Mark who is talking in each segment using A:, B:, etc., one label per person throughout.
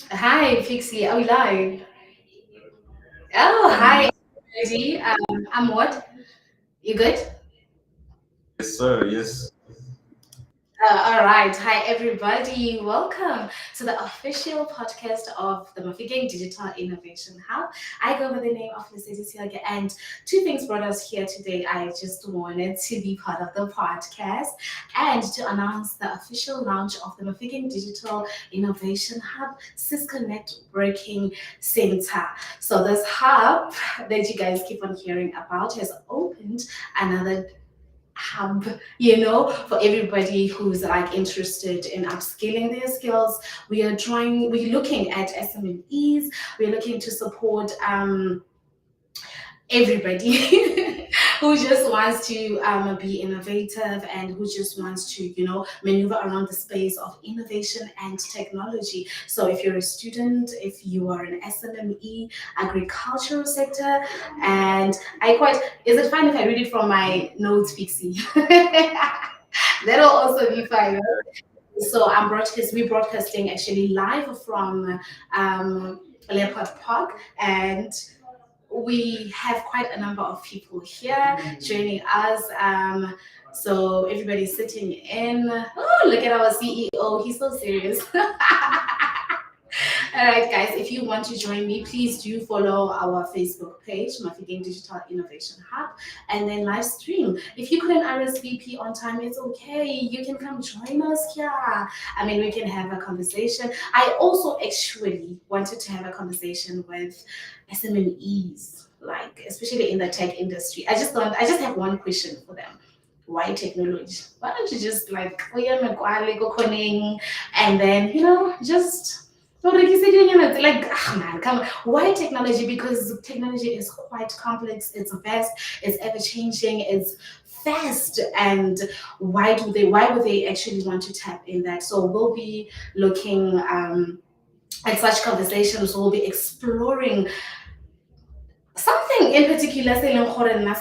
A: Hi, Pixie. Are we live? Oh, hi, everybody. I'm what? You good?
B: Yes, sir. Yes.
A: All right. Hi, everybody. Welcome to the official podcast of the Mafikeng Digital Innovation Hub. I go by the name of Lisette Silke, and two things brought us here today. I just wanted to be part of the podcast and to announce the official launch of the Mafikeng Digital Innovation Hub Cisco Networking Center. So, this hub that you guys keep on hearing about has opened another hub, for everybody who's like interested in upskilling their skills. We're looking at SMEs, we're looking to support everybody who just wants to be innovative and who just wants to maneuver around the space of innovation and technology. So if you're a student, if you are an SME, agricultural sector, and is it fine if I read it from my notes, Pixie? That'll also be fine. So we're broadcasting actually live from Leopard Park, and we have quite a number of people here joining us. So everybody's sitting in. Oh, look at our CEO. He's so serious. All right, guys, if you want to join me, please do follow our Facebook page, Mafikeng Digital Innovation Hub, and then live stream. If you couldn't RSVP on time, it's okay. You can come join us here. I mean, we can have a conversation. I also actually wanted to have a conversation with SMEs, like especially in the tech industry. I just have one question for them. Why technology? Why don't you just like, oh yeah, go coding, and then just so like you said, like, man, come on. Why technology? Because technology is quite complex, it's vast, it's ever changing, it's fast. And why would they actually want to tap in that? So we'll be looking at such conversations, we'll be exploring something in particular se leng gore nna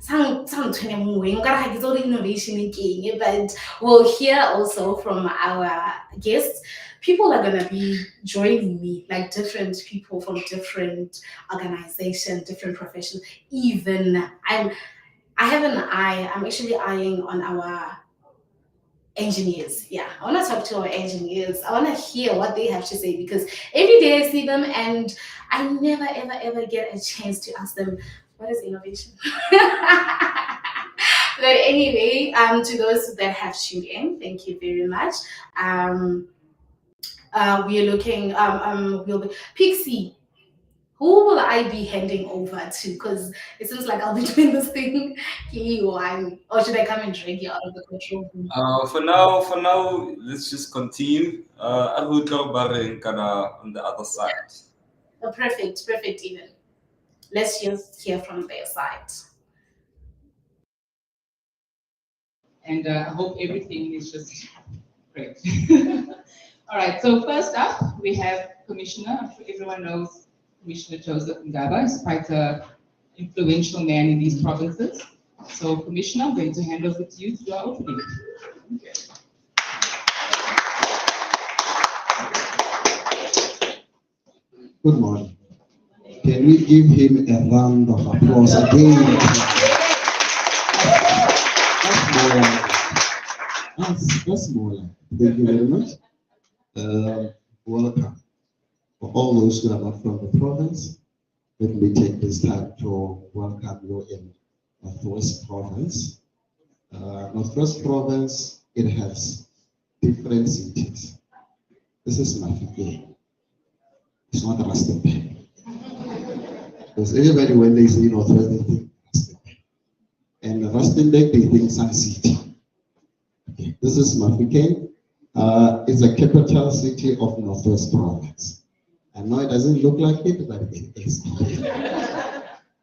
A: sang tshwenya mo moeng ka re ga ke tse gore innovation ke eng, but we'll hear also from our guests. People are going to be joining me, like different people from different organizations, different professions. Even I'm actually eyeing on our engineers. Yeah, I want to talk to our engineers. I want to hear what they have to say, because every day I see them and I never ever ever get a chance to ask them what is innovation. But anyway, to those that have tuned in, thank you very much. We are looking. We'll be Pixie. Who will I be handing over to? Because it seems like I'll be doing this thing. Or should I come and drag you out of the control room?
B: For now, let's just continue. I will go barring kana on the other side.
A: Oh, perfect, even. Let's just hear from their side.
C: And I hope everything is just great. All right, so first up, we have Commissioner. I'm sure everyone knows Commissioner Joseph Ngaba is quite an influential man in these provinces. So, Commissioner, I'm going to hand over to you to our opening.
D: Good morning. Can we give him a round of applause again? That's more like. Thank you very much. Welcome. For all those who are not from the province, let me take this time to welcome you in Northwest Province. Northwest Province, it has different cities. This is Mafike. It's not Rustenburg. Because everybody, when they say Northwest, they think Rustenburg. And Rustenburg, they think Sun City. Okay. This is Mafike. It's the capital city of Northwest Province. I know it doesn't look like it, but it is.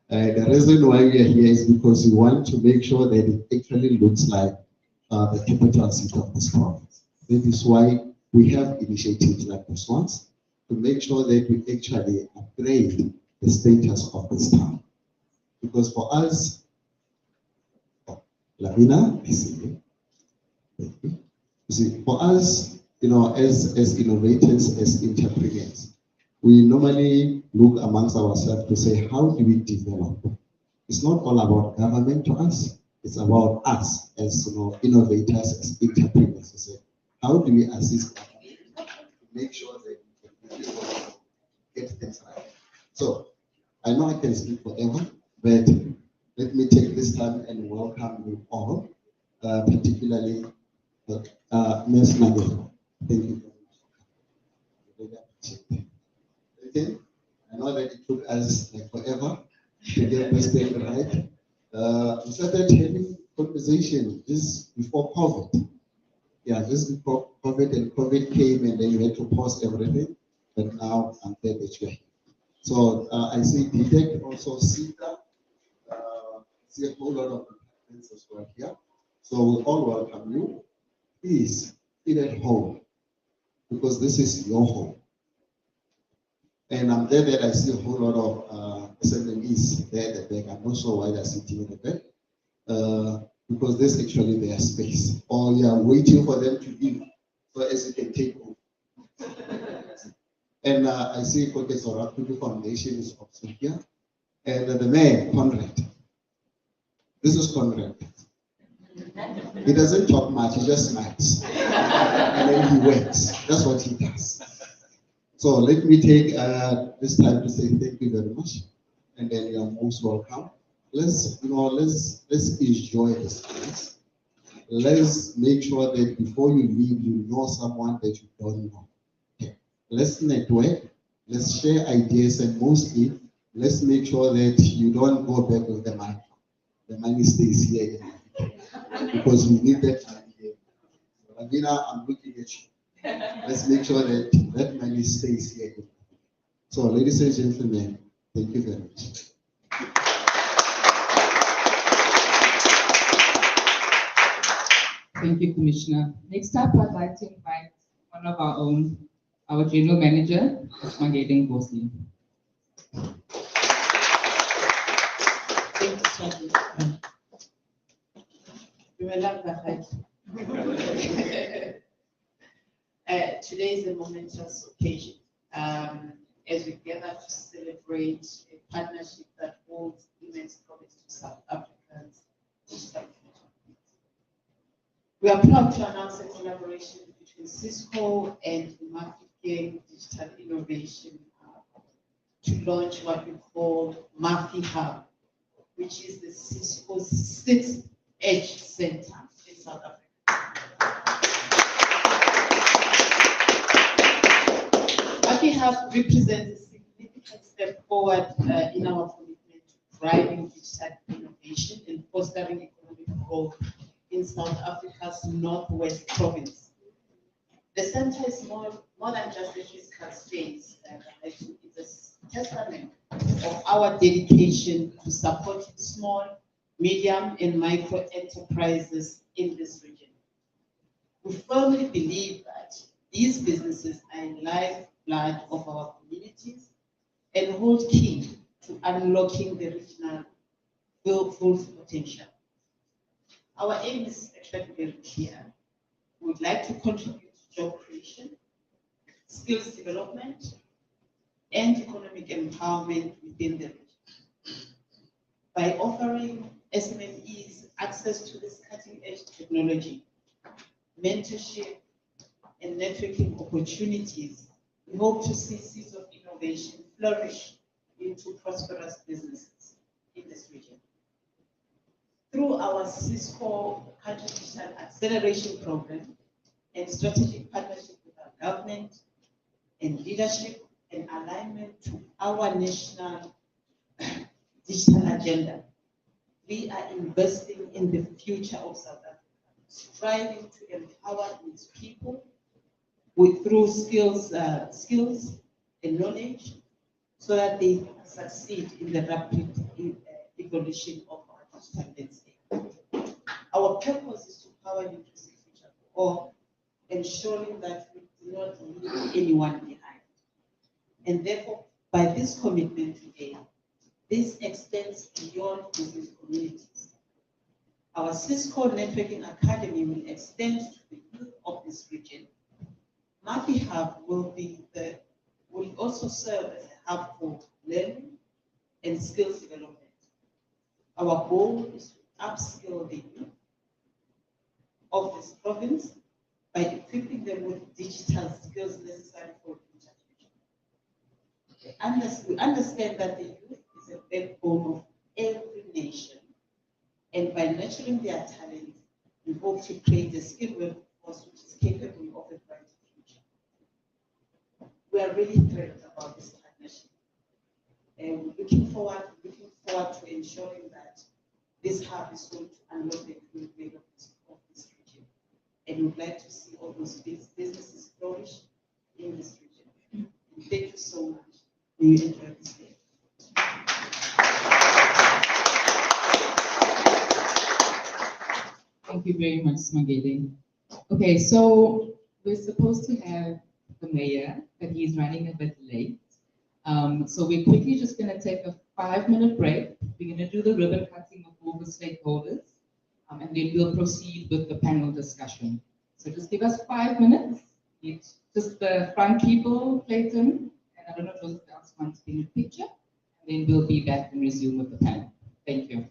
D: The reason why we are here is because we want to make sure that it actually looks like the capital city of this province. That is why we have initiatives like this ones to make sure that we actually upgrade the status of this town. Because for us, Lavina, I see you. Thank you. You see, for us, as innovators, as entrepreneurs, we normally look amongst ourselves to say, how do we develop? It's not all about government to us. It's about us as innovators, as entrepreneurs. To say, how do we assist government to make sure that we can get things right? So I know I can speak forever, but let me take this time and welcome you all, particularly Ms. Nagel. Thank you very much. Okay. I know that it took us like forever to get this thing right. We started having conversation just before COVID. Yeah, just before COVID, and COVID came, and then you had to pause everything. But now I'm glad that you're here. So I see DTEC, also CETA, see a whole lot of departments as well here. So we all welcome you. Please feel at home, because this is your home. And I'm glad that I see a whole lot of SMEs there at the back. I'm not sure why they're sitting in the back, because this is actually their space. Or you are waiting for them to leave, so as you can take over. And I see Professor Rakudu Foundation is also here. And the man, Conrad. This is Conrad. He doesn't talk much, he just smiles. And then he works. That's what he does. So let me take this time to say thank you very much, and then you are most welcome. Let's enjoy this place. Let's make sure that before you leave, you know someone that you don't know. Okay. Let's network. Let's share ideas, and mostly, let's make sure that you don't go back with the money. The money stays here because we need that money here. So, Ravina, I'm looking at you. Let's make sure that that money stays here. So, ladies and gentlemen, thank you very much.
C: Thank you, Commissioner. Next up, I'd like to invite one of our own, our General Manager, Magedeng Bosley.
E: Thank you so much. You will love that. Today is a momentous occasion as we gather to celebrate a partnership that holds immense promise to South Africans. We are proud to announce a collaboration between Cisco and Mafike Digital Innovation Hub to launch what we call Mafi Hub, which is the Cisco's 6th Edge Center in South Africa. Mafi Hub represents a significant step forward in our commitment to driving digital innovation and fostering economic growth in South Africa's Northwest Province. The center is more than just a physical space. It's a testament of our dedication to supporting small, medium, and micro enterprises in this region. We firmly believe that these businesses are the lifeblood of our communities and hold key to unlocking the regional full potential. Our aim is actually very clear. We would like to contribute to job creation, skills development, and economic empowerment within the region. By offering SMMEs access to this cutting-edge technology, mentorship, and networking opportunities, we hope to see seeds of innovation flourish into prosperous businesses in this region. Through our Cisco Country Digital Acceleration Program and strategic partnership with our government and leadership and alignment to our national digital agenda, we are investing in the future of South Africa, striving to empower its people through skills and knowledge, so that they succeed in the rapid evolution of our digital landscape. Our purpose is to power an inclusive future for all, ensuring that we do not leave anyone behind. And therefore, by this commitment today, this extends beyond business communities. Our Cisco Networking Academy will extend to the youth of this region. Mapi Hub will also serve as a hub for learning and skills development. Our goal is to upskill the youth of this province by equipping them with digital skills necessary for future. We understand that the youth is a backbone of every nation, and by nurturing their talent, we hope to create a skilled workforce which is capable of a bright future. We are really thrilled about this partnership, and looking forward to ensuring that this hub is going to unlock the full value of this region. And we would like to see all those businesses flourish in this region. And thank you so much. May you enjoy this day.
C: Thank you very much, Smagede. Okay, so we're supposed to have the mayor, but he's running a bit late. So we're quickly just going to take a 5-minute break. We're going to do the ribbon cutting of all the stakeholders, and then we'll proceed with the panel discussion. So just give us 5 minutes. It's just the front people, Clayton, and I don't know if those else want to be in the picture, and then we'll be back and resume with the panel. Thank you.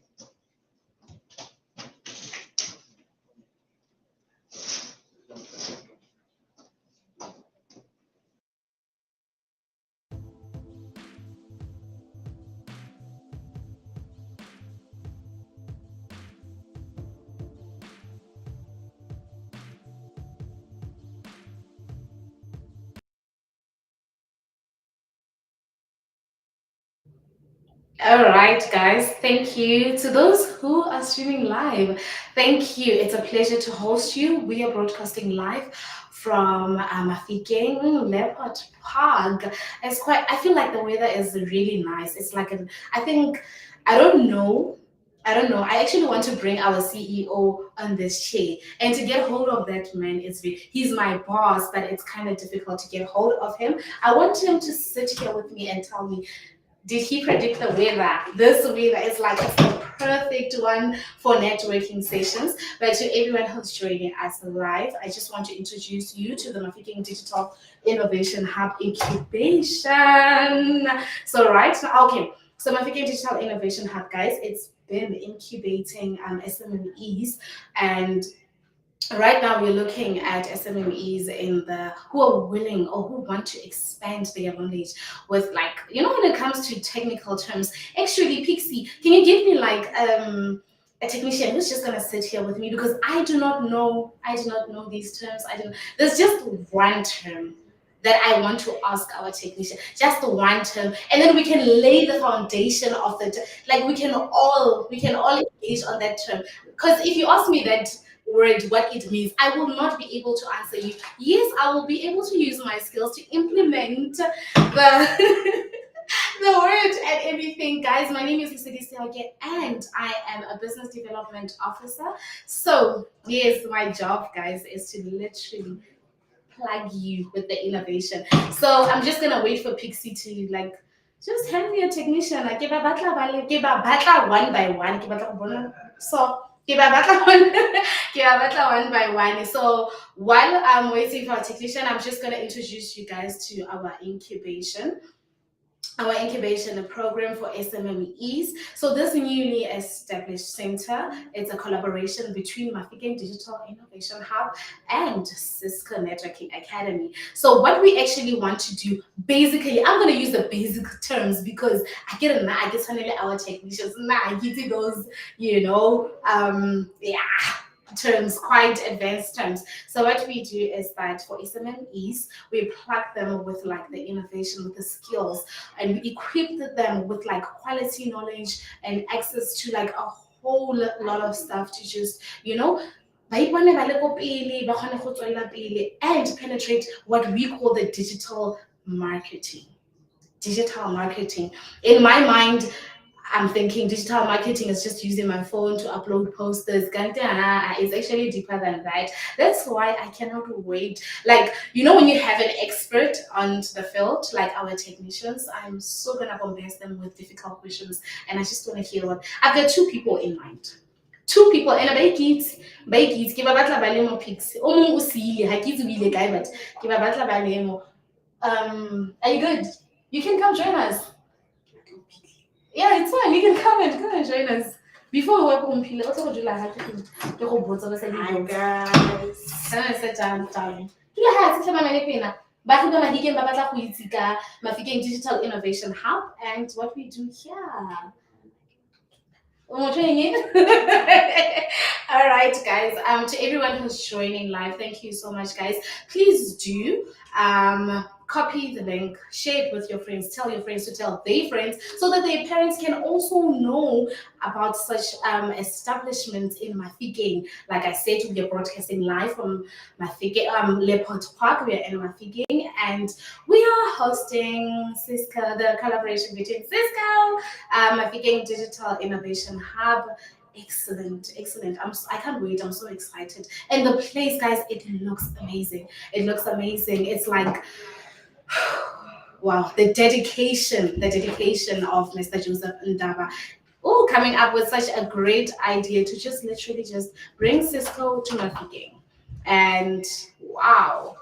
A: All right, guys, thank you. To those who are streaming live, thank you. It's a pleasure to host you. We are broadcasting live from Mafikeng Leopard Park. I feel like the weather is really nice. It's like, I don't know. I actually want to bring our CEO on this chair, and to get hold of that man, he's my boss, but it's kind of difficult to get hold of him. I want him to sit here with me and tell me, did he predict the weather? This weather is like it's the perfect one for networking sessions. But to everyone who's joining us live, I just want to introduce you to the Mafikeng Digital Innovation Hub incubation. So right now, okay, so Mafikeng Digital Innovation Hub, guys, it's been incubating SMMEs, and right now we're looking at SMMEs who are willing or who want to expand their knowledge with, like, when it comes to technical terms. Actually, Pixie, can you give me like a technician who's just gonna sit here with me, because I do not know these terms. There's just one term that I want to ask our technician, just one term, and then we can lay the foundation of like we can all engage on that term. Because if you ask me that word, what it means, I will not be able to answer you. Yes, I will be able to use my skills to implement the the word and everything. Guys, my name is Lisidi Seoke, and I am a business development officer. So yes, my job, guys, is to literally plug you with the innovation. So I'm just gonna wait for Pixie to like just hand me a technician. Like, ke ba batla one by one. Ke batla go bona. So ke ba batla one by one. So while I'm waiting for a technician, I'm just gonna introduce you guys to our incubation. our incubation program for SMMEs. So this newly established center, it's a collaboration between Mafikeng Digital Innovation Hub and Cisco Networking Academy. So what we actually want to do, basically, I'm going to use the basic terms because I get finally our technicians, I get those, terms, quite advanced terms. So what we do is that for SMMEs, we plug them with like the innovation, with the skills, and we equip them with like quality knowledge and access to like a whole lot of stuff to just, and penetrate what we call the digital marketing. In my mind, I'm thinking digital marketing is just using my phone to upload posters. It's actually deeper than that. That's why I cannot wait. Like, when you have an expert on the field, like our technicians, I'm so gonna bombard them with difficult questions. And I just want to hear what I've got 2 people in mind. 2 people, and by kids, give a batla balemo pics. Are you good? You can come join us. Yeah, it's fine. You can come and join us. Before we work on Pile, also do like hi guys. Sit down. Do you have to pena? But we're going to Mafikeng Digital Innovation Hub and what we do here. All right, guys. To everyone who's joining live, thank you so much, guys. Please do copy the link, share it with your friends, tell your friends to tell their friends, so that their parents can also know about such establishments in Mafikeng. Like I said, we are broadcasting live from Mafikeng, Leopard Park. We are in Mafikeng, and we are hosting Cisco, the collaboration between Cisco, Mafikeng Digital Innovation Hub. Excellent. I can't wait. I'm so excited. And the place, guys, it looks amazing. It's like, wow, the dedication of Mr. Joseph Ndaba. Oh, coming up with such a great idea to just literally just bring Cisco to Mafikeng. And wow.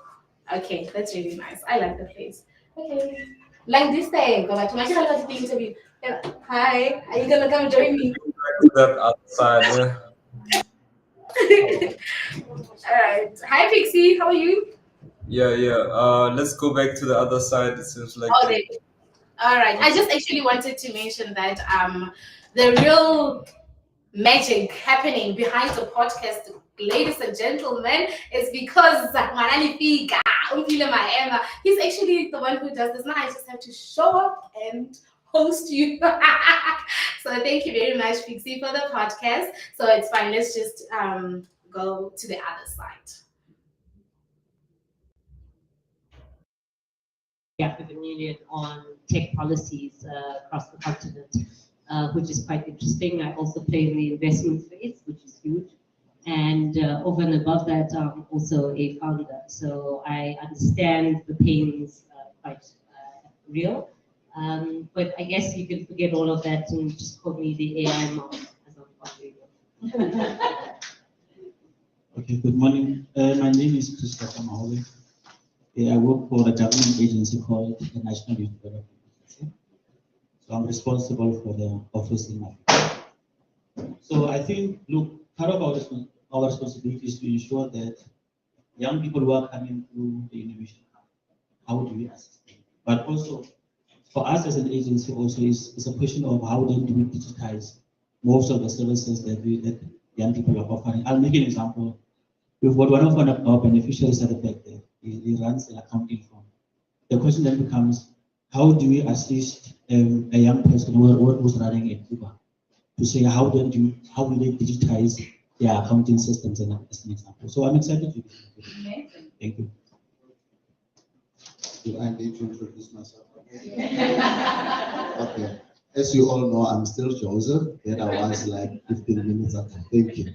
A: Okay, that's really nice. I like the place. Okay. Like this thing, go back to my the interview. Hi, are you gonna come join me?
B: That outside.
A: All right. Hi, Pixie. How are you?
B: Yeah. Let's go back to the other side. It seems like.
A: All right. I just actually wanted to mention that the real magic happening behind the podcast, ladies and gentlemen, is because he's actually the one who does this. Now I just have to show up and host you. So thank you very much, Pixie, for the podcast. So it's fine. Let's just go to the other side.
F: With the union on tech policies across the continent, which is quite interesting. I also play in the investment space, which is huge. And over and above that, I'm also a founder. So I understand the pains quite real. But I guess you can forget all of that and just call me the AI mom as I'm on radio.
G: Okay, good morning. My name is Christopher Mahole. I work for a government agency called the National Youth Development Agency. So I'm responsible for the office in Africa. So I think, look, part of our responsibility is to ensure that young people who are coming through the innovation hub, how do we assist them? But also, for us as an agency also is a question of how then do we digitize most of the services that young people are offering. I'll make an example. We've got one of our beneficiaries at the back there. He runs an accounting firm. The question then becomes, how do we assist a young person who's running a Uber to say how will they digitize their accounting systems as an example? So I'm excited to be here. Thank you.
D: Do I need to introduce myself? Okay. As you all know, I'm still Joseph. That I was like 15 minutes ago. Thank you.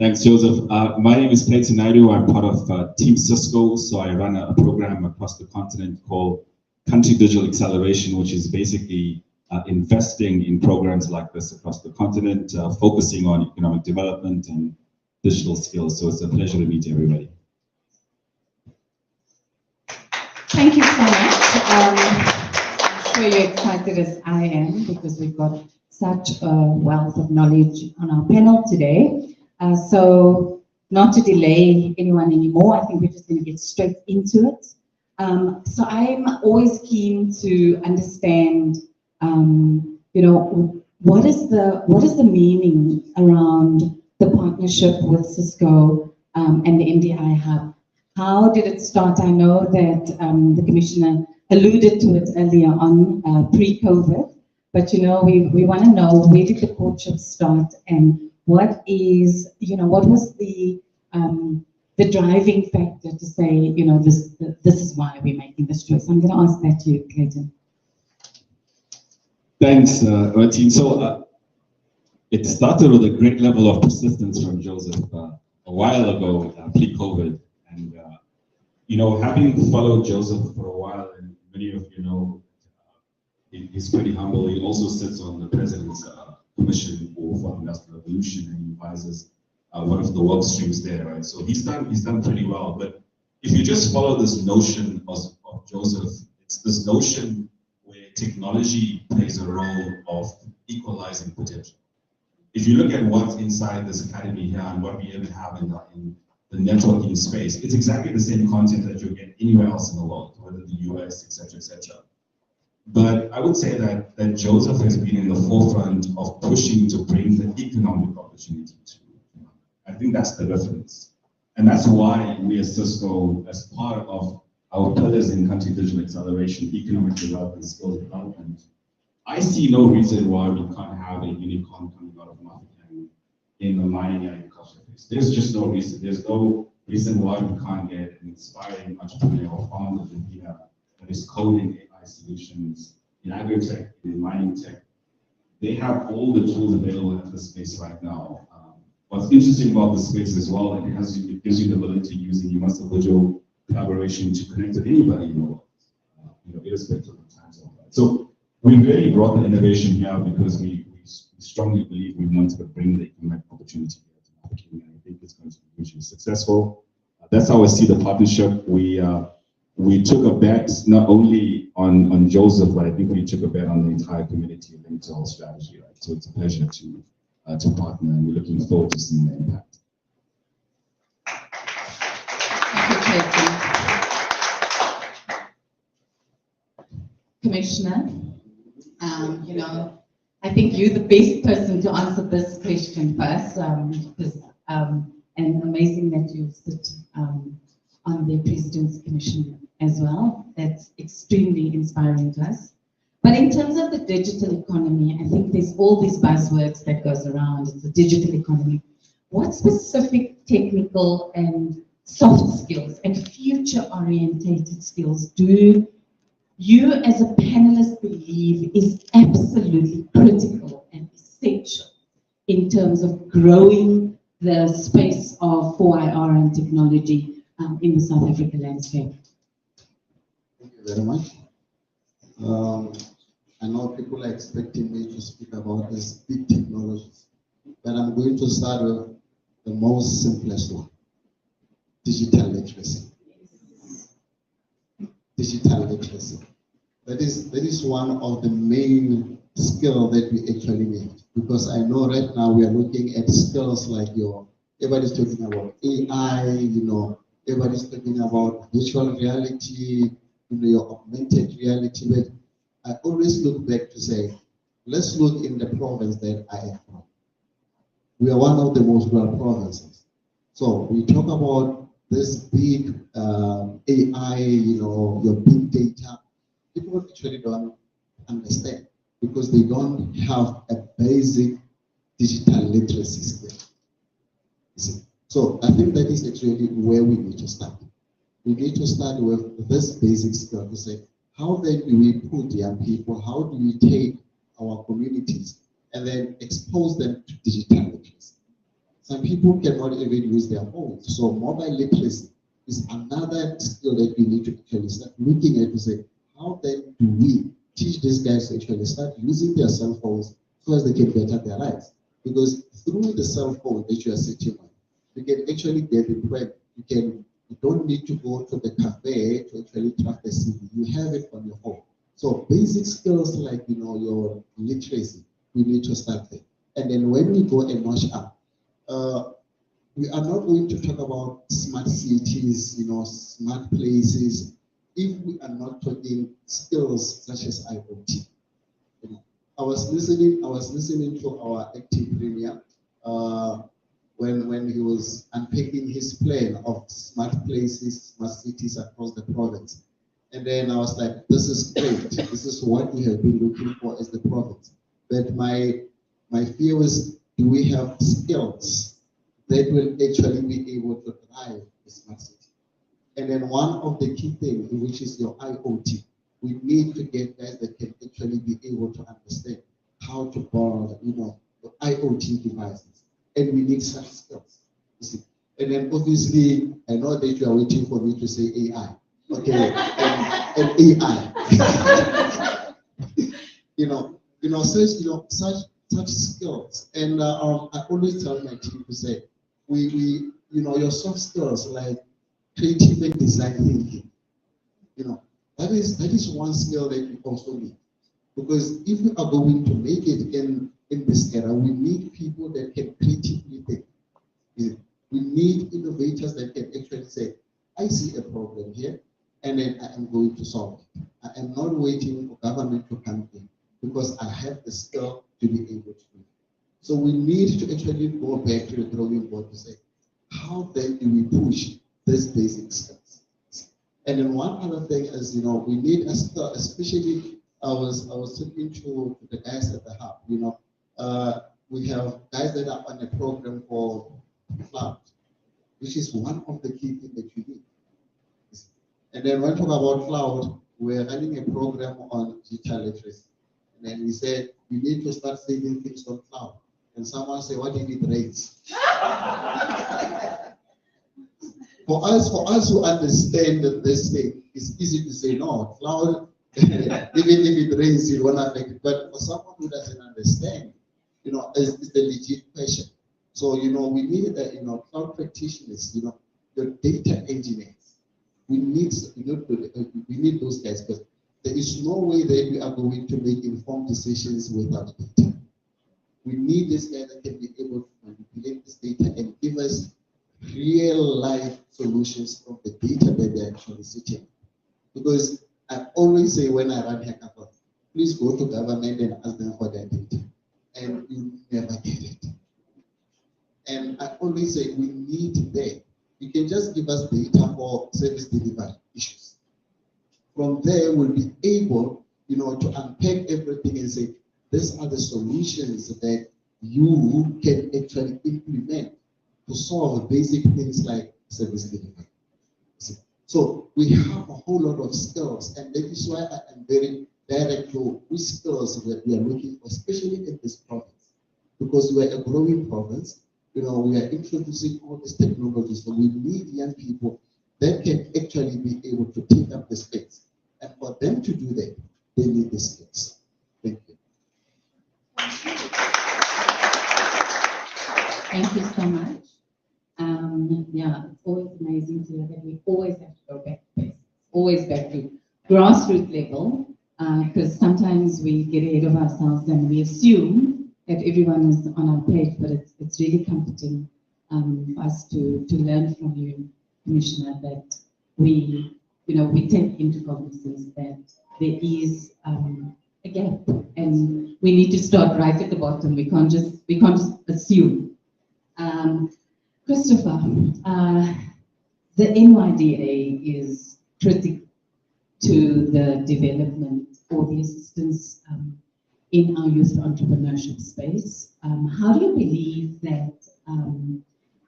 H: Thanks, Joseph. My name is Peyton Naidu. I'm part of Team Cisco. So I run a program across the continent called Country Digital Acceleration, which is basically investing in programs like this across the continent, focusing on economic development and digital skills. So it's a pleasure to meet everybody.
C: Thank you so much. I'm sure you're excited as I am because we've got such a wealth of knowledge on our panel today. So not to delay anyone anymore, I think we're just going to get straight into it. So I'm always keen to understand, what is the meaning around the partnership with Cisco and the NDI Hub? How did it start? I know that the Commissioner alluded to it earlier on, pre-COVID, but we want to know, where did the courtship start, and what was the driving factor to say, this is why we're making this choice? I'm going to ask that to you, Clayton.
H: Thanks, Martine. So it started with a great level of persistence from Joseph a while ago, pre-COVID. And, having followed Joseph for a while, and many of you know, he's pretty humble. He also sits on the President's Commission for Industrial Revolution, and he advises one of the work streams there, right? So he's done pretty well. But if you just follow this notion of Joseph, it's this notion where technology plays a role of equalizing potential. If you look at what's inside this academy here and what we even have in the networking space, it's exactly the same content that you'll get anywhere else in the world, whether the US, etc., etc. But I would say that Joseph has been in the forefront of pushing to bring the economic opportunity to. I think that's the difference. And that's why we at Cisco, as part of our pillars in country digital acceleration, economic development, skills development, I see no reason why we can't have a unicorn coming out of Africa in the mining and agriculture space. There's just no reason. There's no reason why we can't get an inspiring entrepreneur or founder in here that is coding AI solutions in agri-tech, in mining tech. They have all the tools available in this space right now. What's interesting about this space as well, it gives you the ability to use a individual collaboration to connect with anybody in the world, irrespective of the time zone. So we really brought the innovation here because we strongly believe we wanted to bring the economic opportunity here to Africa, and I think it's going to be hugely successful. That's how I see the partnership. We took a bet not only on Joseph, but I think we took a bet on the entire community linked to our strategy. Right? So it's a pleasure to partner, and we're looking forward to seeing the impact.
C: Commissioner, I think you're the best person to answer this question first, because and amazing that you sit on the President's Commission as well. That's extremely inspiring to us. But in terms of the digital economy, I think there's all these buzzwords that goes around. It's the digital economy. What specific technical and soft skills and future-orientated skills do you as a panelist believe is absolutely critical and essential in terms of growing the space of 4IR and technology in the South African landscape?
D: Thank you very much. I know people are expecting me to speak about these big technologies, but I'm going to start with the most simplest one: digital literacy. Digital literacy. That is one of the main skills that we actually need, because I know right now we are looking at skills like everybody's talking about AI, everybody's talking about virtual reality, your augmented reality. But I always look back to say, let's look in the province that I am from. We are one of the most rural provinces. So we talk about this big AI, your big data. People actually don't understand because they don't have a basic digital literacy skill. You see? So I think that is actually where we need to start. We need to start with this basic skill to say, how then do we put young people, how do we take our communities and then expose them to digital literacy? Some people cannot even use their phones. So mobile literacy is another skill that we need to actually start looking at to say, how then do we teach these guys to actually start using their cell phones so as they can better their lives? Because through the cell phone that you are sitting on, you can actually get it right. You can You don't need to go to the cafe to actually draft a CV. You have it on your phone. So basic skills like your literacy, we need to start there. And then when we go a notch up, we are not going to talk about smart cities, smart places, if we are not talking skills such as IoT. I was listening to our active premier when he was unpacking his plan of smart places, smart cities across the province. And then I was like, this is great. This is what we have been looking for as the province. But my fear was, do we have skills that will actually be able to drive the smart city? And then one of the key things, which is your IoT, we need to get guys that can actually be able to understand how to build, the IoT devices. And we need such skills. You see. And then obviously, I know that you are waiting for me to say AI. Okay, and AI. Such skills. And I always tell my team to say, your soft skills like creative and design thinking. That is one skill that you also need. Because if we are going to make it in this era, we need people that can creatively think. We need innovators that can actually say, I see a problem here, and then I am going to solve it. I am not waiting for government to come in because I have the skill to be able to do it. So we need to actually go back to the drawing board to say, how then do we push these basic skills? And then one other thing is, we need a skill, especially I was talking to the guys at the hub, we have guys that are on a program for cloud, which is one of the key things that you need. And then when we talk about cloud, we're running a program on digital literacy. And then we said, we need to start saving things on cloud. And someone say, what if it rains? For us who understand that this thing, it's easy to say, no, cloud, even if it rains, it won't affect it. But for someone who doesn't understand, it's the legit question. So, we need, cloud practitioners, the data engineers. We need those guys, because there is no way that we are going to make informed decisions without data. We need this guy that can be able to manipulate this data and give us real life solutions from the data that they're actually sitting. Because I always say when I run hackathon, please go to government and ask them for their data. And you never get it. And I always say we need that. You can just give us data for service delivery issues. From there, we'll be able, to unpack everything and say, these are the solutions that you can actually implement to solve basic things like service delivery. So we have a whole lot of skills, and that is why I am very direct to which skills that we are looking for, especially in this province, because we are a growing province. We are introducing all these technologies, so we need young people that can actually be able to take up the space. And for them to do that, they need the skills. Thank you.
C: Thank you so much. Yeah, it's always amazing to hear that we always have to go back to basics, always back to grassroots level, because sometimes we get ahead of ourselves and we assume that everyone is on our page, but it's really comforting for us to learn from you, Commissioner, that we take into cognizance that there is a gap, and we need to start right at the bottom. We can't just assume. Christopher, the NYDA is critical to the development or the assistance in our youth entrepreneurship space. How do you believe that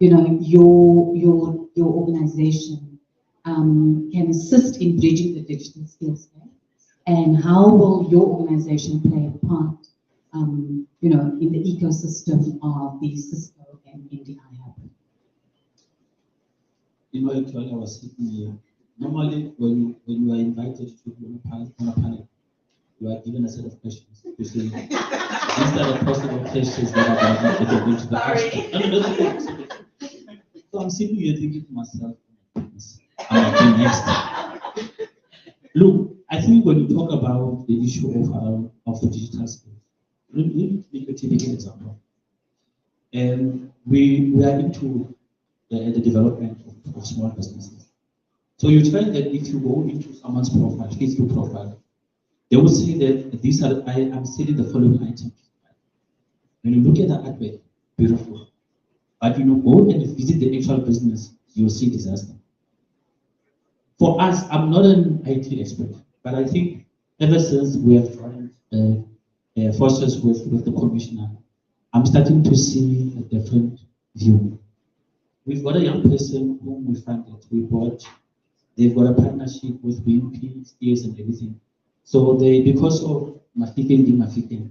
C: your organization can assist in bridging the digital skills gap, and how will your organization play a part, in the ecosystem of the Cisco and NDI Hub?
G: Actually, I was thinking here. Normally, when you are invited to be on a panel, you are given a set of questions. You say, these are the possible questions that are going to the question. So I'm sitting here thinking to myself, Okay, next. Look, I think when you talk about the issue of the digital space, let me make a typical example. And we are into the development of small businesses. So you find that if you go into someone's profile, Facebook profile, they will say that these are I am selling the following items. When you look at the advert, beautiful. But when you go and visit the actual business, you'll see disaster. For us, I'm not an IT expert, but I think ever since we have joined forces with the commissioner, I'm starting to see a different view. We've got a young person whom we funded, we bought, they've got a partnership with BNP, steers and everything. So they, because of Mafiking,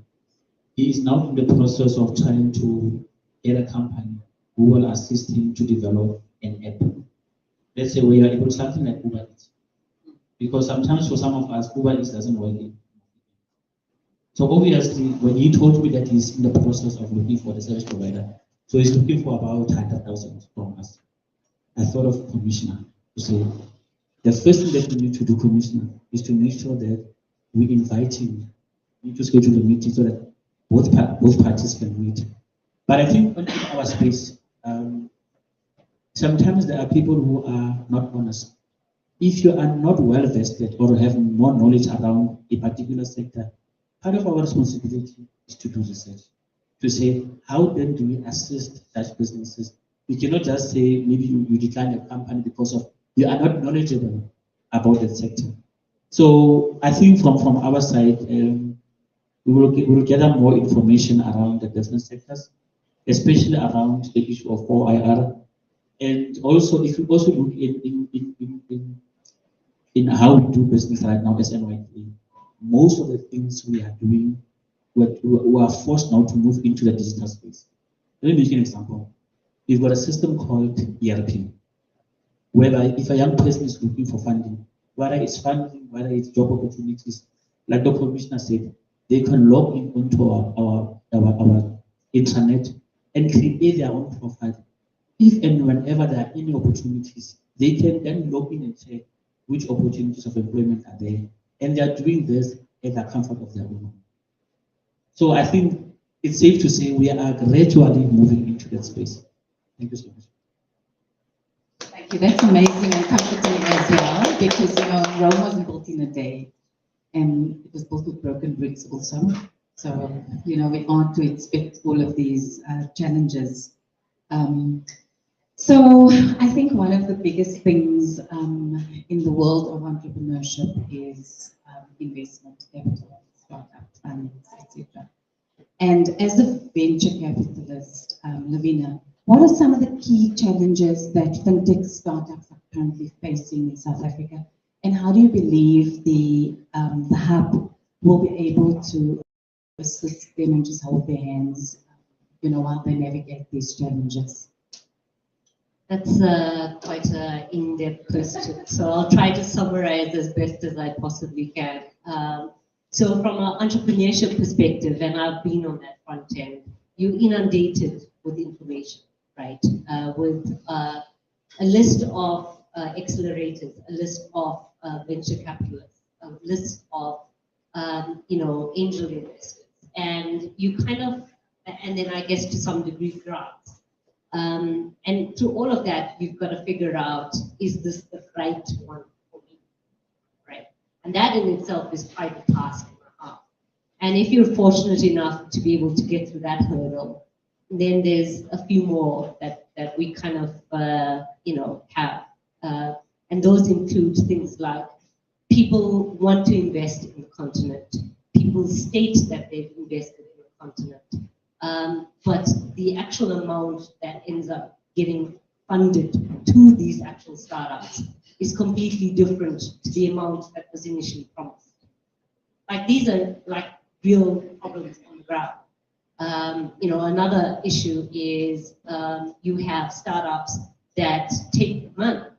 G: he is now in the process of trying to get a company who will assist him to develop an app. Let's say we are able to something like Uber Eats. Because sometimes for some of us, Uber Eats doesn't work. So obviously, when he told me that he's in the process of looking for the service provider, so he's looking for about 100,000 from us. I thought of commissioner to say, the first thing that we need to do, commissioner, is to make sure that we invite him. We need to schedule a meeting so that both parties can meet. But I think in our space, sometimes there are people who are not honest. If you are not well vested or have more knowledge around a particular sector, part of our responsibility is to do research, to say, how then do we assist such businesses? We cannot just say, maybe you decline a company because of you are not knowledgeable about that sector. So I think from our side, we will gather more information around the different sectors, especially around the issue of OIR. And also, if you also look in how we do business right now as NYT, most of the things we are doing, we are forced now to move into the digital space. Let me make an example. We've got a system called ERP, whereby if a young person is looking for funding, whether it's funding, whether it's job opportunities, like the commissioner said, they can log in onto our intranet and create their own profile. If and whenever there are any opportunities, they can then log in and check which opportunities of employment are there, and they are doing this at the comfort of their own home. So I think it's safe to say we are gradually moving into that space. Thank you so much.
E: Thank you. That's amazing and comforting as well, because Rome wasn't built in a day, and it was built with broken bricks also. So we aren't to expect all of these challenges. So I think one of the biggest things in the world of entrepreneurship is investment capital, startup funds, etc. And as a venture capitalist, Lavina, what are some of the key challenges that fintech startups are currently facing in South Africa? And how do you believe the hub will be able to assist them and just hold their hands, while they navigate these challenges?
F: That's quite an in-depth question. So I'll try to summarize as best as I possibly can. So from an entrepreneurship perspective, and I've been on that front end, you're inundated with information, right? With a list of accelerators, a list of venture capitalists, a list of angel investors, and you and then I guess to some degree grants. And through all of that, you've got to figure out, is this the right one for me, right? And that in itself is quite a task and a half. And if you're fortunate enough to be able to get through that hurdle, then there's a few more that we kind of, have. And those include things like people want to invest in the continent. People state that they've invested in the continent. But the actual amount that ends up getting funded to these actual startups is completely different to the amount that was initially promised. Like, these are like real problems on the ground. Another issue is you have startups that take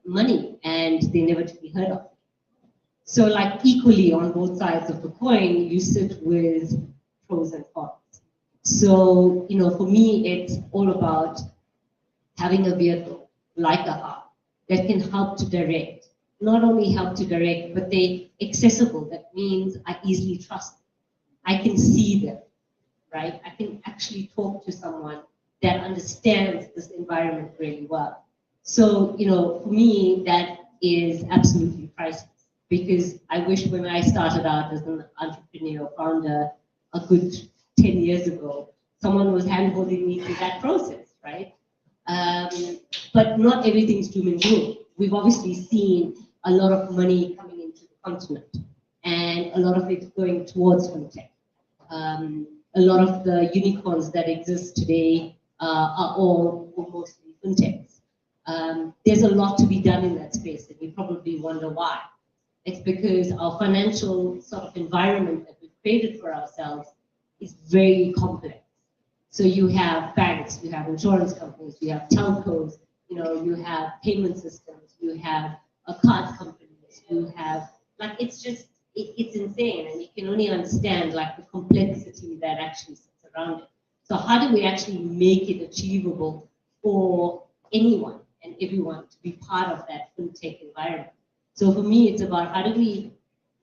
F: money and they never to be heard of. So like equally on both sides of the coin, you sit with pros and cons. So, for me, it's all about having a vehicle like a hub that can help to direct. Not only help to direct, but they're accessible. That means I easily trust them. I can see them, right? I can actually talk to someone that understands this environment really well. So, for me, that is absolutely priceless, because I wish when I started out as an entrepreneur, founder, a good 10 years ago, someone was hand-holding me through that process, right? But not everything's doom and gloom. We've obviously seen a lot of money coming into the continent, and a lot of it going towards fintech. A lot of the unicorns that exist today are all mostly fintechs. There's a lot to be done in that space, and you probably wonder why. It's because our financial sort of environment that we've created for ourselves is very complex. So you have banks, you have insurance companies, you have telcos, you have payment systems, you have card companies, you have, it's insane, and you can only understand the complexity that actually sits around it. So how do we actually make it achievable for anyone and everyone to be part of that fintech environment? So for me, it's about how do we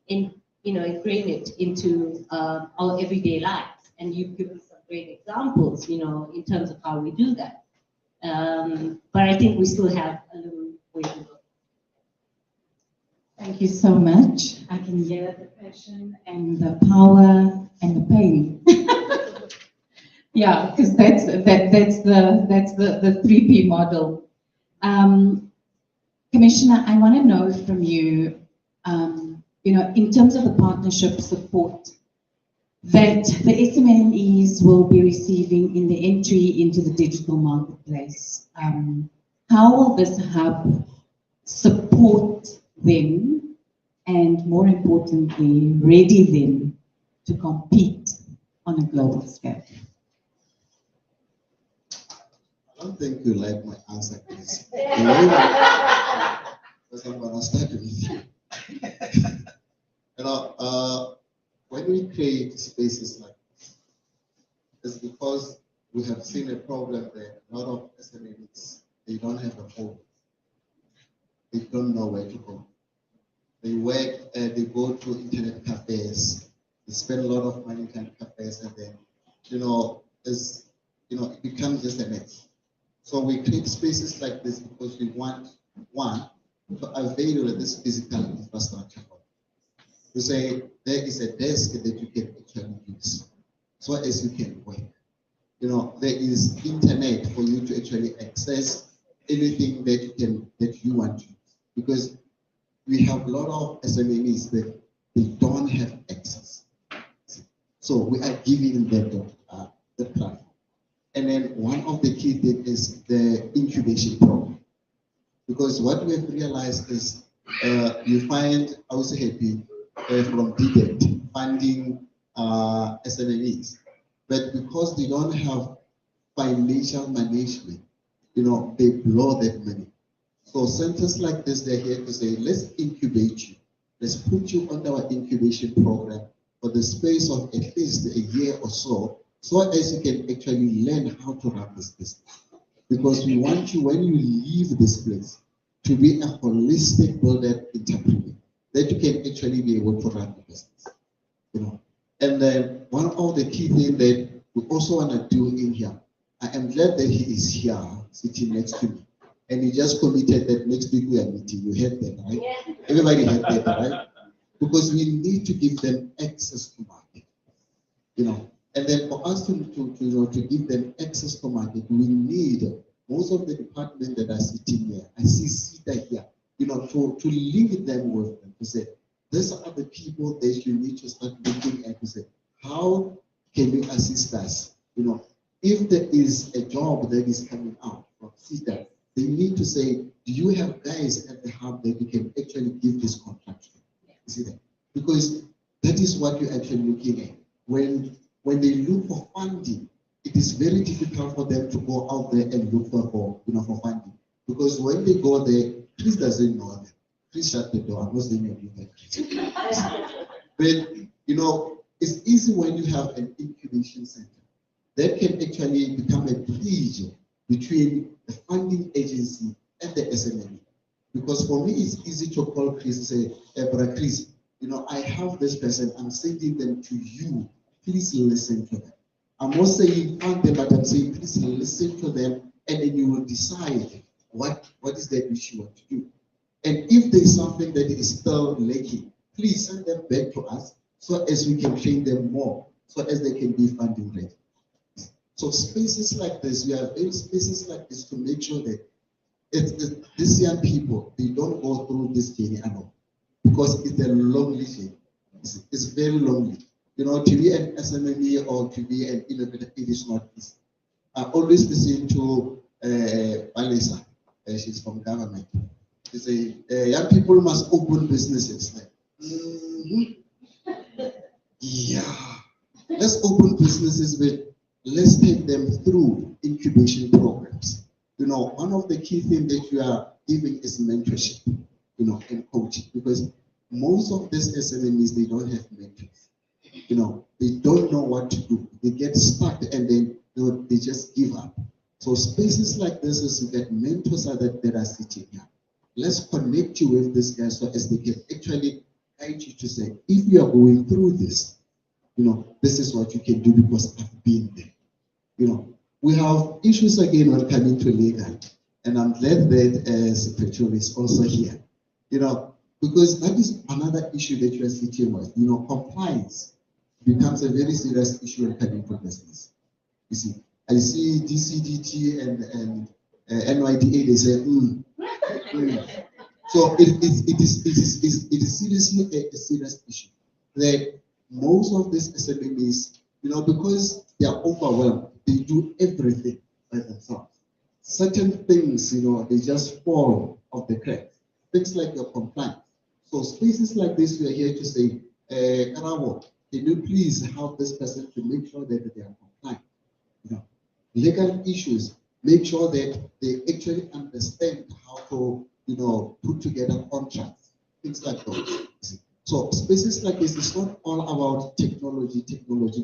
F: ingrain it into our everyday lives. And you've given some great examples, in terms of how we do that. But I think we still have a little way to go.
I: Thank you so much. I can hear the passion and the power and the pain. Yeah, because that's the 3P model. Commissioner, I want to know from you, in terms of the partnership support that the SMMEs will be receiving in the entry into the digital marketplace. How will this hub support them, and more importantly, ready them to compete on a global scale?
D: I don't think you like my answer, please. Because I'm going to start with you. When we create spaces like this, it's because we have seen a problem that a lot of SMEs, they don't have a home. They don't know where to go. They work, they go to internet cafes, they spend a lot of money in cafes, and then, it becomes just a mess. So we create spaces like this because we want, one, to avail this physical infrastructure. To say there is a desk that you can actually use, so as you can work. There is internet for you to actually access anything that you want to use. Because we have a lot of SMEs that they don't have access. So we are giving them the platform. And then one of the key things is the incubation program. Because what we have realized is you find, I was happy, from DDET funding SMEs. But because they don't have financial management, they blow that money. So centers like this, they're here to say, let's incubate you. Let's put you on our incubation program for the space of at least a year or so as you can actually learn how to run this business. Because we want you, when you leave this place, to be a holistic builder entrepreneur, that you can actually be able to run the business. And then one of the key things that we also want to do in here, I am glad that he is here, sitting next to me. And he just committed that next week we are meeting. You heard that, right? Yeah. Everybody heard that, right? Because we need to give them access to market. And then for us to give them access to market, we need most of the departments that are sitting here. I see Sita here, to link them with them, to say, these are the people that you need to start looking at, to say, how can you assist us? If there is a job that is coming out from Sita, they need to say, do you have guys at the hub that you can actually give this contract to? You see that? Because that is what you're actually looking at. When they look for funding, it is very difficult for them to go out there and look for funding. Because when they go there, Chris doesn't know them. Chris shut the door. I'm not saying anything. But it's easy when you have an incubation center that can actually become a bridge between the funding agency and the SME. Because for me, it's easy to call Chris and say, Brother Chris, I have this person, I'm sending them to you. Please listen to them. I'm not saying find them, but I'm saying please listen to them, and then you will decide what is that which you want to do. And if there's something that is still lacking, please send them back to us so as we can train them more, so as they can be funding ready. So spaces like this, we have spaces like this to make sure that these young people, they don't go through this journey alone, because it's a lonely journey. It's very lonely. To be an SMME or to be an innovator, it is not easy. I always listen to Alisa, she's from government. She say, young people must open businesses. Like, yeah, let's open businesses, but let's take them through incubation programs. One of the key things that you are giving is mentorship, and coaching, because most of these SMMEs, they don't have mentors. They don't know what to do. They get stuck and then they just give up. So spaces like this is you get mentors that are sitting here. Let's connect you with this guy so as they can actually guide you to say, if you are going through this, this is what you can do because I've been there. We have issues again when coming to legal, and I'm glad that Secretary is also here. Because that is another issue that you are sitting with. Compliance becomes a very serious issue when coming to business. You see, I see DCDT and NYDA, they say, So it is seriously a serious issue. That most of these SMEs, because they are overwhelmed, they do everything by themselves. Certain things, they just fall off the cracks. Things like your compliance. So spaces like this, we are here to say, Karabo, can you please help this person to make sure that they are compliant? Legal issues, make sure that they actually understand how to, put together contracts, things like those. So spaces like this, it's not all about technology,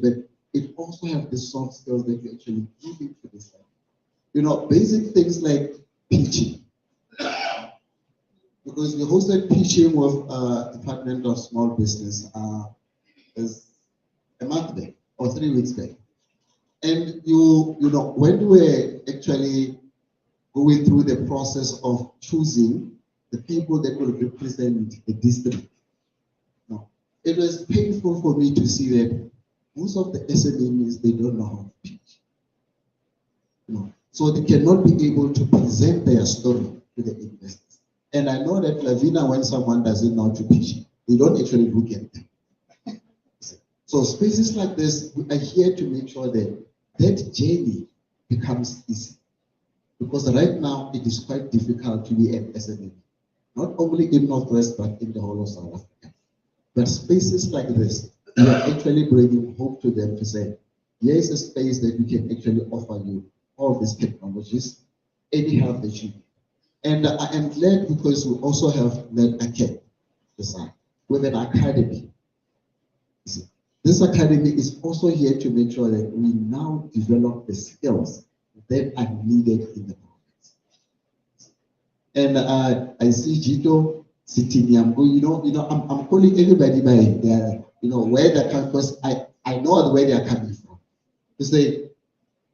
D: but it also have the soft skills that you actually give into this. Basic things like pitching. Because we hosted pitching with Department of Small Business is a month back or 3 weeks back. And when we were actually going through the process of choosing the people that will represent the district, it was painful for me to see that most of the SMEs, they don't know how to pitch. So they cannot be able to present their story to the investors. And I know that Lavina, when someone doesn't know how to pitch, they don't actually look at them. So spaces like this, we are here to make sure that that journey becomes easy. Because right now, it is quite difficult to be an SME, not only in Northwest, but in the whole of South Africa. But spaces like this, we are actually bringing hope to them to say, here is a space that we can actually offer you all these technologies, any help that you need. And I am glad because we also have Led Acad design with an academy. This academy is also here to make sure that we now develop the skills that are needed in the market. And I see Jito sitting here. I'm calling everybody by their, where they come, because I know where they are coming from. To say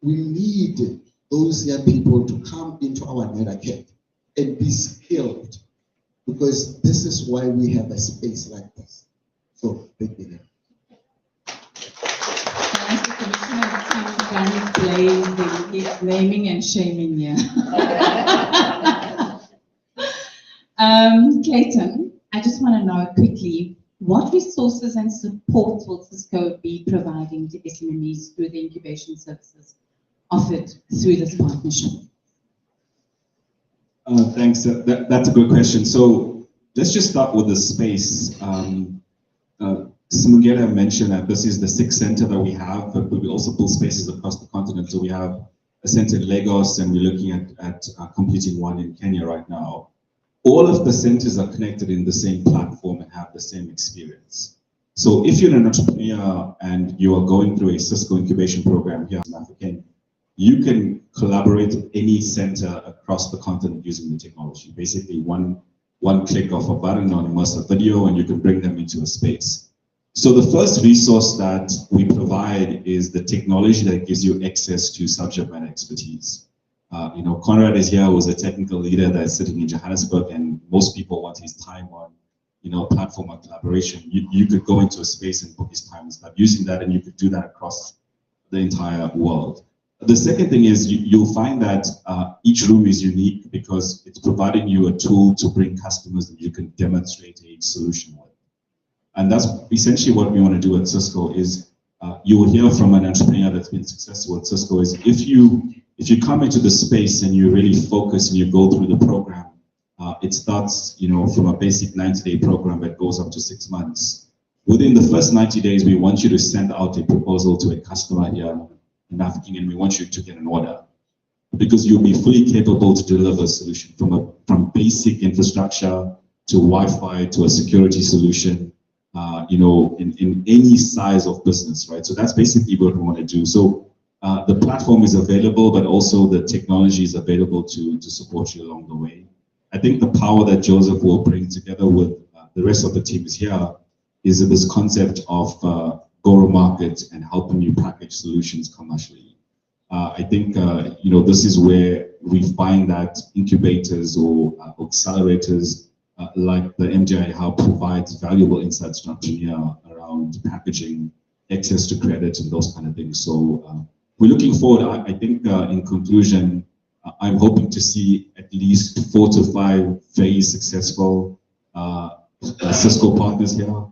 D: we need those young people to come into our network and be skilled, because this is why we have a space like this. So thank you.
I: As the Commissioner has come blaming and shaming here. Clayton, I just want to know quickly, what resources and support will Cisco be providing to SMEs through the incubation services offered through this partnership?
H: Thanks. That's a good question. So let's just start with the space. Simugera mentioned that this is the 6th center that we have, but we also build spaces across the continent. So we have a center in Lagos, and we're looking at completing one in Kenya right now. All of the centers are connected in the same platform and have the same experience. So if you're an entrepreneur and you are going through a Cisco incubation program here in Africa, you can collaborate with any center across the continent using the technology. Basically, one one click of a button on immersive video, and you can bring them into a space. So the first resource that we provide is the technology that gives you access to subject matter expertise. Conrad is here, who's a technical leader that's sitting in Johannesburg, and most people want his time on, platform of collaboration. You could go into a space and book his time and start using that, and you could do that across the entire world. The second thing is you'll find that each room is unique because it's providing you a tool to bring customers that you can demonstrate a solution with. And that's essentially what we want to do at Cisco is you will hear from an entrepreneur that's been successful at Cisco is if you come into the space and you really focus and you go through the program, it starts from a basic 90-day program that goes up to 6 months. Within the first 90 days, we want you to send out a proposal to a customer here in African, and we want you to get an order because you'll be fully capable to deliver a solution from basic infrastructure to Wi-Fi to a security solution, in any size of business, right? So that's basically what we want to do. So the platform is available, but also the technology is available to support you along the way. I think the power that Joseph will bring together with the rest of the team is here is this concept of go-to-market and helping you package solutions commercially. I think this is where we find that incubators or accelerators like the MGI Hub provides valuable insights to entrepreneurs around packaging, access to credit, and those kind of things. So we're looking forward. I think in conclusion, I'm hoping to see at least 4 to 5 very successful Cisco partners here.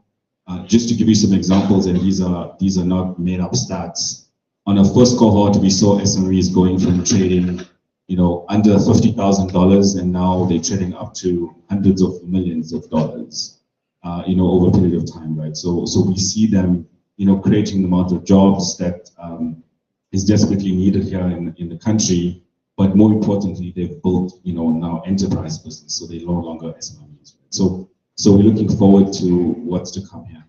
H: Just to give you some examples, and these are not made up stats. On a first cohort, we saw SMEs going from trading, under $50,000, and now they're trading up to hundreds of millions of dollars, over a period of time, right? So we see them, creating the amount of jobs that is desperately needed here in the country. But more importantly, they've built, now enterprise business, so they're no longer SMEs. Right? So we're looking forward to what's to come here.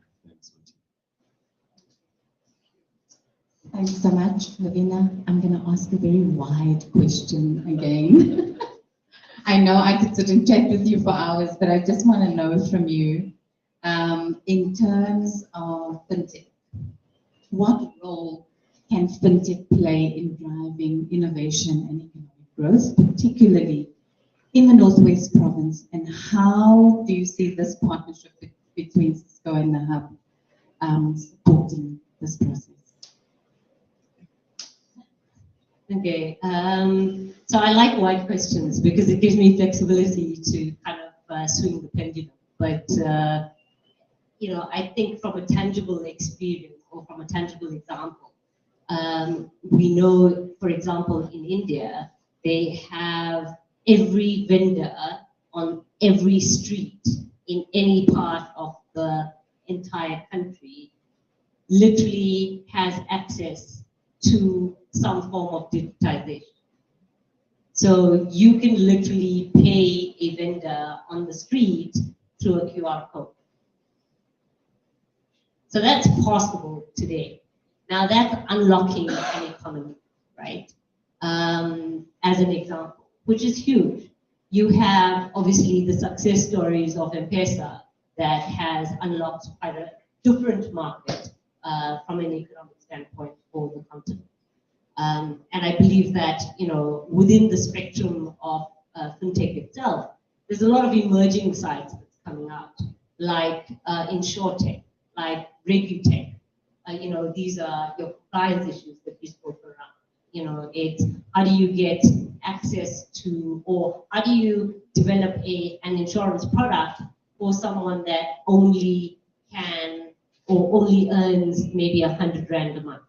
I: Thanks so much, Lavina. I'm going to ask a very wide question again. I know I could sit and chat with you for hours, but I just want to know from you, in terms of fintech, what role can fintech play in driving innovation and economic growth, particularly in the Northwest Province, and how do you see this partnership between Cisco and the Hub supporting this process?
F: Okay, so I like wide questions because it gives me flexibility to kind of swing the pendulum. But I think from a tangible experience or from a tangible example, we know, for example, in India, they have every vendor on every street in any part of the entire country literally has access to some form of digitization. So you can literally pay a vendor on the street through a QR code. So that's possible today. Now that's unlocking an economy, right? As an example, which is huge. You have obviously the success stories of M-Pesa that has unlocked quite a different market from an economic standpoint for the continent. And I believe that, within the spectrum of fintech itself, there's a lot of emerging sides that's coming out, like InsurTech, like ReguTech. These are your compliance issues that you spoke around. It's how do you get access to, or how do you develop an insurance product for someone that only can or only earns maybe 100 Rand a month?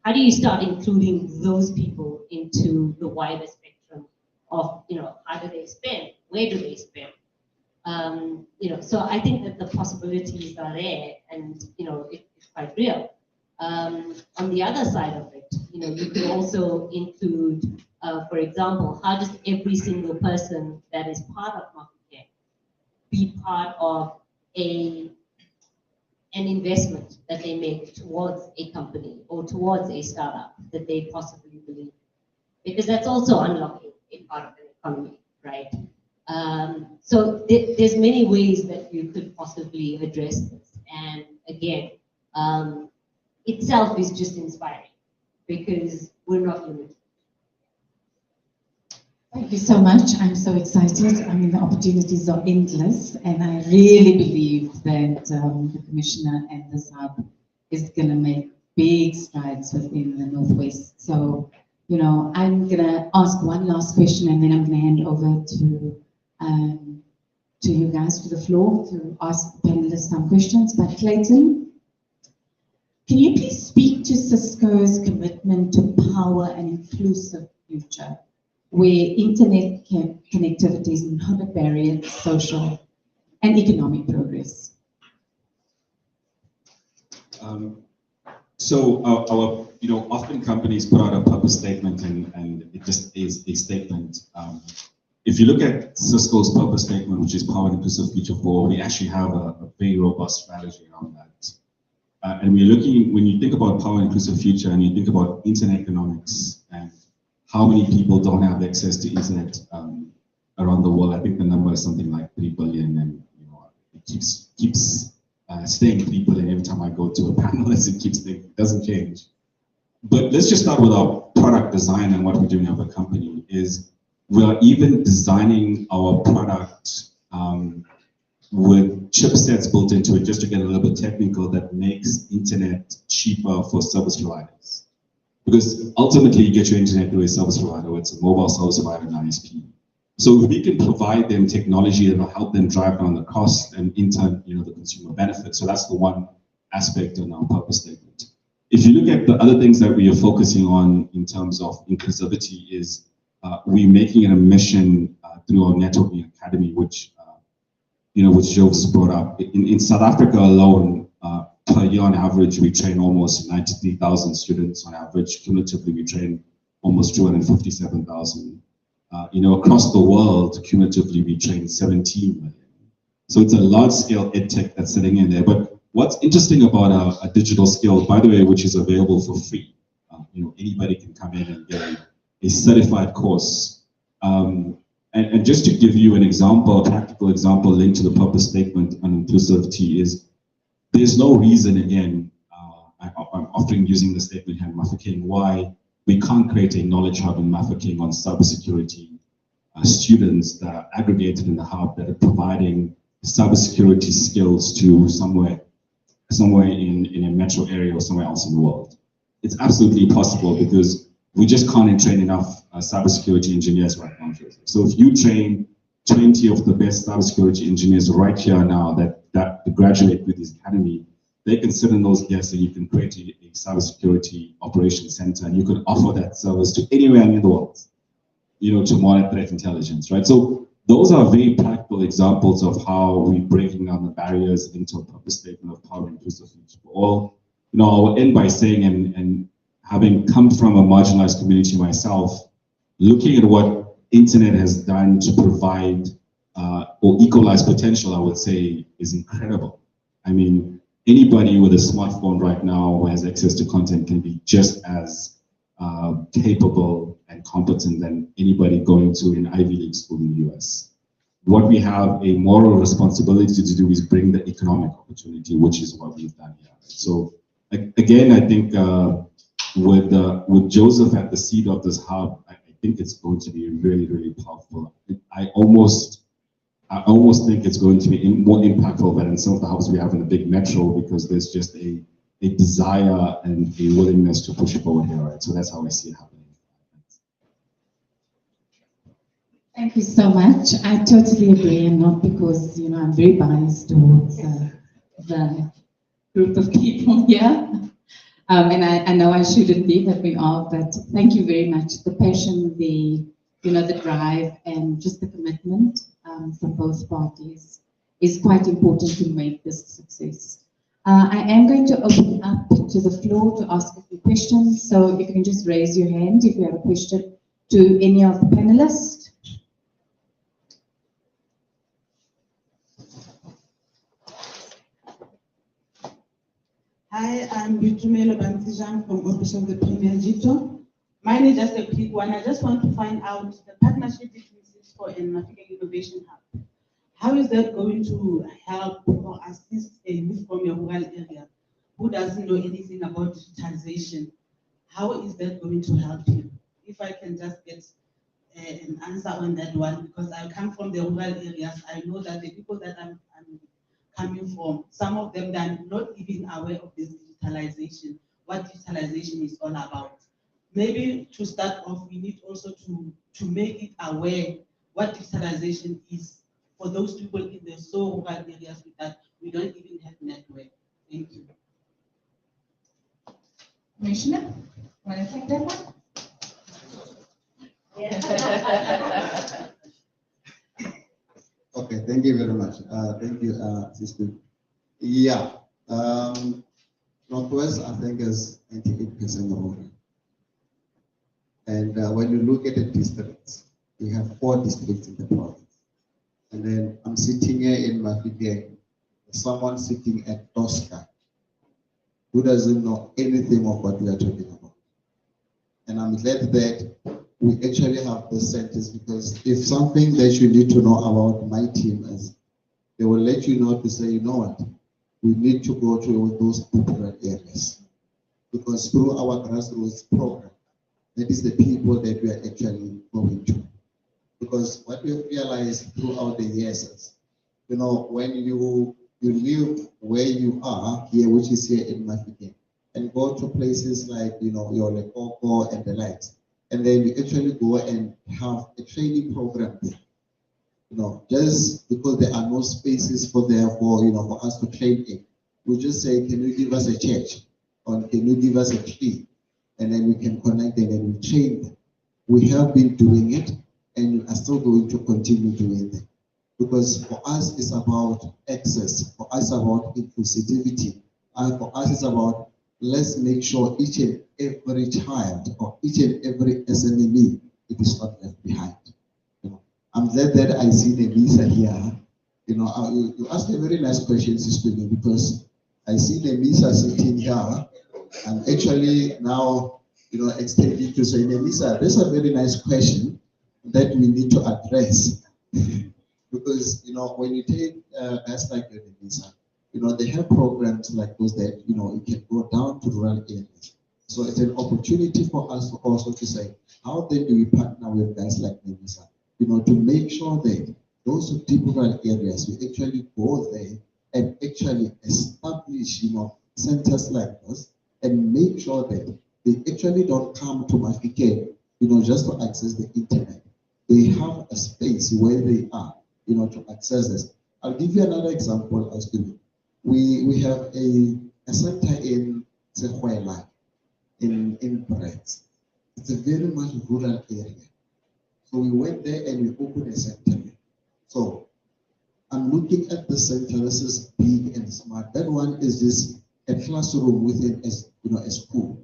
F: How do you start including those people into the wider spectrum of, how do they spend? Where do they spend? So I think that the possibilities are there, and it's quite real. On the other side of it, you can also include, for example, how does every single person that is part of market be part of an investment that they make towards a company or towards a startup that they possibly believe in? Because that's also unlocking a part of an economy, right? So there's many ways that you could possibly address this. And again, itself is just inspiring because we're not limited.
I: Thank you so much. I'm so excited. I mean, the opportunities are endless, and I really believe that the Commissioner and this hub is going to make big strides within the Northwest. So, you know, I'm going to ask one last question, and then I'm going to hand over to you guys, to the floor, to ask the panelists some questions. But Clayton, can you please speak to Cisco's commitment to power an inclusive future, where internet connectivity is not a barrier to social and economic progress?
H: So our, you know, often companies put out a purpose statement and it just is a statement. If you look at Cisco's purpose statement, which is Power an Inclusive Future for All, we actually have a very robust strategy around that. And we're looking, when you think about Power an Inclusive Future and you think about internet economics and how many people don't have access to internet around the world, I think the number is something like 3 billion, and you know, it keeps staying 3 billion every time I go to a panelist. It keeps staying, it doesn't change. But let's just start with our product design and what we're doing as a company is we are even designing our product with chipsets built into it, just to get a little bit technical, that makes internet cheaper for service providers. Because ultimately you get your internet through a service provider, or it's a mobile service provider, an ISP. So if we can provide them technology that will help them drive down the cost and in turn, you know, the consumer benefit. So that's the one aspect in our purpose statement. If you look at the other things that we are focusing on in terms of inclusivity is we're making it a mission through our networking academy, which you know, which Joe has brought up. In South Africa alone, per year on average, we train almost 93,000 students on average. Cumulatively, we train almost 257,000. You know, across the world, cumulatively, we train 17 million. So it's a large-scale edtech that's sitting in there. But what's interesting about a digital skill, by the way, which is available for free, you know, anybody can come in and get a certified course. And just to give you an example, a practical example linked to the purpose statement on inclusivity is, there's no reason, again, I'm often using the statement here in Mafeking, why we can't create a knowledge hub in Mafeking on cybersecurity students that are aggregated in the hub that are providing cybersecurity skills to somewhere in a metro area or somewhere else in the world. It's absolutely possible because we just can't train enough cybersecurity engineers right now. So if you train 20 of the best cybersecurity engineers right here now that graduate with this academy, they can sit in those desks and you can create a cybersecurity operations center and you can offer that service to anywhere in the world, you know, to monitor threat intelligence, right? So those are very practical examples of how we're breaking down the barriers into a purpose statement of Power an Inclusive Future for All. You know, I will end by saying, and having come from a marginalized community myself, looking at what internet has done to provide or equalize potential, I would say, is incredible. I mean, anybody with a smartphone right now who has access to content can be just as capable and competent than anybody going to an Ivy League school in the US. What we have a moral responsibility to do is bring the economic opportunity, which is what we've done here. So again, I think with Joseph at the seat of this hub, I think it's going to be really, really powerful. I almost think it's going to be more impactful than some of the hubs we have in the big metro, because there's just a desire and a willingness to push forward here, right? So that's how I see it happening.
I: Thank you so much. I totally agree, and not because, you know, I'm very biased towards the group of people here. And I know I shouldn't be, but we are, but thank you very much. The passion, the drive, and just the commitment from both parties is quite important to make this a success. I am going to open up to the floor to ask a few questions. So if you can just raise your hand if you have a question to any of the panelists.
E: Hi, I'm Bitumelo Bantijan from Office of the Premier Jito. Mine is just a quick one. I just want to find out the partnership between for an African Innovation Hub. How is that going to help or assist a youth from your rural area who doesn't know anything about digitalization? How is that going to help him? If I can just get an answer on that one, because I come from the rural areas, I know that the people that I'm coming from, some of them are not even aware of this digitalization, what digitalization is all about. Maybe to start off, we need also to make it aware what digitalization is for those people in the so rural areas that we don't even have network. Thank you.
C: Commissioner, want to take that one?
D: Okay, thank you very much. Thank you, Sister. Yeah, Northwest, I think, is 98% rural. And when you look at the districts, we have 4 districts in the province. And then I'm sitting here in Mafike, someone sitting at Tosca, who doesn't know anything of what we are talking about. And I'm glad that we actually have those centers, because if something that you need to know about my team is, they will let you know to say, you know what, we need to go to those rural areas. Because through our grassroots program, that is the people that we are actually going to. Because what we have realized throughout the years is, you know, when you live where you are here, which is here in Mafike, and go to places like, you know, your Lekoko and the likes, and then you actually go and have a training program there. You know, just because there are no spaces for us to train in, we just say, can you give us a church, or can you give us a tree, and then we can connect them and we train them. We have been doing it, and we are still going to continue doing it. Because for us, it's about access. For us, it's about inclusivity. And for us, it's about, let's make sure each and every child or each and every SMME, it is not left behind. You know, I'm glad that I see the Lisa here. You know, you asked a very nice question, Sister, because I see the Lisa sitting here. I'm actually now, you know, extending to say, Lisa, that's a very nice question that we need to address. Because, you know, when you take guys like Lisa, you know, they have programs like those that, you know, you can go down to rural areas. So it's an opportunity for us to also to say, how then do we partner with guys like Lisa, you know, to make sure that those deep rural areas, we actually go there and actually establish, you know, centers like this, and make sure that they actually don't come to Mafike, you know, just to access the internet. They have a space where they are, you know, to access this. I'll give you another example as to we have a center in Sekhuela, in Brett. It's a very much rural area. So we went there and we opened a center. So I'm looking at the center. This is big and smart. That one is just a classroom within a school.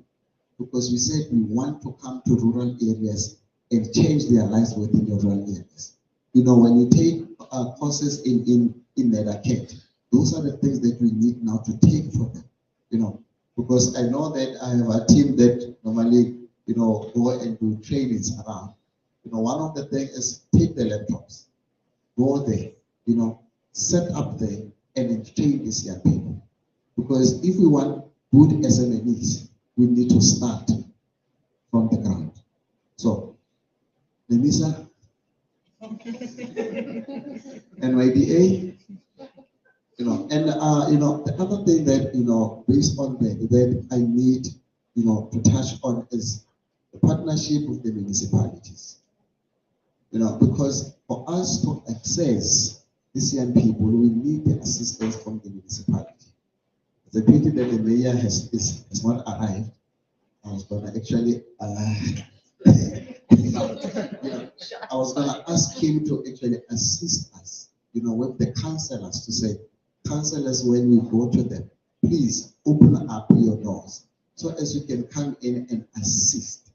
D: Because we said we want to come to rural areas and change their lives within the rural areas. You know, when you take courses in Medicaid, those are the things that we need now to take for them. You know, because I know that I have a team that normally, you know, go and do trainings around. You know, one of the things is take the laptops, go there, you know, set up there and train these young people. Because if we want good SMEs, we need to start from the ground. So, Lenisa, NYDA, you know, and you know, the other thing that, you know, based on that I need, you know, to touch on is the partnership with the municipalities. You know, because for us to access these young people, we need the assistance from the municipality. It's a pity that the mayor has not arrived. I was gonna actually I was gonna ask him to actually assist us, you know, with the councillors, to say, councillors, when we go to them, please open up your doors so as you can come in and assist.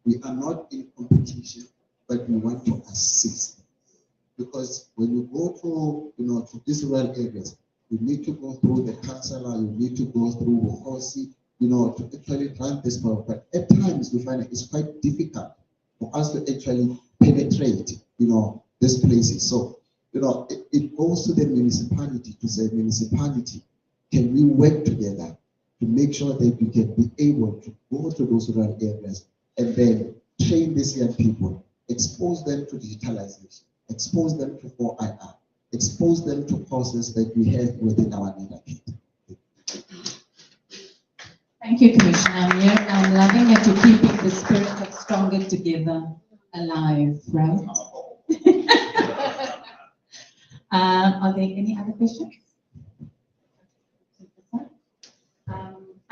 D: We are not in competition, but we want to assist. Because when you go to, you know, to these rural areas, you need to go through the councillor, you need to go through the horsey, you know, to actually run this program. But at times we find it's quite difficult for us to actually penetrate, you know, these places. So, it goes to the municipality to say, municipality, can we work together to make sure that we can be able to go to those rural areas and then train these young people, expose them to digitalization, expose them to 4IR, expose them to courses that we have within our neighborhood.
I: Thank you, Commissioner. I'm loving that you're keeping the spirit of stronger together alive, right? Are there any other questions?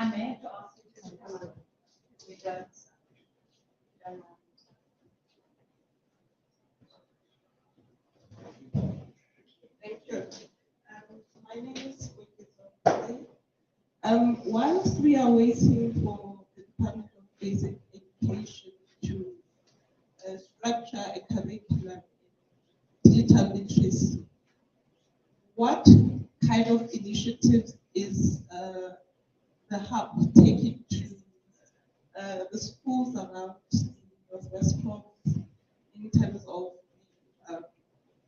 E: I may have to ask you to come up with that. Thank you. My name is whilst we are waiting for the Department of Basic Education to structure a curriculum in digital literacy, what kind of initiatives is the hub taking to the schools around the Northwest Province in terms of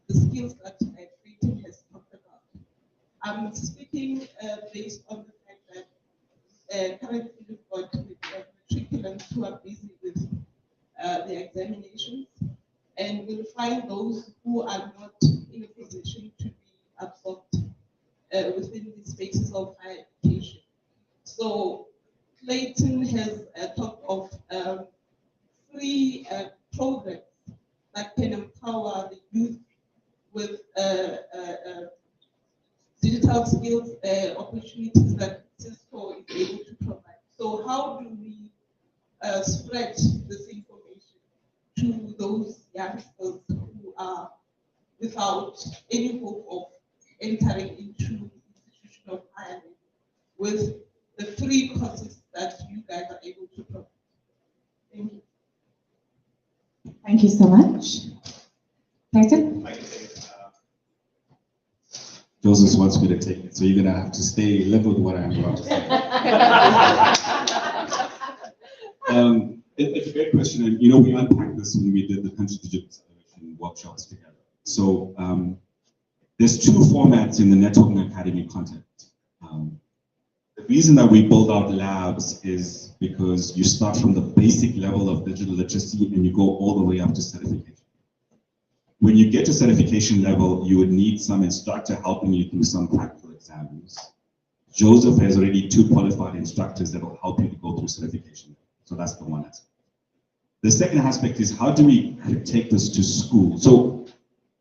E: the skills that Britain has talked about? I'm speaking based on the fact that currently we've got matriculants who are busy with the examinations, and we'll find those who are not in a position to be absorbed within the spaces of higher education. So Clayton has talked of free programs that can empower the youth with digital skills opportunities that Cisco is able to provide. So how do we spread this information to those youngsters who are without any hope of entering into the institution of higher learning with the free courses that you guys are able to provide? Thank you.
I: Thank you so much. Clayton?
H: Joseph wants me to take it, so you're gonna have to stay level with what I'm about to say. It's a great question, and we unpacked this when we did the country digital acceleration workshops together. So there's two formats in the Networking Academy content. The reason that we build out labs is because you start from the basic level of digital literacy and you go all the way up to certification. When you get to certification level, you would need some instructor helping you through some practical exams. Joseph has already 2 qualified instructors that will help you to go through certification. So that's the one aspect. The second aspect is, how do we take this to school? So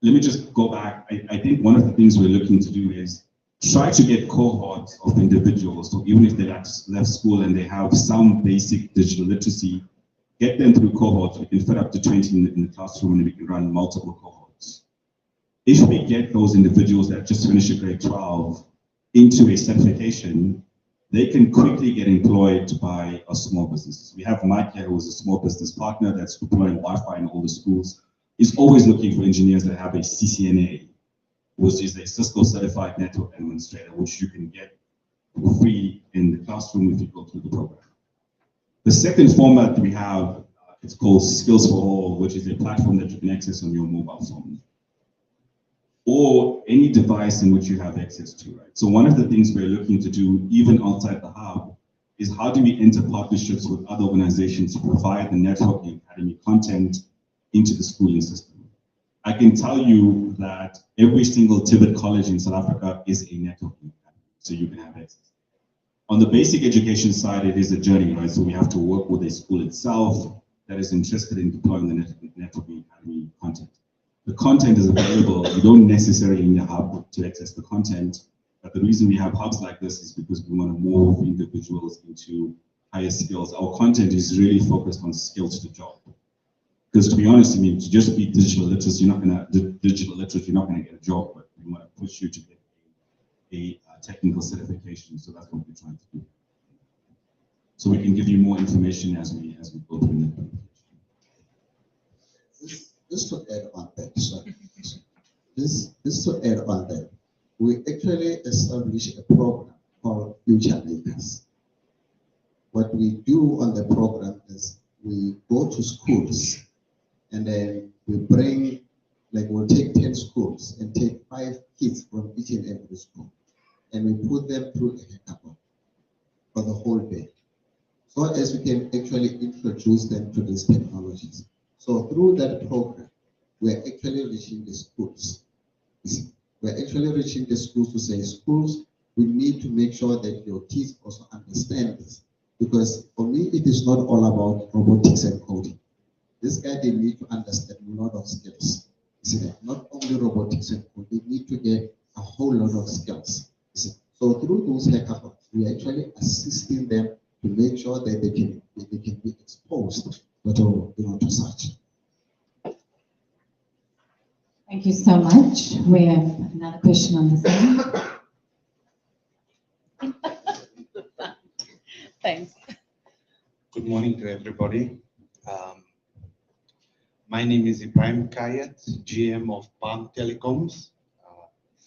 H: let me just go back. I think one of the things we're looking to do is try to get cohorts of individuals. So even if they left school and they have some basic digital literacy, get them through cohorts. We can fit up to 20 in the classroom and we can run multiple cohorts. If we get those individuals that just finished a grade 12 into a certification, they can quickly get employed by a small business. We have Mike here, who is a small business partner that's deploying Wi-Fi in all the schools. He's always looking for engineers that have a CCNA, which is a Cisco certified network administrator, which you can get for free in the classroom if you go through the program. The second format we have, it's called Skills for All, which is a platform that you can access on your mobile phone or any device in which you have access to, right? So one of the things we're looking to do, even outside the hub, is how do we enter partnerships with other organizations to provide the Networking Academy content into the schooling system. I can tell you that every single TVET college in South Africa is a networking academy, so you can have access. On the basic education side, it is a journey, right? So we have to work with a school itself that is interested in deploying the Networking Academy content. The content is available. You don't necessarily need a hub to access the content, but the reason we have hubs like this is because we want to move individuals into higher skills. Our content is really focused on skills to job. Because to be honest, I mean, to just be digital literate, you're not gonna get a job, but we want to push you to get a technical certification. So that's what we're trying to do. So we can give you more information as we go through the
D: Just to add on that, sorry. Just to add on that, we actually established a program called Future Makers. What we do on the program is we go to schools and then we bring like we'll take 10 schools and take 5 kids from each and every school, and we put them through a hackathon for the whole day, so as we can actually introduce them to these technologies. So through that program, we're actually reaching the schools. You see, we're actually reaching the schools to say, schools, we need to make sure that your kids also understand this. Because for me, it is not all about robotics and coding. This guy, they need to understand a lot of skills. You see that? Not only robotics and coding, they need to get a whole lot of skills. You see? So through those hackathons, we're actually assisting them to make sure that they can be exposed to such.
I: Thank you so much. We have another question on the side.
E: Thanks.
J: Good morning to everybody. My name is Ibrahim Kayat, GM of Palm Telecoms,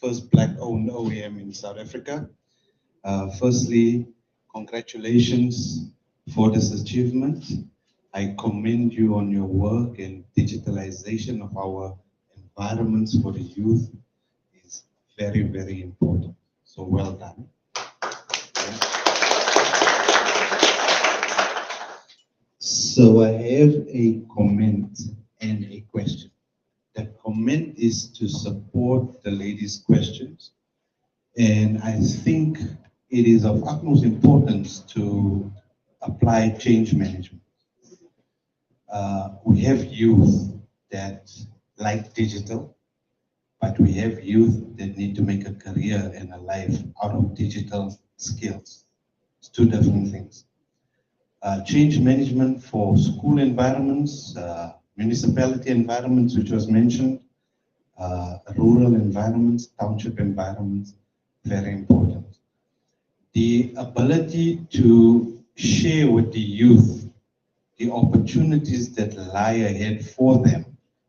J: first Black-owned OEM in South Africa. Firstly, congratulations for this achievement. I commend you on your work, and digitalization of our environments for the youth is very, very important. So well done. So I have a comment and a question. The comment is to support the lady's questions. And I think it is of utmost importance to apply change management. We have youth that like digital, but we have youth that need to make a career and a life out of digital skills. It's two different things. Change management for school environments, municipality environments, which was mentioned, rural environments, township environments, very important. The ability to share with the youth the opportunities that lie ahead for them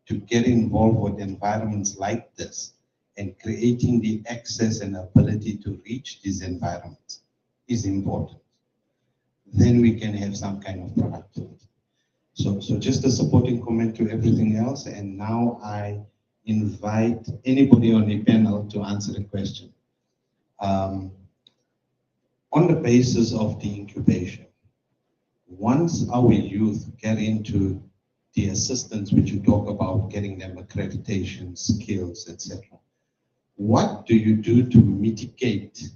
J: to get involved with environments like this and creating the access and ability to reach these environments is important. Then we can have some kind of productivity. So just a supporting comment to everything else, and now I invite anybody on the panel to answer the question. On the basis of the incubation, once our youth get into the assistance which you talk about, getting them accreditation, skills, etc., what do you do to mitigate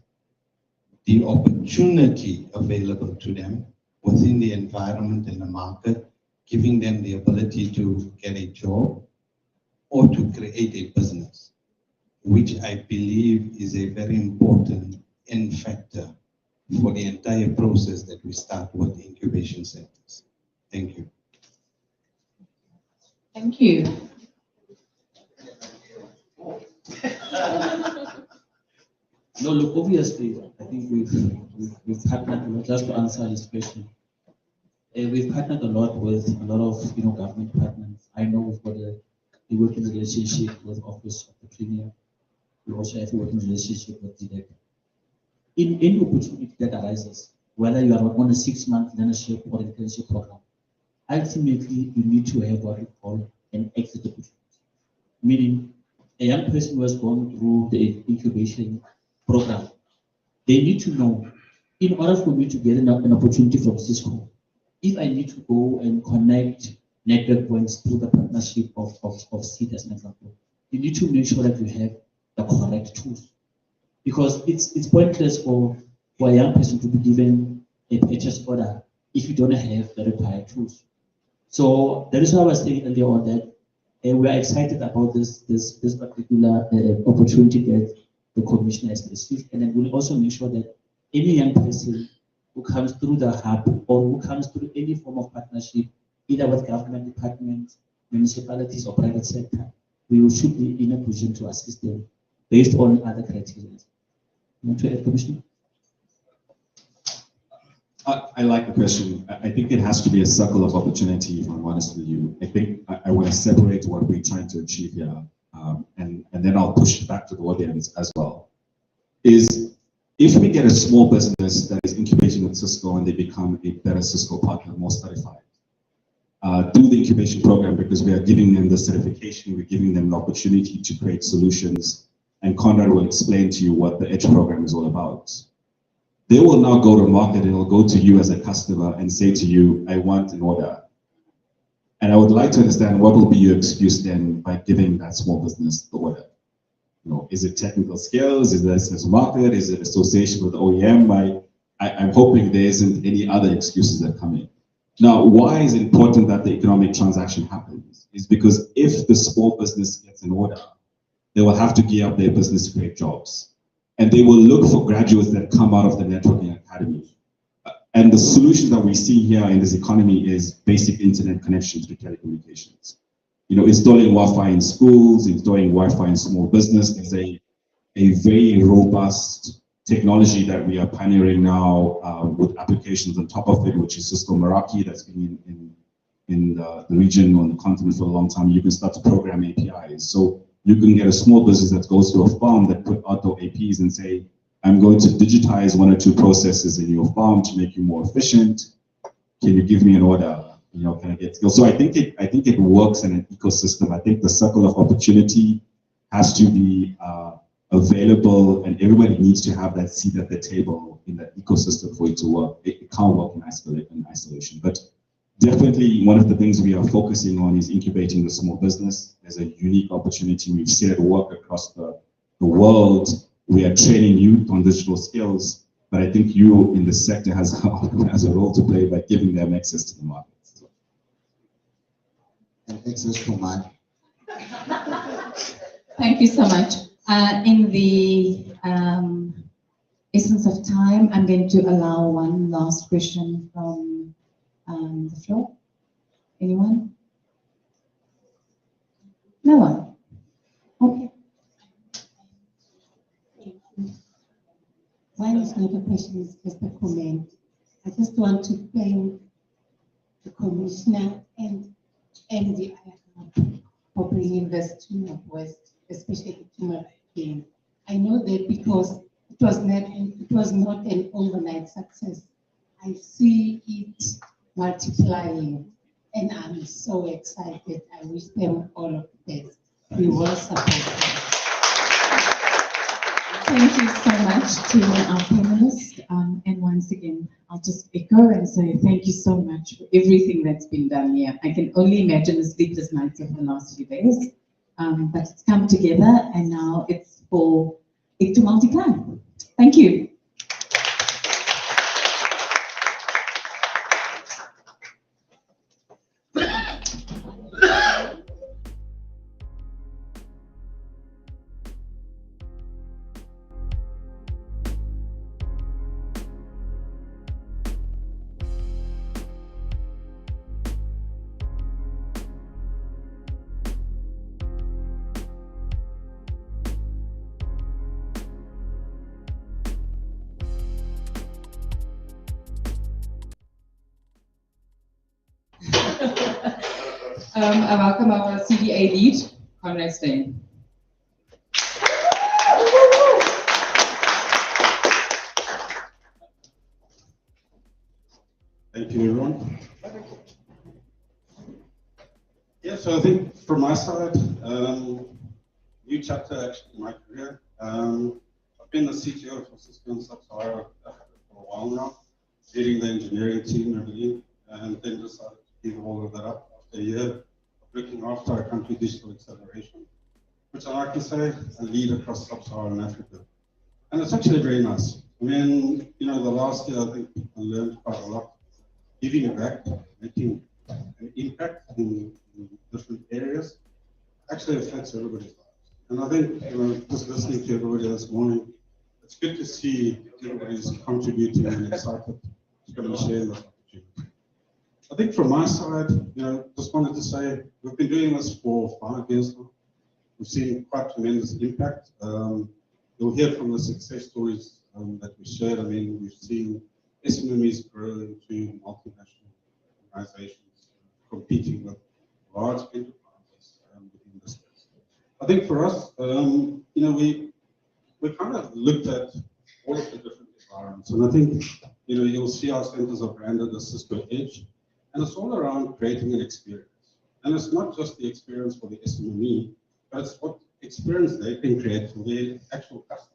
J: the opportunity available to them within the environment and the market, giving them the ability to get a job or to create a business, which I believe is a very important end factor for the entire process that we start with the incubation centers. Thank you.
I: Thank you.
G: No, look, obviously, I think we've partnered, just to answer this question, we've partnered a lot with a lot of government partners. I know we've got a working relationship with Office of the Premier. We also have a working relationship with the in any opportunity that arises, whether you are on a 6-month learnership or internship program, ultimately you need to have what we call an exit opportunity. Meaning, a young person who has gone through the incubation program, they need to know, in order for me to get an opportunity from Cisco, if I need to go and connect network points through the partnership of SEED as an example, you need to make sure that you have the correct tools. Because it's pointless for a young person to be given a purchase order if you don't have the required tools. So that is why I was saying earlier on that we are excited about this particular opportunity that the commission has received, and then we'll also make sure that any young person who comes through the hub or who comes through any form of partnership, either with government departments, municipalities, or private sector, we should be in a position to assist them based on other criteria. You want to add, Commissioner?
H: I like the question. I think it has to be a circle of opportunity, if I'm honest with you. I think I want to separate what we're trying to achieve here, and then I'll push back to the audience as well. Is if we get a small business that is incubating with Cisco and they become a better Cisco partner, more certified, through the incubation program, because we are giving them the certification, we're giving them the opportunity to create solutions, and Conrad will explain to you what the EDGE program is all about. They will now go to market and will go to you as a customer and say to you, I want an order. And I would like to understand what will be your excuse then by giving that small business the order. You know, is it technical skills? Is it access to market? Is it association with OEM? I'm hoping there isn't any other excuses that come in. Now, why is it important that the economic transaction happens? Is because if the small business gets an order, they will have to gear up their business to create jobs. And they will look for graduates that come out of the networking academy. And the solution that we see here in this economy is basic internet connection through telecommunications. You know, installing Wi-Fi in schools, installing Wi-Fi in small business is a very robust technology that we are pioneering now with applications on top of it, which is Cisco Meraki that's been in the region, on the continent for a long time. You can start to program APIs. So you can get a small business that goes to a farm that put out the APIs and say, I'm going to digitize 1 or 2 processes in your farm to make you more efficient. Can you give me an order? You know, can I get skills? So I think it works in an ecosystem. I think the circle of opportunity has to be available, and everybody needs to have that seat at the table in that ecosystem for it to work. It can't work in isolation. But definitely one of the things we are focusing on is incubating the small business as a unique opportunity. We've seen it work across the world. We are training youth on digital skills, but I think you in the sector has a role to play by giving them access to the market.
D: And access to money.
I: Thank you so much. In the essence of time, I'm going to allow one last question from the floor. Anyone? No one? Okay. Mine is not a question, it's just a comment. I just want to thank the commissioner and the IFR for bringing this to Northwest, especially to Marikeng. I know that because it was not an overnight success. I see it multiplying, and I'm so excited. I wish them all of the best. We will support them. Thank you so much to our panelists. And once again, I'll just echo and say thank you so much for everything that's been done here. I can only imagine the sleepless nights of the last few days, but it's come together and now it's for it to multiply. Thank you. I welcome our CDA lead, Conrad Steyn.
K: Thank you, everyone. Yeah, so I think from my side, new chapter actually in my career. I've been the CTO for Cisco and Sub-Saharan Africa for a while now, leading the engineering team and everything, and then decided to give all of that up after a year of looking after our country digital acceleration, which I like to say, a lead across Sub-Saharan Africa. And it's actually very nice. I mean, you know, the last year I think I learned quite a lot, giving back, making an impact in different areas, actually affects everybody's lives. And I think, you know, just listening to everybody this morning, it's good to see everybody's contributing and excited to come and share this opportunity. I think from my side, you know, just wanted to say, we've been doing this for 5 years now. We've seen quite tremendous impact. You'll hear from the success stories that we shared. I mean, we've seen SMEs grow into multinational organizations competing with large enterprises within this space. I think for us, you know, we kind of looked at all of the different environments, and I think, you know, you'll see our centers are branded as Cisco Edge. And it's all around creating an experience. And it's not just the experience for the SME, but it's what experience they can create for their actual customers.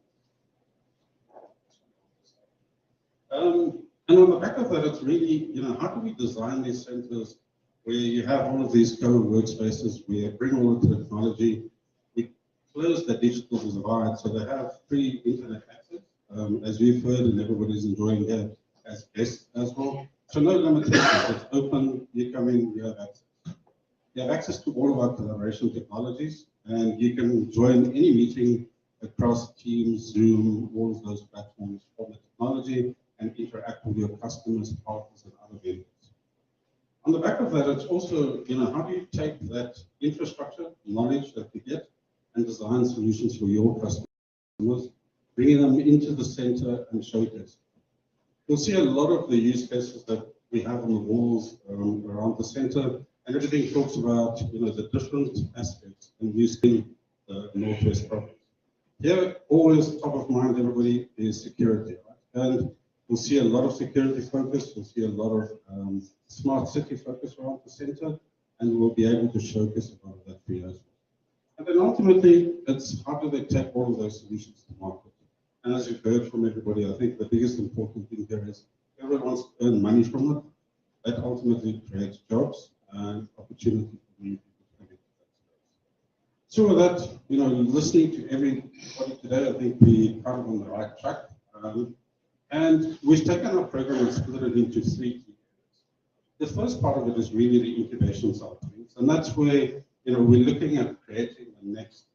K: And on the back of that, it's really, how do we design these centers where you have all of these co-workspaces, we bring all of the technology, we close the digital divide so they have free internet access, as we've heard, and everybody's enjoying that as guests as well. So no limitations, it's open, you come in, you have access. You have access to all of our collaboration technologies, and you can join any meeting across Teams, Zoom, all of those platforms from the technology, and interact with your customers, partners, and other vendors. On the back of that, it's also, how do you take that infrastructure, knowledge that you get, and design solutions for your customers, bringing them into the center and showcase. You'll see a lot of the use cases that we have on the walls around the center, and everything talks about, the different aspects and using the Northwest province. Here, always top of mind, everybody, is security, right? And we'll see a lot of security focus, we'll see a lot of smart city focus around the center, and we'll be able to showcase a lot of that for you as well. And then ultimately, it's how do they take all of those solutions to market? And as you've heard from everybody, I think the biggest important thing here is everyone wants to earn money from it. That ultimately creates jobs and opportunity for new people to come into that space. So with that, listening to everybody today, I think we're kind of on the right track. And we've taken our program and split it into 3 key areas. The first part of it is really the incubation side of things. And that's where, we're looking at creating the next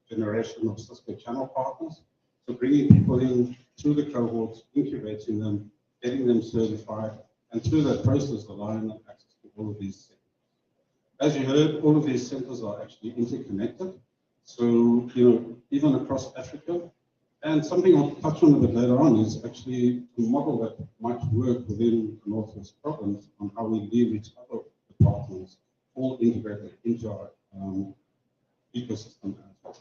K: generation of Cisco channel partners. So bringing people in through the cohorts, incubating them, getting them certified, and through that process, allowing them access to all of these centers. As you heard, all of these centers are actually interconnected. So, even across Africa, and something I'll touch on a bit later on is actually a model that might work within the Northwest province on how we leverage other departments all integrated into our ecosystem as well.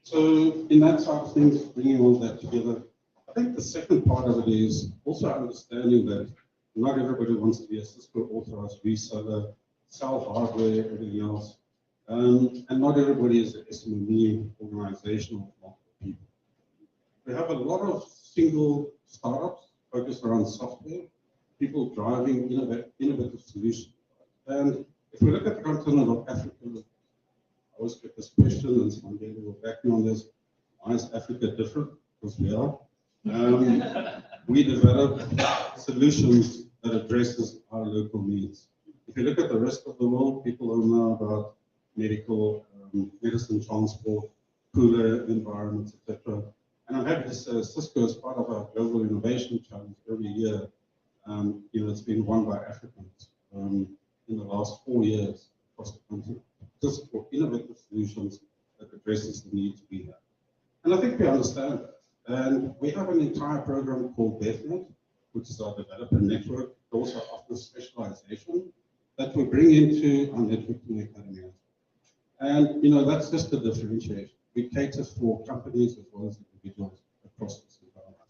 K: So in that side of things, bringing all that together, I think the second part of it is also understanding that not everybody wants to be a Cisco authorized reseller, sell hardware, everything else. And not everybody is an SME organization of multiple people. We have a lot of single startups focused around software, people driving innovative solutions. And if we look at the continent of Africa, I always get this question, and someday will back me on this, why is Africa different? Because we are. We develop solutions that addresses our local needs. If you look at the rest of the world, people don't know about medical, medicine transport, cooler environments, etc. And I'm happy to say Cisco is part of our Global Innovation Challenge every year. It's been won by Africans in the last 4 years across the continent, just for innovative solutions that addresses the needs we have. And I think we understand that. And we have an entire program called DevNet, which is our developer network, also offers specialization that we bring into our networking academy. And that's just the differentiation. We cater for companies as well as individuals across this environment.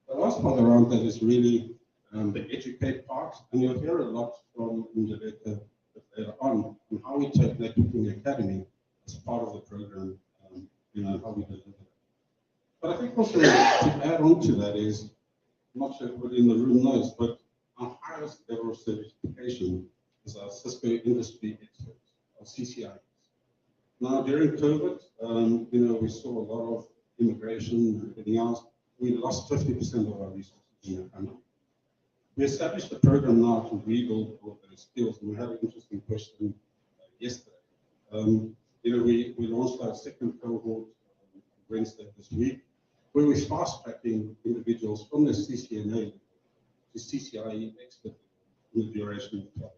K: The last part around that is really the educate part, and you'll hear a lot from Ndaleka later on how we take networking academy as part of the program, how we deliver it. But I think also to add on to that is, I'm not sure everybody in the room knows, but our highest level of certification is our Cisco Industry Experts, or CCIs. Now, during COVID, we saw a lot of immigration and everything else. We lost 50% of our resources in the country. We established a program now to rebuild all of those skills, and we had an interesting question yesterday. We launched our second cohort Wednesday this week, where we're fast-tracking individuals from the CCNA to CCIE expert in the duration of 12 months.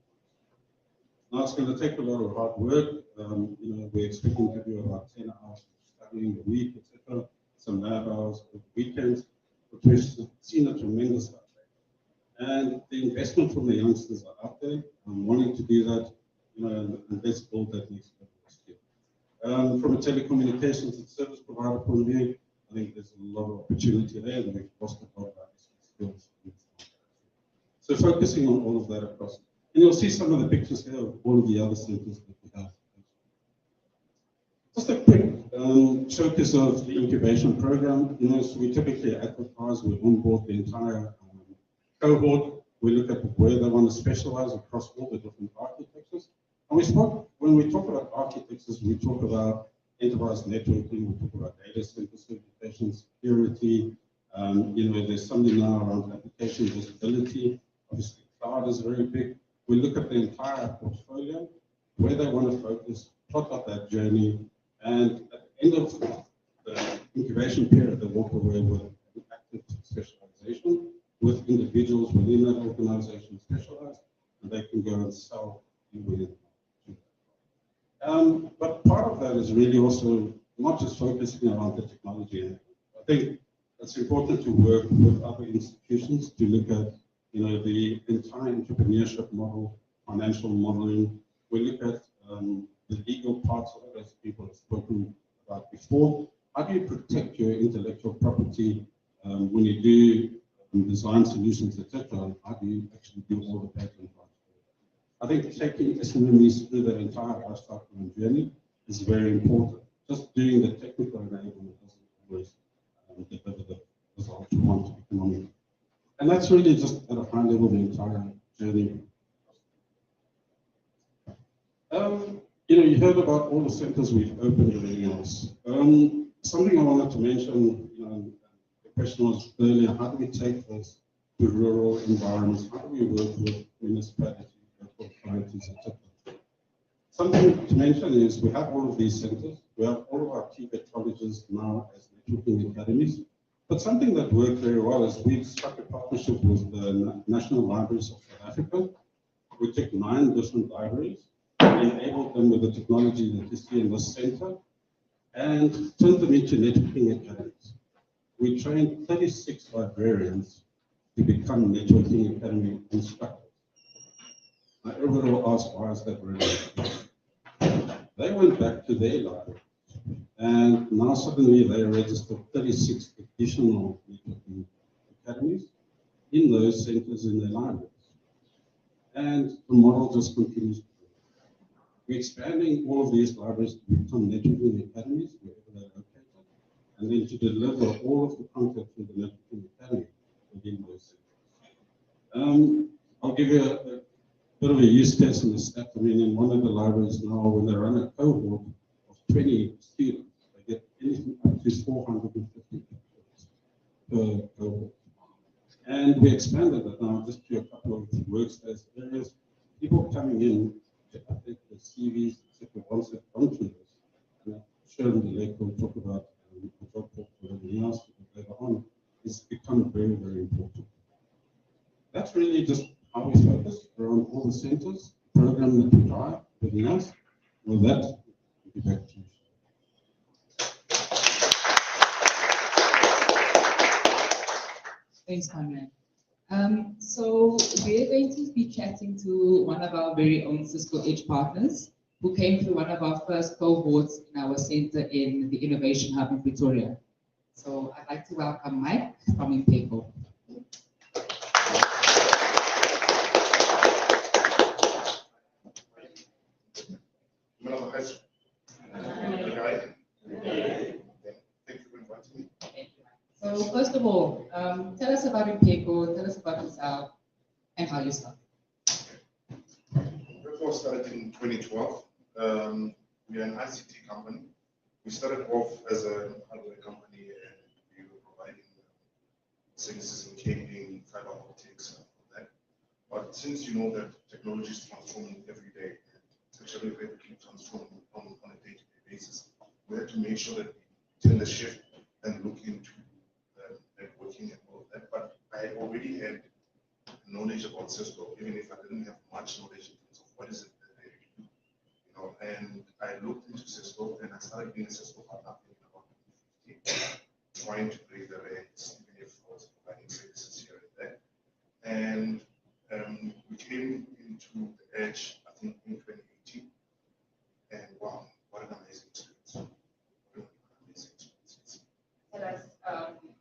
K: Now, it's going to take a lot of hard work. We're expecting to do about 10 hours of studying a week, etc., some lab hours, weekends, but we've seen a tremendous uptake. And the investment from the youngsters are out there. I'm wanting to do that, and let's build that next level of skill. From a telecommunications and service provider point of view, I think there's a lot of opportunity there, and we've lost a lot of our skills. So focusing on all of that across. And you'll see some of the pictures here of all of the other centers that we have. Just a quick showcase of the incubation program. You know, so we typically advertise, we onboard the entire cohort. We look at where they want to specialize across all the different architectures. And when we talk about architectures, we talk about enterprise networking, we talk about data center certification, security. You know, there's something now around application visibility. Obviously, cloud is very big. We look at the entire portfolio, where they want to focus, plot out that journey, and at the end of the incubation period, they walk away with an active specialization with individuals within that organization specialized, and they can go and sell within. But part of that is really also not just focusing around the technology. I think it's important to work with other institutions to look at, you know, the entire entrepreneurship model, financial modeling. We look at the legal parts of it, as people have spoken about before. How do you protect your intellectual property when you do design solutions, etc.? How do you actually do all the patent rights? I think taking SMEs through that entire lifecycle and journey is very important. Just doing the technical enablement doesn't always deliver the results you want economically. And that's really just at a high level the entire journey. You know, you heard about all the centers we've opened and everything else. Something I wanted to mention, you know, the question was earlier, how do we take this to rural environments? How do we work with municipalities, local authorities, etc.? Something to mention is we have all of these centers. We have all of our TVET colleges now as networking academies. But something that worked very well is we struck a partnership with the National Libraries of South Africa. We took 9 different libraries, enabled them with the technology that you see in this center, and turned them into networking academies. We trained 36 librarians to become networking academy instructors. Now, everybody will ask, why is that relevant? They went back to their library, and now suddenly they registered 36 additional networking academies in those centers in their libraries. And the model just continues to grow. We're expanding all of these libraries to become networking academies wherever they're located, and then to deliver all of the content to the networking academy within those centers. I'll give you a bit of a use case in the stat. I mean, in one of the libraries now, when they run a cohort of 20 students, they get anything up to 450 per cohort. And we expanded that now just to a couple of workspace areas. People coming in to update their CVs, etc. Once they've gone through this, and Sharon Delec will talk about the job talk or everything else later on, it's become very, very important. That's really just how we focus around all the centers, the program that we drive, everything else. With that, I'll be back to you.
C: Thanks, Conrad. So we're going to be chatting to one of our very own Cisco Edge partners who came through one of our first cohorts in our center in the Innovation Hub in Pretoria. So I'd like to welcome Mike from Impeco. So first of all, tell us about Impeco, tell us about yourself and how you started.
L: Impeco started in 2012. We are an ICT company. We started off as a hardware company and we were providing services in cabling, fiber optics, and all that. But since you know that technology is transforming every day, it's actually rapidly transforming on a day-to-day basis, we had to make sure that we turn the shift and look into networking and all of that. But I already had knowledge about Cisco, even if I didn't have much knowledge in terms of what is it that they do. You know, and I looked into Cisco and I started being a Cisco partner in about 2015, trying to raise the rates, even if I was providing services here and there. And we came into the Edge, I think, in 2018. And wow, what an amazing experience. What an amazing experience.
C: Tell us,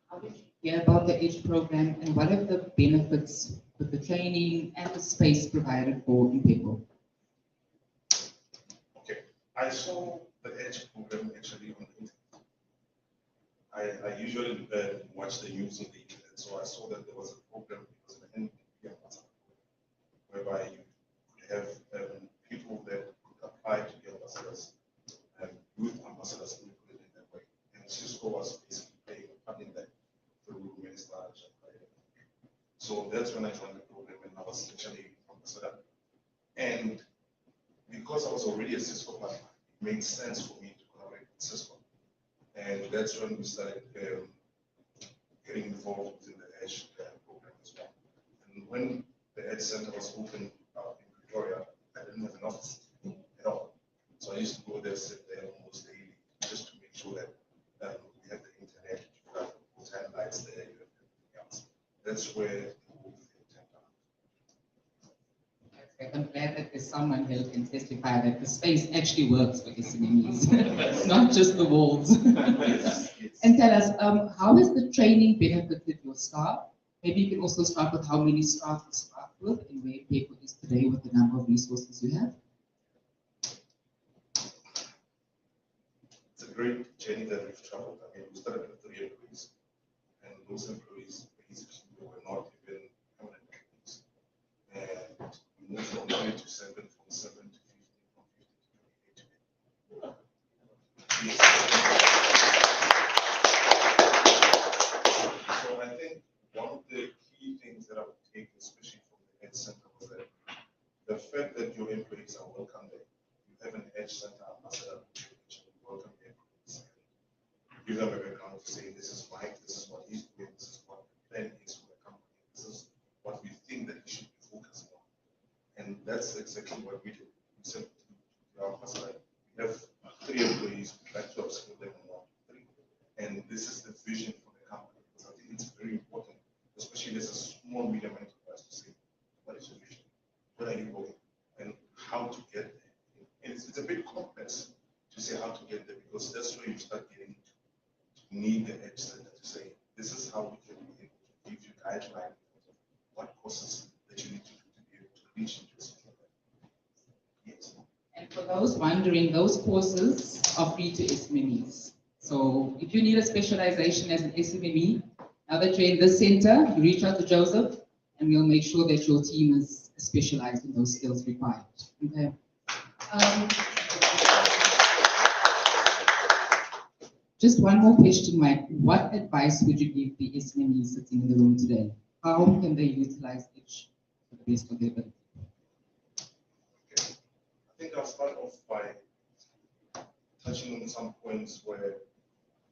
C: how did you hear about the Edge program and what are the benefits with the training and the space provided for people?
L: Okay, I saw the Edge program actually on the internet. I usually watch the news on the internet, so I saw that there was a program, it was an NPP ambassador, whereby you could have people that could apply to be ambassadors, youth ambassadors in that way. And Cisco was basically paying funding that through Minister Shakai. So that's when I joined the program, and I was actually ambassador. And because I was already a Cisco partner, it made sense for me to collaborate with Cisco. And that's when we started getting involved in the Edge program as well. And when the Edge Center was opened up in Pretoria, I didn't have an office at all. So I used to go there, sit there almost daily, just to make sure that we had the internet, you have hotel lights there, you have everything else. That's where the whole thing turned out.
C: I'm glad that there's someone who can testify that the space actually works for SMEs, not just the walls.
L: Yes, yes.
C: And tell us, how has the training benefited your staff? Maybe you can also start with how many staff you start with and where people is today with the number of resources you have.
L: It's a great journey that we've traveled. I mean, we started with 3 employees, and those employees basically were not even permanent employees. And we moved from 3 to 7, from 7 to 15, from 15 to 28. Yes. So I think one of the key things that I would take, especially from the Edge Center, was that the fact that your employees are welcome there. You have an Edge Center ambassador, welcome your employees, and give them a background to say, this is Mike, this is what he's doing, this is what the plan is for the company, this is what we think that he should be focusing on. And that's exactly what we do. We said to our ambassador, we have 3 employees, we'd like to upskill them on 1 to 3. And this is the vision for the company, because I think it's very important, especially as a small, medium enterprise, to say, what is your vision? Where are you going? And how to get there? And it's a bit complex to say how to get there, because that's where you start getting to need the Edge Center to say, this is how we can be able to give you guidelines of what courses that you need to do to be able to reach into this. Yes.
C: And for those wondering, those courses are free to SMEs. So if you need a specialization as an SME, now that you're in this center, you reach out to Joseph, and we'll make sure that your team is specialized in those skills required. Okay. Just one more question, Mike. What advice would you give the SMEs sitting in the room today? How can they utilize Edge for the best of their ability?
L: Okay. I think I'll start off by touching on some points where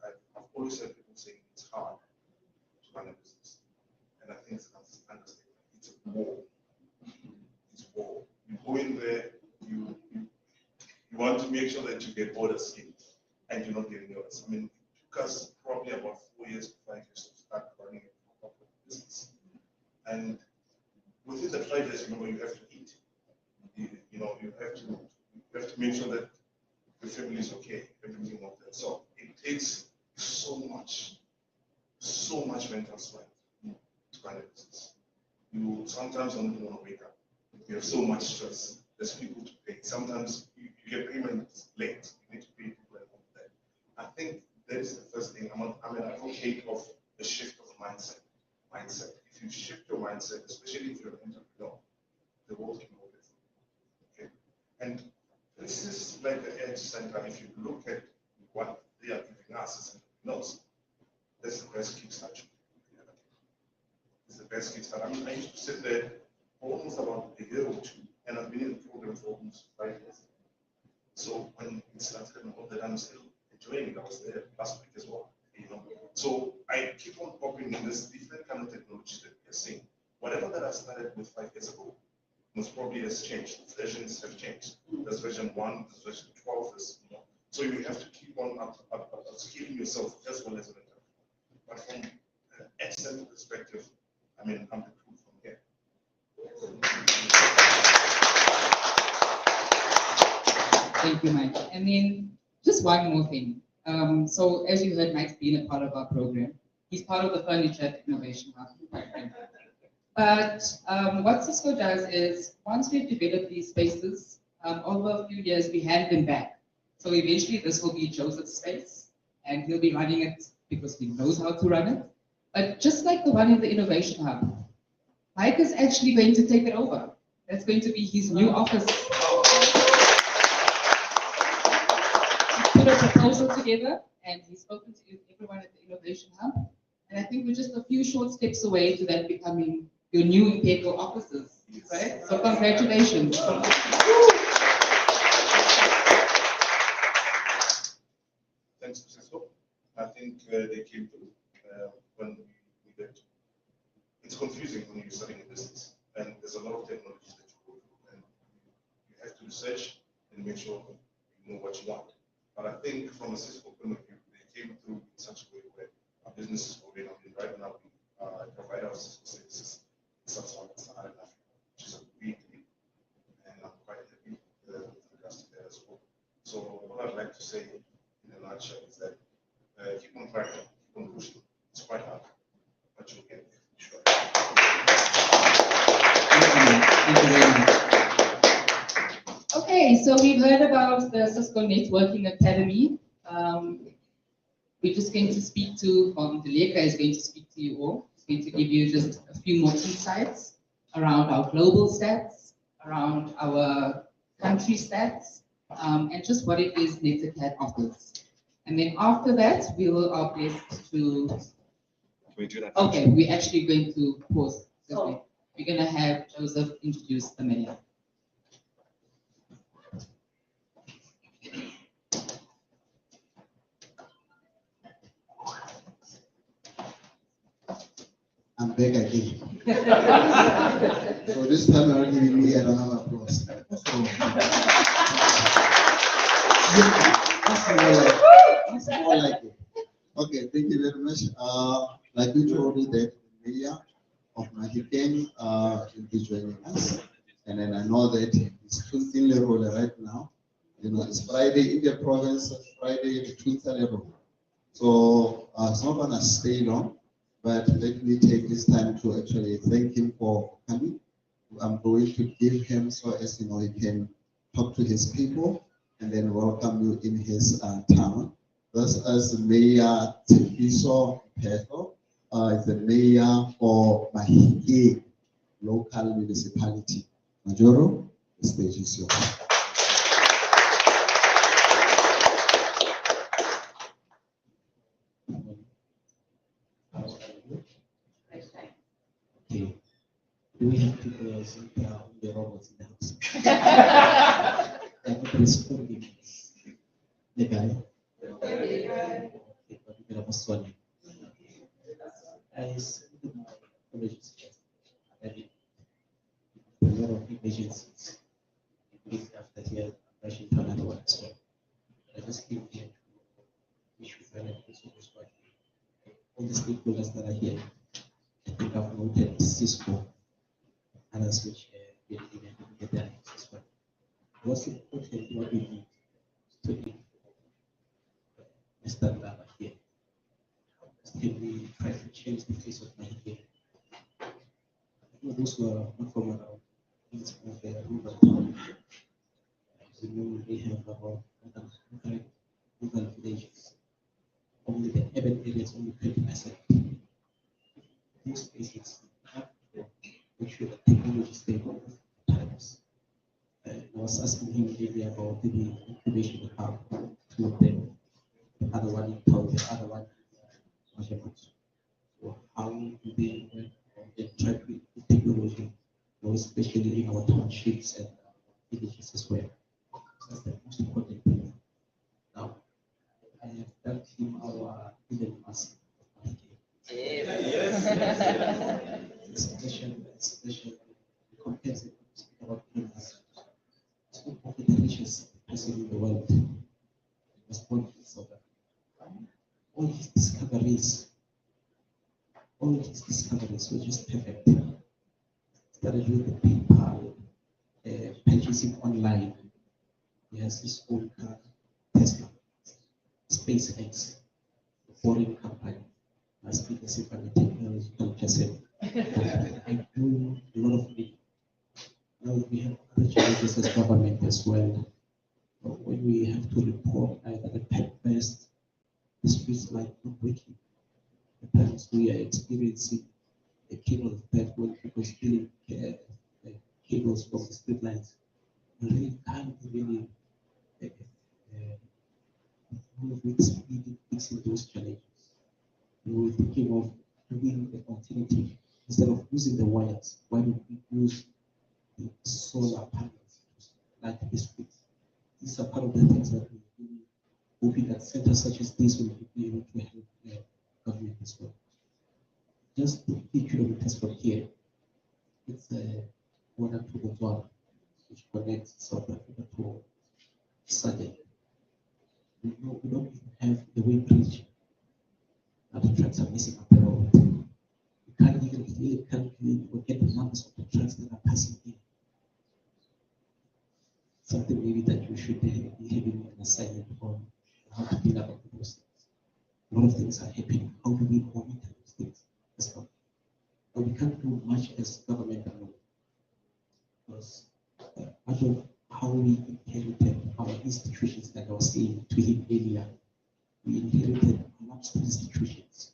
L: I've always heard people saying it's hard to run a business. And I think it's an understatement. It's a war. It's a war. You go in there, you want to make sure that you get orders in, and you're not getting orders. I mean, it took us probably about 4 years to 5 years to start running a proper business. And within the 5 years, remember, you have to eat. You know, you have to make sure that your family is okay, everything like that. So it takes so much mental strength to run a business. You sometimes don't even want to wake up. You have so much stress. There's people to pay. Sometimes you get payments late. You need to pay people and all that. I think that is the first thing. I'm an advocate of a shift of mindset. If you shift your mindset, especially if you're an entrepreneur, the world can open. Okay. And this is like the Edge Center. If you look at what they are giving us as entrepreneurs, that's the best kickstart. It's the best kickstart. I mean, I used to sit there for almost about a year or 2, and I've been in the program for almost 5 years. So when it started and all that, I'm still enjoying it. I was there last week as well. You know? So I keep on popping in this different kind of technology that we are seeing. Whatever that I started with 5 years ago, most probably has changed. Versions have changed. There's version 1, there's version 12, there's, you know. So you have to keep on upskilling yourself as well as an entrepreneur. But from an Edge Center perspective, I mean, I'm the proof from here.
C: Thank you, Mike. And then just one more thing. So as you heard, Mike's been a part of our program. He's part of the Furniture Innovation Hub. But what Cisco does is, once we've developed these spaces, over a few years, we hand them back. So eventually this will be Joseph's space, and he'll be running it because he knows how to run it. But just like the one in the Innovation Hub, Mike is actually going to take it over. That's going to be his new office. He put a proposal together, and he's spoken to everyone at the Innovation Hub. And I think we're just a few short steps away to that becoming your new Impeco offices, right? So congratulations.
L: Thanks, Cisco. I think they came through when we needed. It's confusing when you're studying a business, and there's a lot of technologies that you go through, and you have to research and make sure you know what you want. But I think from a Cisco point of view, they came through in such a way where our business is growing. I mean, right now we provide our services in Sub-Saharan Africa, which is a big thing, and I'm quite happy with regards to that as well. So what I'd like to say in a nutshell is that keep on trying, keep on pushing. It's quite hard, but you'll get there. Sure.
C: Thank you very much. Okay, so we've heard about the Cisco Networking Academy. We're just going to speak to, Deleka is going to speak to you all. He's going to give you just a few more insights around our global stats, around our country stats, and just what it is NetAcad offers. And then after that, we will are blessed to.
M: Can we do that?
C: Okay, we're actually going to pause. We're going to have Joseph introduce the menu.
D: I'm back again. So this time around, giving me a round of applause. That's more like it. Okay, thank you very much. Like we told you that the mayor of Mahikeng will be joining us. And then I know that it's Tuesday level right now. You know, it's Friday in the province, Friday the Tuesday level. So it's not gonna stay long, but let me take this time to actually thank him for coming. I'm going to give him so as you know he can talk to his people and then welcome you in his town. Thus, as Mayor Tifiso Petho is the mayor for Mahikeng local municipality. Majoro, the stage is yours.
G: Okay. Do we have people as the robots in the house? Everybody's holding the guy. Okay, but we can have a one. I see my colleagues a lot of emergencies. After here, I should turn another one as well. I just came here to wish you very much. All the stakeholders that are here, I think I've noted Cisco, others which we didn't get their names as well. What's important, what we need to do for Mr. Lava here? Can we try to change the face of my here? Those who are not from around, it's more the rural town. As you know, we have about 100 rural villages. Only the urban areas, only 20%. These places have to make sure that technology stays on times. I was asking him earlier about the incubation hub, two of them, the other one in town, the other one in Majamat. So how do they work and try to use technology, especially in our townships and villages as well? That's the most important thing. Now, I have thanked him our Elon Musk. Especially compared to about Elon Musk. Two of the richest person in the world was born in South Africa. All his discoveries were just perfect. Started with the PayPal, purchasing online. He has his own car, Tesla, SpaceX, a foreign company. I speak as if I'm a technological person. I know as well. When we have to report either the pet pest, the streets light not working. At times we are experiencing a cable of bad work because stealing cables from the street lights. We really can't really fixing those challenges. We're thinking of doing the alternative. Instead of using the wires, why don't we use the solar panels to light the streets? These are part of the things that we're really hoping that centers such as this will be able to help the government as well. Just 3 kilometers from here, it's a water to the Botswana, which connects South Africa to Sudden. We don't even have the way bridge. Now the trucks are missing up the road. We can't even clearly calculate or get the numbers of the trucks that are passing in. Something maybe that we should be having an assignment on how to deal about those things. A lot of things are happening. How do we monitor those things? That's not. But we can't do much as government alone. Because much of how we inherited our institutions, like I was saying to him earlier, we inherited collapsed institutions.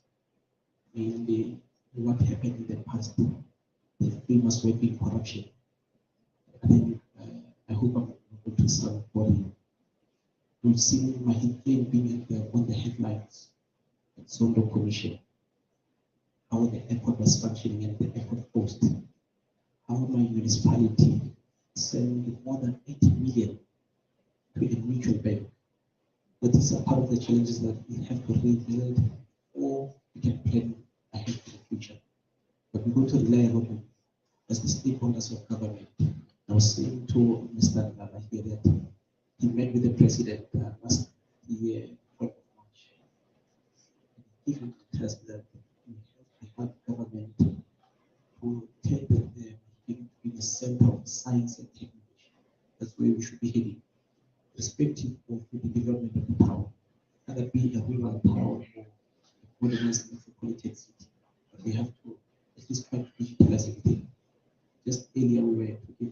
G: Mainly what happened in the past, the famous word being corruption. I hope I'm able to sound boring. We've seen Mahikane being on the headlines at Zondo Commission, how the airport was functioning and the airport post, how my municipality sent more than 80 million to a mutual bank. But these are part of the challenges that we have to rebuild or we can plan ahead for the future. But we're going to rely on as the stakeholders of government. I was saying to Mr. Lala here that he met with the president last year, 4th of March. He gave him the trust that we have government to take the in the center of science and technology. That's where we should be heading, irrespective of the development of the town. Whether it be a rural town or a modernized metropolitan city. But we have to at least try to digitalize everything. Just earlier we were talking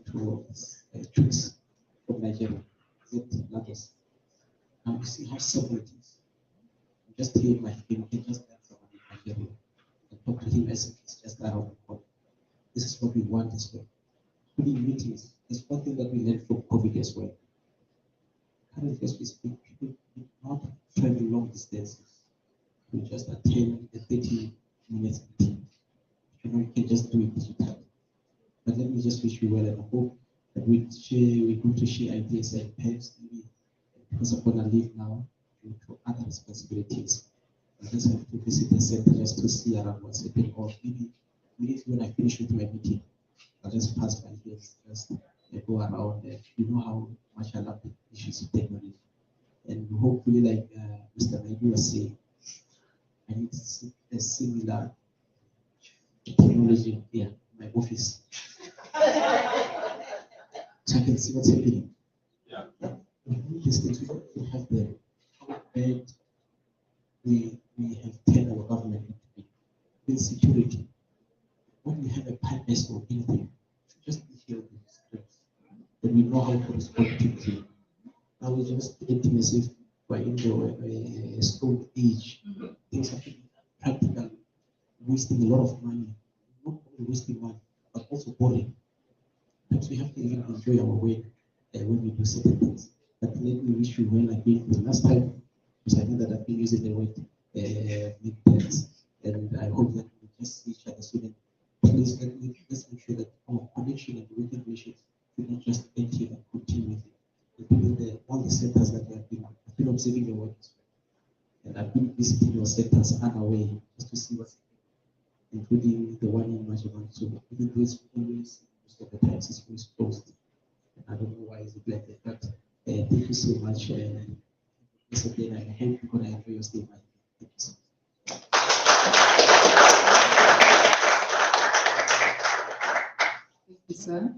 G: to troops from Nigeria, Lagos. Now you see how simple it is. Just hear my game, you can just get someone in Nigeria and talk to him as if he's just around the corner. This is what we want as well. Meetings is one thing that we learned from COVID as well. Currently, as we speak, people do not travel long distances to just attend a 30-minute meeting. You can just do it digitally. But let me just wish you well and hope that we're going to share ideas and perhaps maybe because I'm going to leave now due to other responsibilities. I just have to visit the center just to see around what's happening, or maybe when I finish with my meeting, I'll just pass by here, just go around. You know how much I love the issues of technology. And hopefully, like Mr. Naidu was saying, I need a similar technology here in my office. So I can see what's happening.
B: Yeah.
G: We need these things, we don't have them. And we have turned our government into be. Insecurity. When we have a partners or anything, just be here with the stress. Then we know how to respond quickly. Now we just intimacy by a school age. Things have to be practical, wasting a lot of money. Not only wasting money, but also boring. Perhaps we have to even enjoy our work when we do certain things. But let me wish you well again. The last time, because I know that I've been using the word many times, and I hope that we just see each other soon. Please let's make sure that our connection and working relations should not just end here and continue with all the centers that we have been observing your work as well. And I've been visiting your centers unaware just to see what's happening, including the one in Majaman. So even though it's always, most of the times it's always closed. And I don't know why is it like that, but thank you so much. Once again, I hope you're going to enjoy your stay. Thank you so much.
C: Thank you, sir.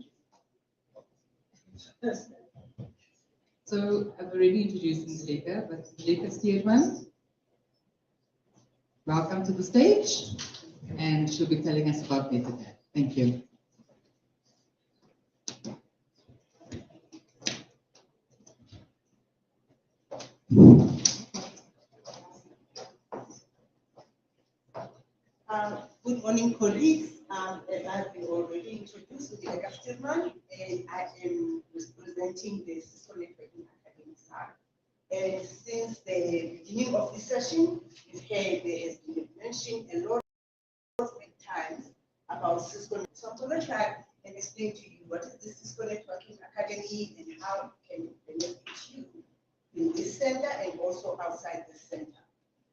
C: So I've already introduced Ndleka, but Ndleka Steerman, welcome to the stage, and she'll be telling us about Metadata. Thank you.
N: Good morning, colleagues. As I've been already introduced, with Rebecca Stillman, and I am representing the Cisco Networking Academy side. And since the beginning of the session, you've heard there has been mentioned a lot of times about Cisco. So I'm going to try and explain to you what is the Cisco Networking Academy and how it can benefit you in this center and also outside the center.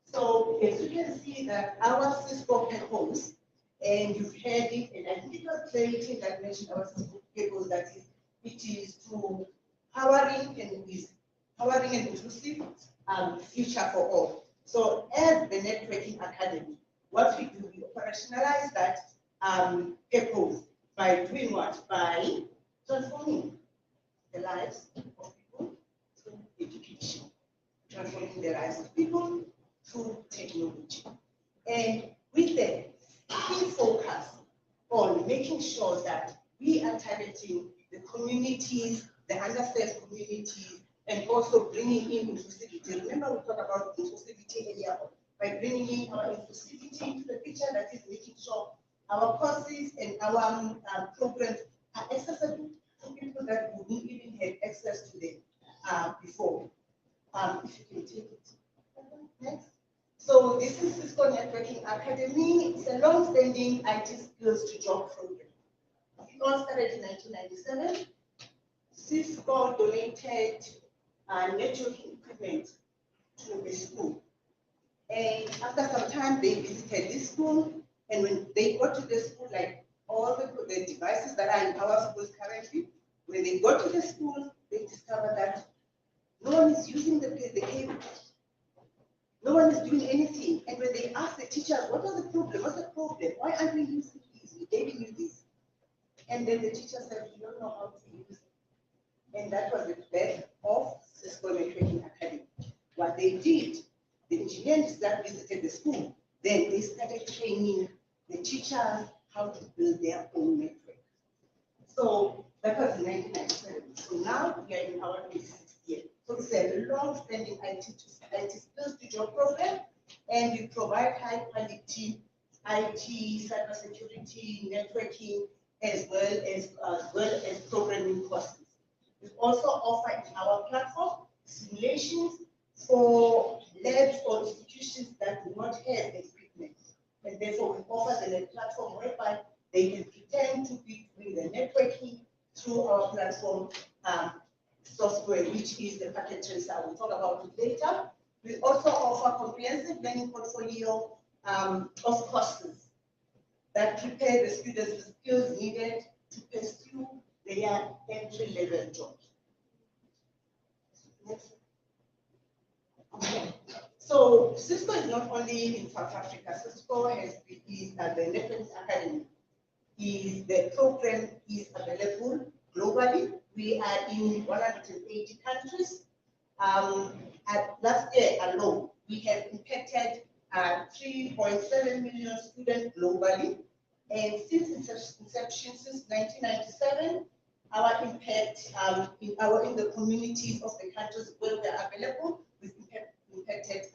N: So as you can see that our Cisco purpose, and you've heard it, and I think it was Clayton that mentioned our Cisco purpose, that is, it is to powering and inclusive future for all. So as the Networking Academy, what we do, we operationalize that purpose by doing what? By transforming the lives of people through education, transforming the lives of people through technology. And with the key focus on making sure that we are targeting the communities, the underserved communities, and also bringing in inclusivity. Remember we talked about inclusivity earlier on, by bringing in our inclusivity into the picture, that is making sure our courses and our programs are accessible to people that wouldn't even have access to them before. If you can take it. Next. So this is Cisco Networking Academy. It's a long-standing IT skills to job program. It all started in 1997. Cisco donated networking equipment to the school. And after some time, they visited this school. And when they got to the school, like all the devices that are in our schools currently, when they got to the school, they discovered that no one is using the cable. No one is doing anything. And when they asked the teachers, what was the problem? What's the problem? Why aren't we using these? We gave you this. And then the teacher said, you don't know how to use it. And that was the birth of Cisco Networking Academy. What they did, the engineers that visited the school, then they started training the teachers how to build their own network. So that was in 1997. So now we are in our 26th year. So it's a long-standing IT skills to job program, and we provide high-quality IT, cybersecurity, networking, as well as programming courses. We also offer in our platform simulations for labs or institutions that do not have equipment. And therefore, we offer the platform whereby they can pretend to be doing the networking through our platform software, which is the packet tracer. We'll talk about it later. We also offer comprehensive learning portfolio of courses that prepare the students with skills needed to pursue their entry-level jobs. Next. Okay. So Cisco is not only in South Africa. Cisco is the Networking Academy. The program is available globally. We are in 180 countries. Last year alone, we have impacted 3.7 million students globally. And since inception, since 1997, our impact in the communities of the countries where we are available, we've impacted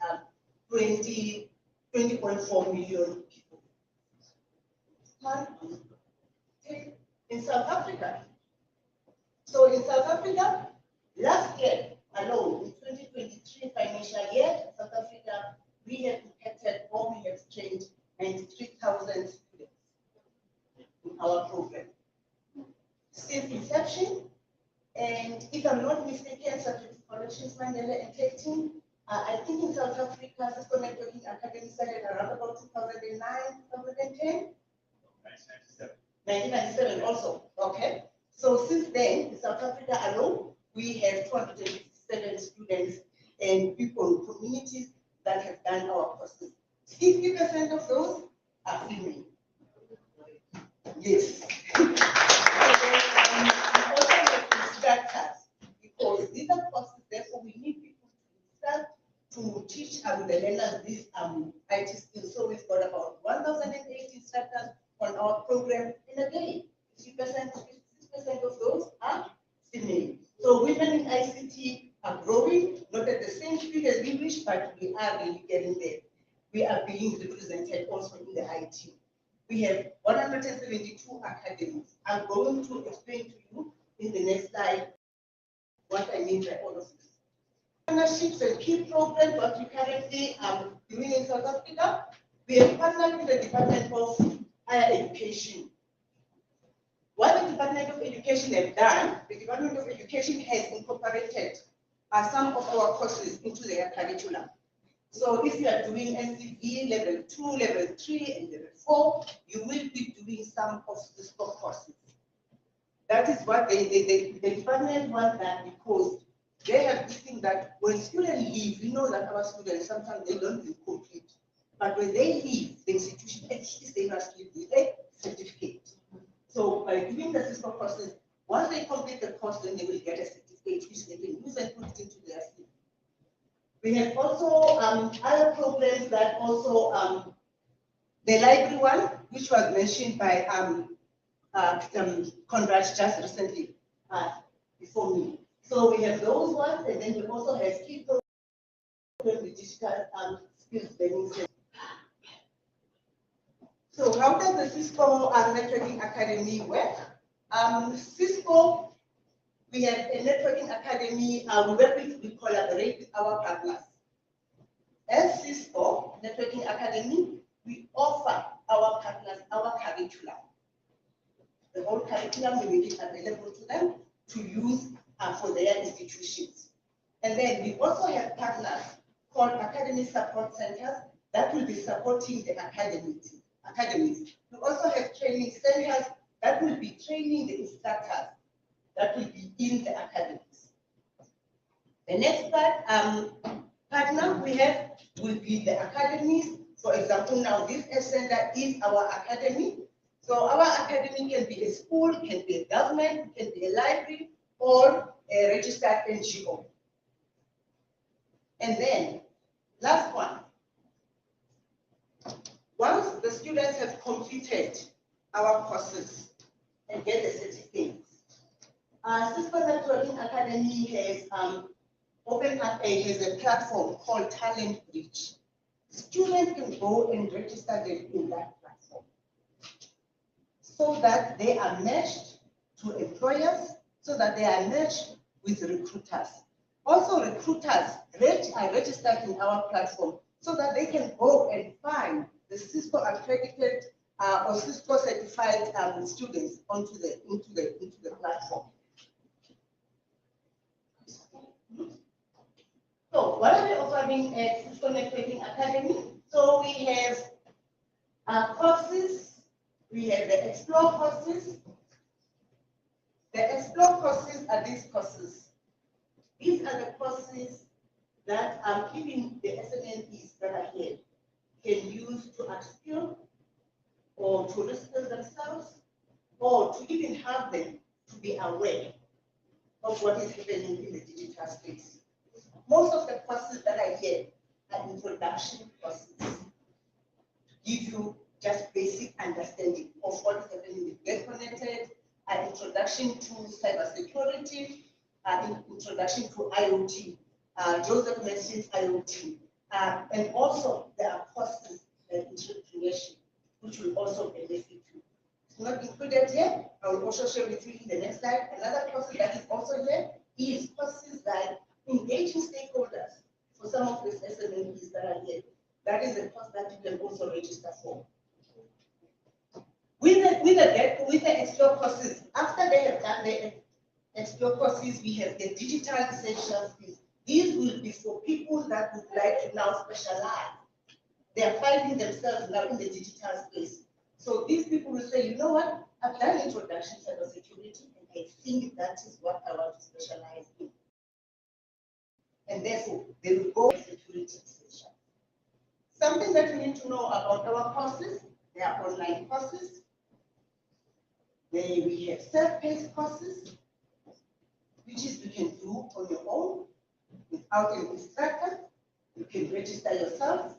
N: 20.4 million people. In South Africa. So in South Africa, last year alone, in 2023 financial year, South Africa, we have impacted or we have trained 93,000 students in our program. Since inception, and if I'm not mistaken, subject to corrections, Mandela and Clayton, I think in South Africa, Cisco Networking Academy started around about 2009, 2010? 1997 also, okay. So since then, in South Africa alone, we have 257 students and people, communities that have done our courses. 50% of those are female. Yes. Also have instructors, because these are courses, therefore we need people to start to teach the learners these IT skills. So we've got about 1,080 instructors on our program, and again, 50% of those are female. So women in ICT are growing, not at the same speed as we wish, but we are really getting there. We are being represented also in the IT IT. We have 172 academies. I'm going to explain to you in the next slide what I mean by all of this. Partnerships and key programs what we currently doing in South Africa. We have partnered with the Department of Higher Education. What the Department of Education have done, the Department of Education has incorporated some of our courses into their curriculum. So if you are doing NCV level 2, level 3, and level 4, you will be doing some of the stock courses. That is what the department wants that because they have this thing that when students leave, we know that our students sometimes they don't complete. But when they leave the institution, at least they must leave with a certificate. So by doing the Cisco courses, once they complete the course, then they will get a certificate which they can use and put it into their CV. We have also other programs that also the library one, which was mentioned by Conrad just recently before me. So we have those ones, and then we also have key programs with digital skills learning center. So how does the Cisco Networking Academy work? Cisco, we have a networking academy. We collaborate with our partners. As Cisco Networking Academy, we offer our partners our curriculum. The whole curriculum we make it available to them to use for their institutions. And then we also have partners called Academy Support Centers that will be supporting the academies. We also have training centers that will be training the instructors that will be in the academies. The next partner we have will be the academies. For example, now this center is our academy. So our academy can be a school, can be a government, can be a library, or a registered NGO. And then, last one. Once the students have completed our courses and get the certificates, Cisco Networking Academy has opened up a platform called Talent Bridge. Students can go and register them in that platform so that they are matched to employers, so that they are matched with recruiters. Also, recruiters are registered in our platform so that they can go and find the Cisco accredited or Cisco certified students into the platform. So what are we offering at Cisco Networking Academy? So we have courses, we have the Explore courses. The Explore courses are these courses. These are the courses that even the SMNEs that are here can use to upskill or to reskill themselves or to even have them to be aware of what is happening in the digital space. Most of the courses that are here are introduction courses to give you just basic understanding of what is happening with Get Connected, an introduction to cybersecurity, an introduction to IoT. Joseph mentioned IoT. And also there are courses like entrepreneurship, which will also benefit you. It's not included here. I will also share with you in the next slide. Another course that is also here is courses like engaging stakeholders for some of these SMEs that are here. That is a course that you can also register for. With the Explore courses, after they have done the Explore courses, we have the digital essentials. These will be for people that would like to now specialize. They are finding themselves now in the digital space. So these people will say, you know what, I've done introduction to cybersecurity, and I think that is what I want to specialize in. And therefore, they will go to security essentials. Something that you need to know about our courses, they are online courses. We have self-paced courses, which is you can do on your own without an instructor. You can register yourself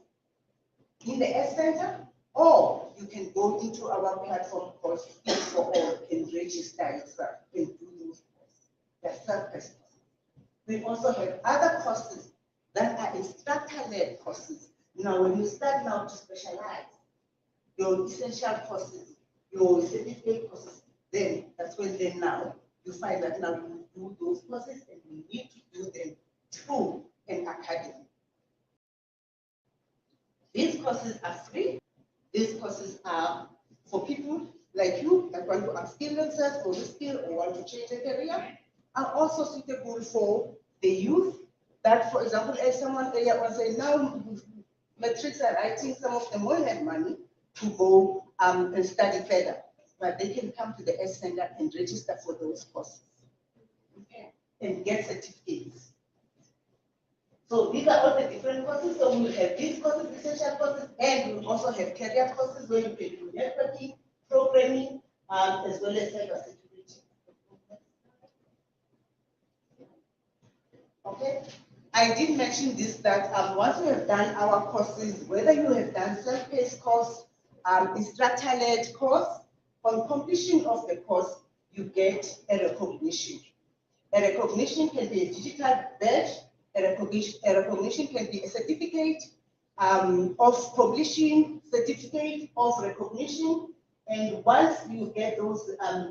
N: in the S Center, or you can go into our platform called Speak for All and register yourself and do those courses. They're self-paced courses. We also have other courses that are instructor-led courses. Now, when you start now to specialize, your essential courses, your certificate courses, then that's when then now you find that now you do those courses and you need to do them through an academy. These courses are free. These courses are for people like you that want to upskill themselves or reskill or want to change their career, are also suitable for the youth. That, for example, as someone earlier was saying, now matrics are writing, some of them will have money to go and study further, but they can come to the S Center and register for those courses, okay, and get certificates. So these are all the different courses. So we'll have these courses, essential courses, and we'll also have career courses where you can do networking, programming, as well as cybersecurity. Okay. I did mention this, that once you have done our courses, whether you have done self-paced course, instructor-led course, on completion of the course, you get a recognition. A recognition can be a digital badge. A recognition can be a certificate of publishing, certificate of recognition. And once you get those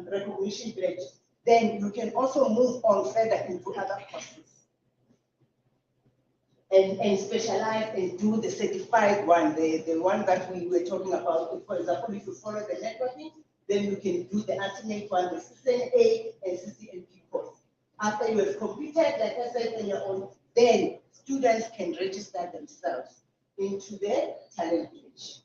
N: recognition badges, then you can also move on further into other courses. And specialize and do the certified one, the one that we were talking about. For example, if you follow the networking, then you can do the ultimate one, the CCNA and CCNP course. After you have completed, like I said earlier on, then students can register themselves into the talent page.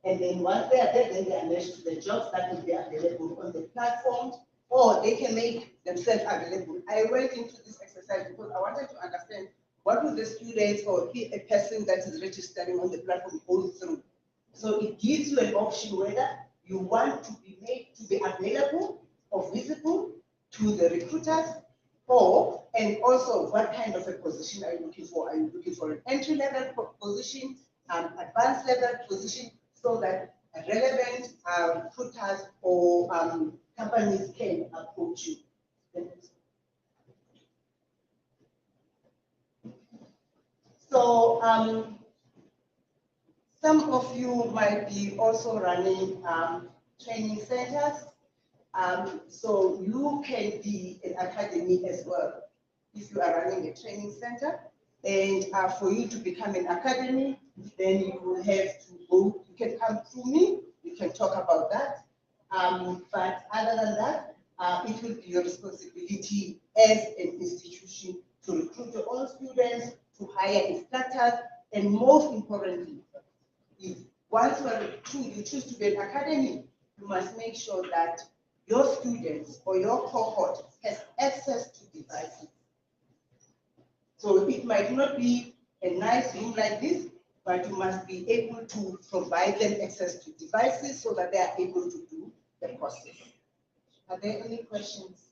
N: And then once they are there, then they are matched to the jobs that will be available on the platform, or they can make themselves available. I went into this exercise because I wanted to understand what will the students or a person that is registering on the platform go through. So it gives you an option whether you want to be made to be available or visible to the recruiters, or, and also what kind of a position are you looking for? Are you looking for an entry-level position, advanced level position, so that relevant recruiters or companies can approach you? So some of you might be also running training centers. So you can be an academy as well if you are running a training center. And for you to become an academy, then you will have to go, you can come through me, we can talk about that. But other than that, it will be your responsibility as an institution to recruit your own students, to hire instructors, and most importantly, if once you choose to be an academy, you must make sure that your students or your cohort has access to devices. So it might not be a nice room like this, but you must be able to provide them access to devices so that they are able to do the courses. Are there any questions?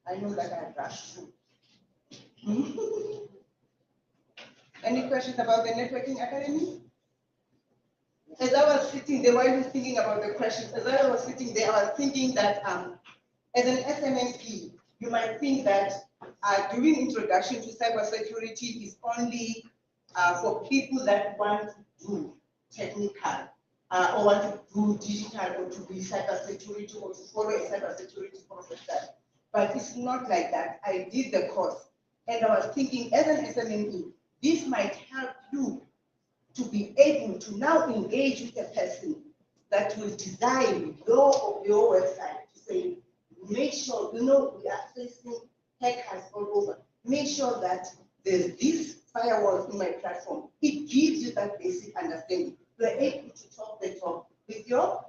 N: I know that I rushed through. Any questions about the Networking Academy? As I was sitting there, while I was thinking about the questions, as I was sitting there, I was thinking that as an SMMP, you might think that doing introduction to cybersecurity is only for people that want to do technical or want to do digital or to be cybersecurity or to follow a cybersecurity profession. But it's not like that. I did the course and I was thinking as an SMMP, this might help you to be able to now engage with a person that will design your website to say, make sure, you know, we are facing hackers all over. Make sure that there's these firewalls in my platform. It gives you that basic understanding. You're able to talk the talk with your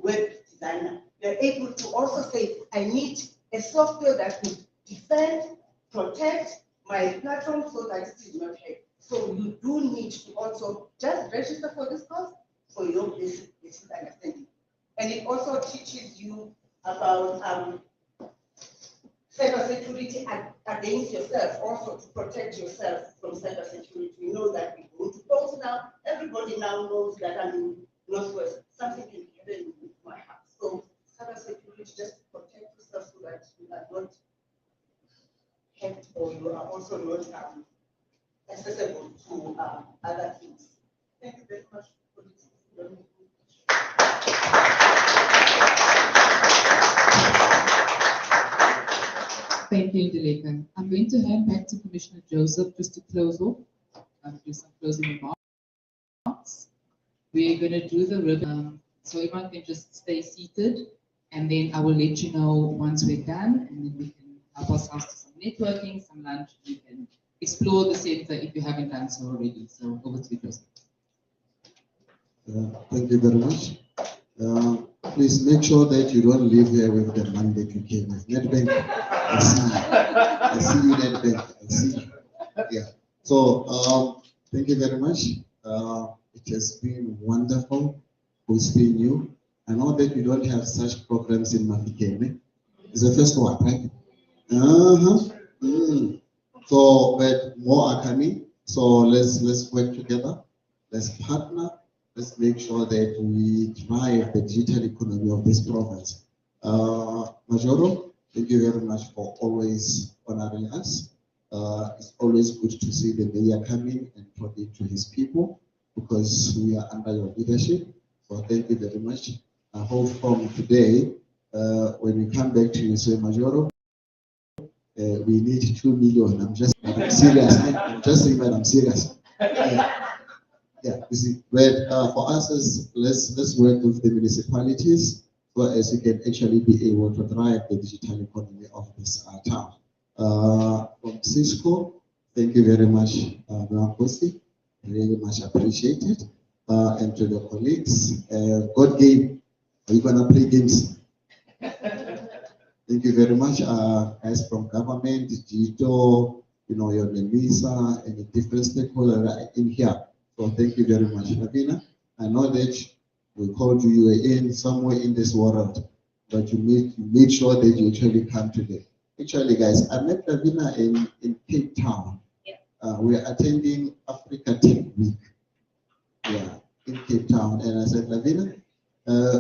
N: web designer. You're able to also say, I need a software that will defend, protect my platform so that it is not hacked. So you do need to also just register for this course for your basic understanding. And it also teaches you about cybersecurity against yourself, also to protect yourself from cybersecurity. You know that we go to polls now, everybody now knows that I'm in Northwest, something can happen with my house. So cybersecurity, just to protect yourself so that you are not hacked or you are also not accessible to other things. Thank you very much for listening.
C: Thank you, Ndileka. I'm going to hand back to Commissioner Joseph just to close off, do some closing remarks. We're going to do the ribbon, so everyone can just stay seated, and then I will let you know once we're done, and then we can help ourselves to some networking, some lunch. You can explore the center if you haven't done so already. So over to you, Joseph.
D: Thank you very much. Please make sure that you don't leave here with the money that you came with. Netbank, I see you. I see you, Netbank. I see you. Yeah. So thank you very much. It has been wonderful hosting you. I know that we don't have such programs in Mafikeme. It's the first one, right? So, but more are coming. So let's work together. Let's partner. Let's make sure that we drive the digital economy of this province. Majoro, thank you very much for always honoring us. It's always good to see the mayor coming and talking to his people because we are under your leadership. So thank you very much. I hope from today, when we come back to you, say, Majoro, we need 2 million. I'm serious. I'm just saying that I'm serious. Yeah, you see, but for us, let's work with the municipalities so as you can actually be able to drive the digital economy of this town. From Cisco, thank you very much, Kosi. Really much appreciated. And to the colleagues, God game. Are you gonna play games? Thank you very much, guys from government, Gito, your Melissa, and the different stakeholders in here. So thank you very much, Lavina. I know that we called you, you were in somewhere in this world, but you made sure that you actually come today. Actually, guys, I met Lavina in Cape Town. Yeah. We're attending Africa Tech Week. Yeah, in Cape Town. And I said, Lavina,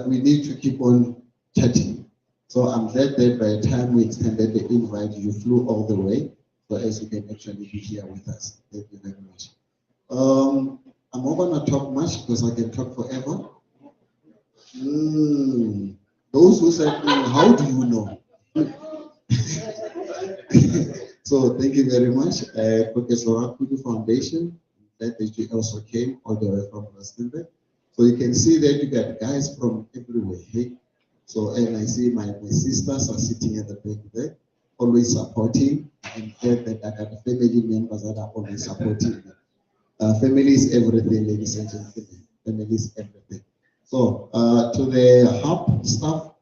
D: we need to keep on chatting. So I'm glad that by the time we extended the invite, you flew all the way, so as you can actually be here with us. Thank you very much. I'm not gonna talk much because I can talk forever. Those who said, how do you know? So thank you very much, Professor Rakudu Foundation, that you also came all the way from Rustenburg. So you can see that you got guys from everywhere. Hey? So, and I see my sisters are sitting at the back there, always supporting, and glad that I got family members that are always supporting me. Family is everything, ladies and gentlemen. Family is everything. So, to the hub staff,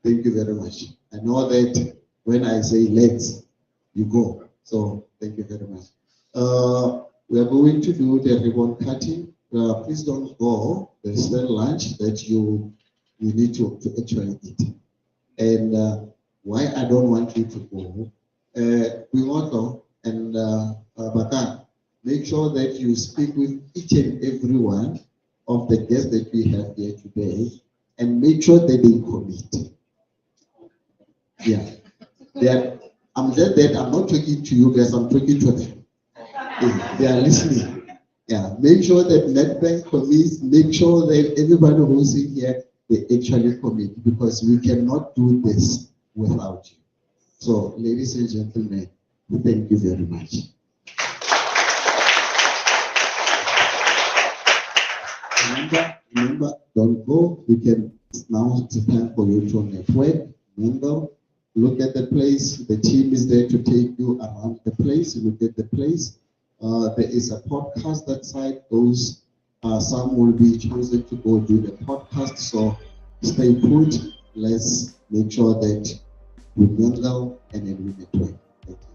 D: thank you very much. I know that when I say let's, you go. So, thank you very much. We are going to do the ribbon cutting. Please don't go. There's still lunch that you need to actually eat. And why I don't want you to go, we also, and Bakan, make sure that you speak with each and every one of the guests that we have here today and make sure that they commit. Yeah. I'm glad that I'm not talking to you guys, I'm talking to them. They are listening. Yeah. Make sure that Netbank commits, make sure that everybody who's in here, they actually commit because we cannot do this without you. So, ladies and gentlemen, thank you very much. Remember, don't go. You can now it's time for you to network, mingle, look at the place. The team is there to take you around the place. Look at the place. There is a podcast that side. Those some will be chosen to go do the podcast. So stay put. Let's make sure that we mingle and then we network. Thank you.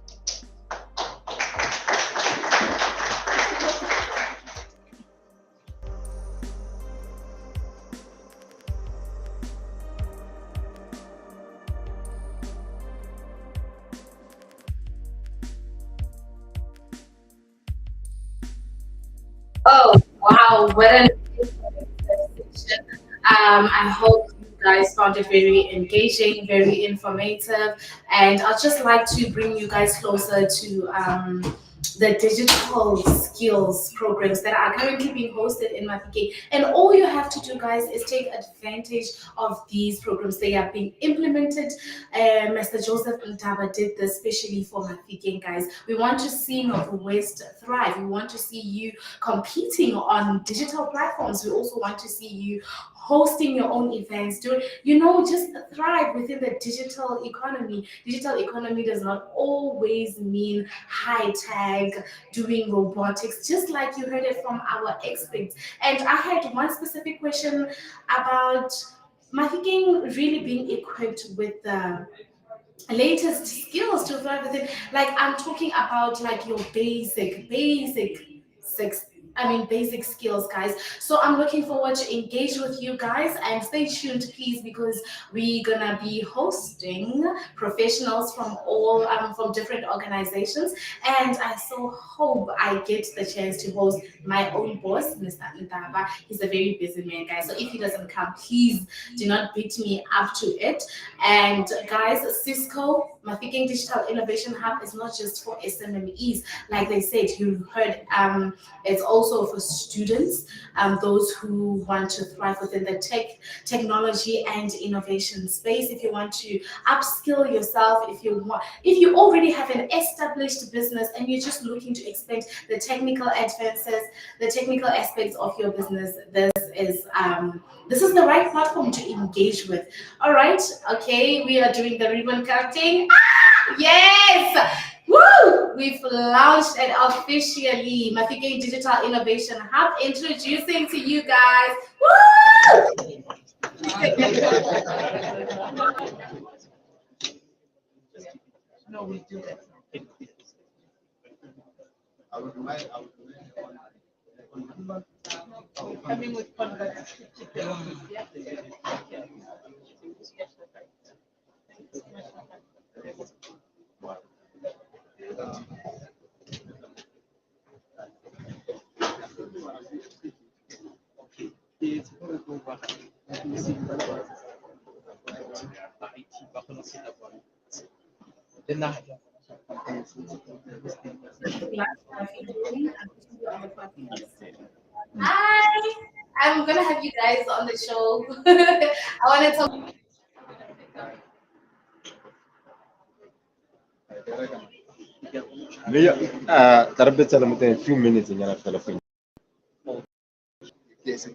A: Oh, wow, what an session. I hope you guys found it very engaging, very informative, and I'd just like to bring you guys closer to the digital skills programs that are currently being hosted in Mafike. And all you have to do, guys, is take advantage of these programs. They are being implemented. Mr. Joseph Ntaba did this especially for Mafike, guys. We want to see Northwest thrive. We want to see you competing on digital platforms. We also want to see you hosting your own events, just thrive within the digital economy. Digital economy does not always mean high tech, doing robotics, just like you heard it from our experts. And I had one specific question about Mafiking really being equipped with the latest skills to thrive within. Like I'm talking about like your six basic skills, guys. So I'm looking forward to engage with you guys, and stay tuned please, because we're gonna be hosting professionals from all from different organizations. And I so hope I get the chance to host my own boss, Mr. Ndaba. He's a very busy man, guys, so if he doesn't come, please do not beat me up to it. And guys, Cisco Mafiking Digital Innovation Hub is not just for SMMEs, like they said. You heard, it's also for students, those who want to thrive within the technology and innovation space. If you want to upskill yourself, if you already have an established business and you're just looking to expand the technical advances, the technical aspects of your business, this is the right platform to engage with. All right, okay, we are doing the ribbon cutting. Yes! Woo! We've launched it officially. Mafike Digital Innovation Hub, introducing to you guys. Woo!
E: No, we do that. Coming with converts.
A: Hi, I'm gonna have you guys on the show. I want to talk.
O: تربيت لمدة few minutes in your telephone. Yes.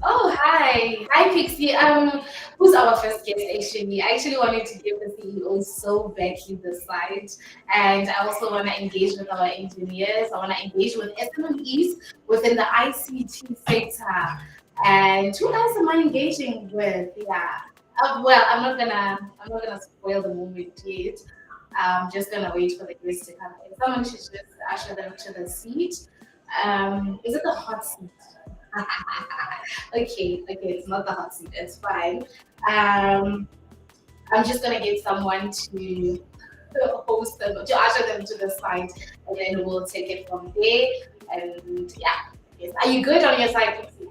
A: Oh, hi. Hi, Pixie. Who's our first guest actually? I actually wanted to give the CEO so badly this side. And I also want to engage with our engineers. I want to engage with SMEs within the ICT sector. And who else am I engaging with? Yeah. Well, I'm not gonna spoil the moment yet. I'm just gonna wait for the guests to come in. Someone should just usher them to the seat. Is it the hot seat? Okay, it's not the hot seat. It's fine. Um, I'm just gonna get someone to host them, to usher them to the site, and then we'll take it from there. And yeah, yes. Are you good on your side, Pixie?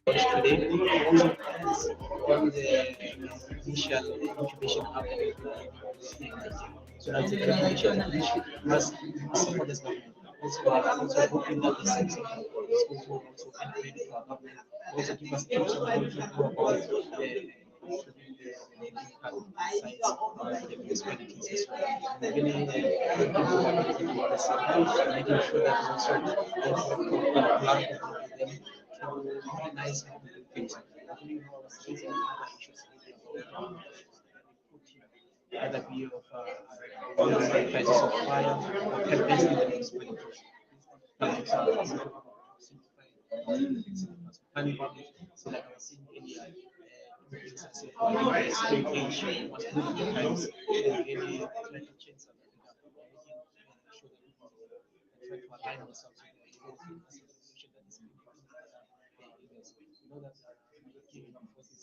P: Today on the initial incubation hub. So that's a great initiative. Must support this government. Also hoping that the sector schools will also integrate into our government. Also give us tips on how to go about the cases. Really making sure that also collaborate with them to organize things. Whether be of crisis of fire or help-based implementation. Planning public so that our city age was moving the times and really climate change and try to align ourselves with the solution that is being you know that of course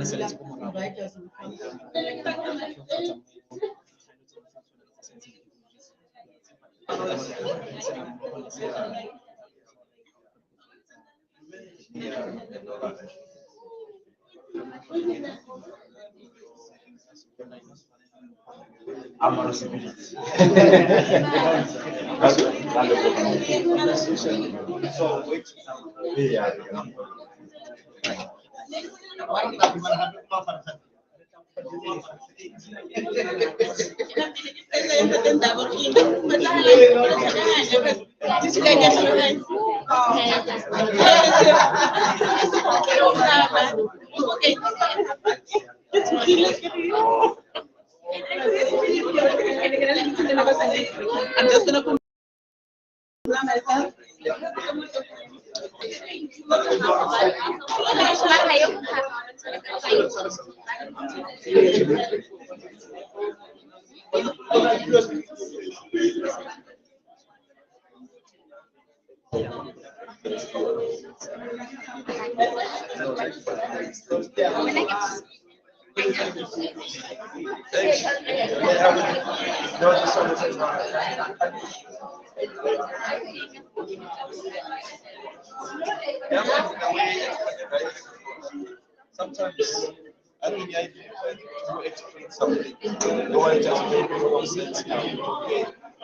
P: is left behind when it comes to I'm just gonna come myself.
Q: Sometimes I think the idea to explain something, no one just make no sense.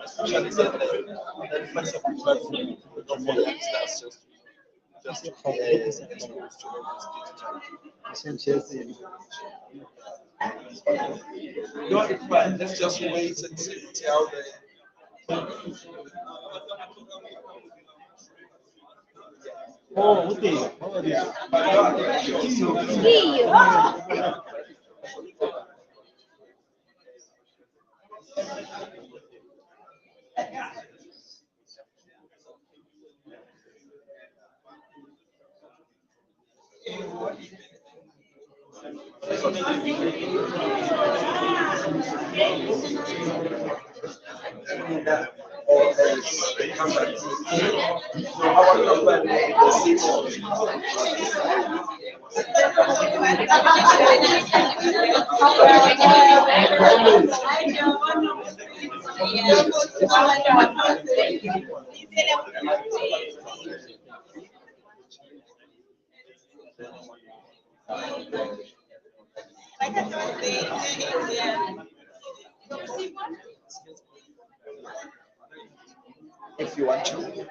Q: Especially that much of the don't want that's just no, it's fine. Let's just wait and see how they.
P: Oh, okay. How are you? If you want to.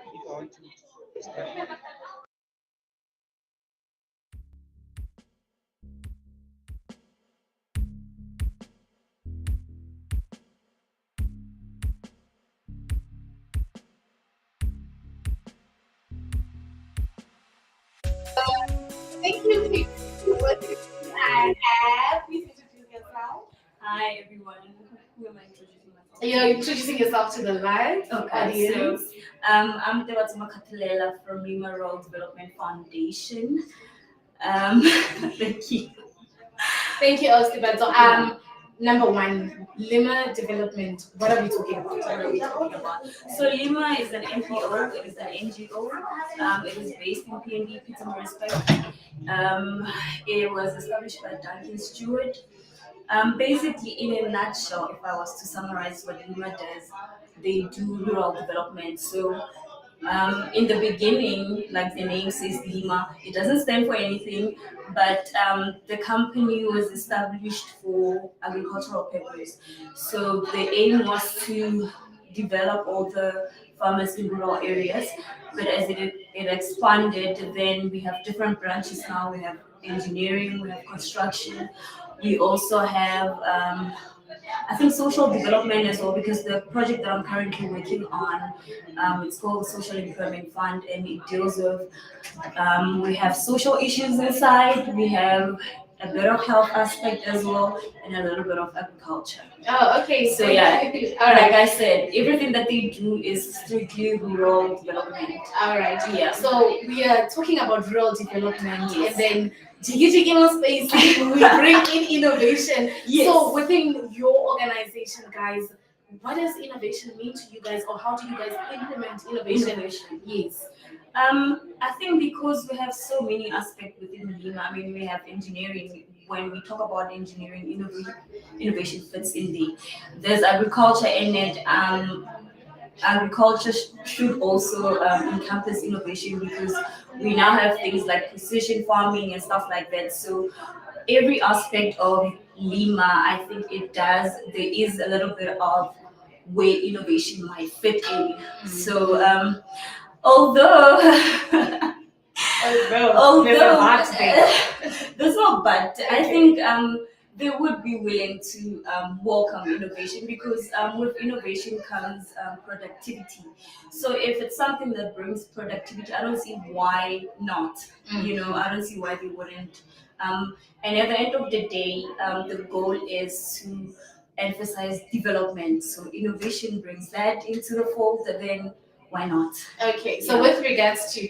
A: Thank you. I have. Please introduce yourself.
R: Hi everyone. Who am I introducing myself?
A: You're introducing yourself to the live
R: Okay, so
A: audience.
R: I'm Tewatsuma Katulela from Lima Rural Development Foundation. Thank you.
A: Thank you, Ostiban. So, number one, Lima development. What are we talking about?
R: What are we talking about? So Lima is an NPO, it is an NGO. It is based in PND, Pietermaritzburg. It was established by Duncan Stewart. Basically, in a nutshell, if I was to summarize what Lima does, they do rural development. So in the beginning, like the name says, Lima, it doesn't stand for anything, but the company was established for agricultural purpose. So the aim was to develop all the farmers in rural areas. But as it expanded, then we have different branches now. We have engineering, we have construction, we also have I think social development as well, because the project that I'm currently working on, it's called the Social Employment Fund, and it deals with, we have social issues inside, we have a bit of health aspect as well, and a little bit of agriculture.
A: Oh, okay.
R: So yeah,
A: All right.
R: like I said, everything that they do is strictly rural development.
A: All right.
R: Yeah.
A: So we are talking about rural development,
R: Yes.
A: and then jiggy space, we bring in innovation.
R: Yes.
A: So within your organization, guys, what does innovation mean to you guys, or how do you guys implement innovation? Yes.
R: I think because we have so many aspects within Lima. I mean, we have engineering. When we talk about engineering, innovation fits in there. There's agriculture in it. Agriculture should also encompass innovation, because we now have things like precision farming and stuff like that. So every aspect of Lima, I think it does. There is a little bit of where innovation might fit in. So although there's no but, I think they would be willing to welcome innovation, because with innovation comes productivity. So if it's something that brings productivity, I don't see why not. You know, I don't see why they wouldn't. And at the end of the day, the goal is to emphasize development. So innovation brings that into the fold, and then why not?
A: Okay, so with regards to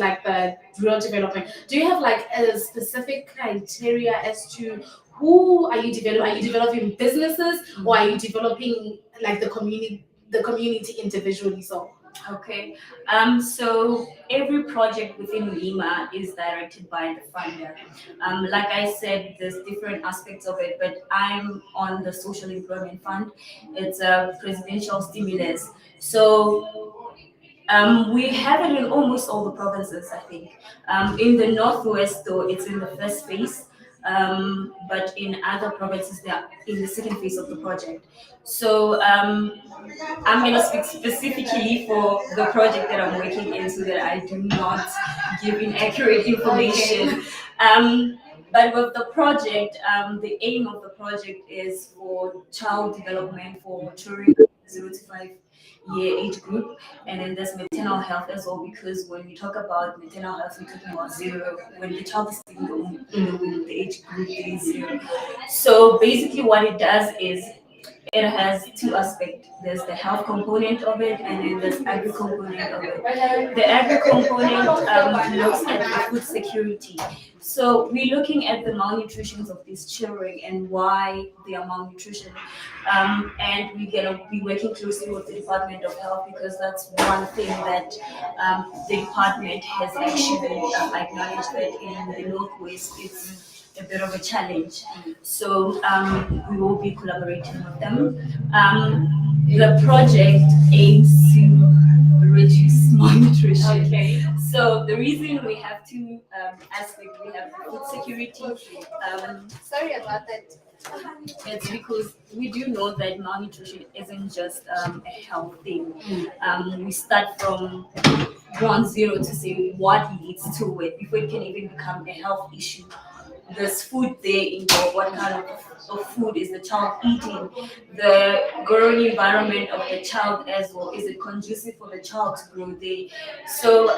A: like the rural development, do you have like a specific criteria as to who are you developing? Are you developing businesses, or are you developing like the community individually? So
R: Okay, so every project within Lima is directed by the funder. Like I said, there's different aspects of it, but I'm on the Social Employment Fund. It's a presidential stimulus. So we have it in almost all the provinces, I think. In the Northwest, though, it's in the first phase. But in other provinces, they are in the second phase of the project. So I'm going to speak specifically for the project that I'm working in, so that I do not give inaccurate information. But with the project, the aim of the project is for child development for children 0 to 5 year age group, and then there's maternal health as well, because when we talk about maternal health, we're talking about 0 when the child is in the age group is 0. So basically, what it does is it has two aspects. There's the health component of it, and then there's agri component of it. The agri component looks at the food security. So we're looking at the malnutrition of these children and why they are malnutrition. And we're gonna be working closely with the Department of Health because that's one thing that the department has actually acknowledged that in the Northwest it's a bit of a challenge. So we will be collaborating with them. The project aims to reduce malnutrition. Okay. So the reason we have two aspects, we have food security. Sorry about that. It's because we do know that malnutrition isn't just a health thing. We start from ground zero to say what leads to it before it can even become a health issue. There's food there involved. What kind of food is the child eating? The growing environment of the child as well. Is it conducive for the child to grow there? So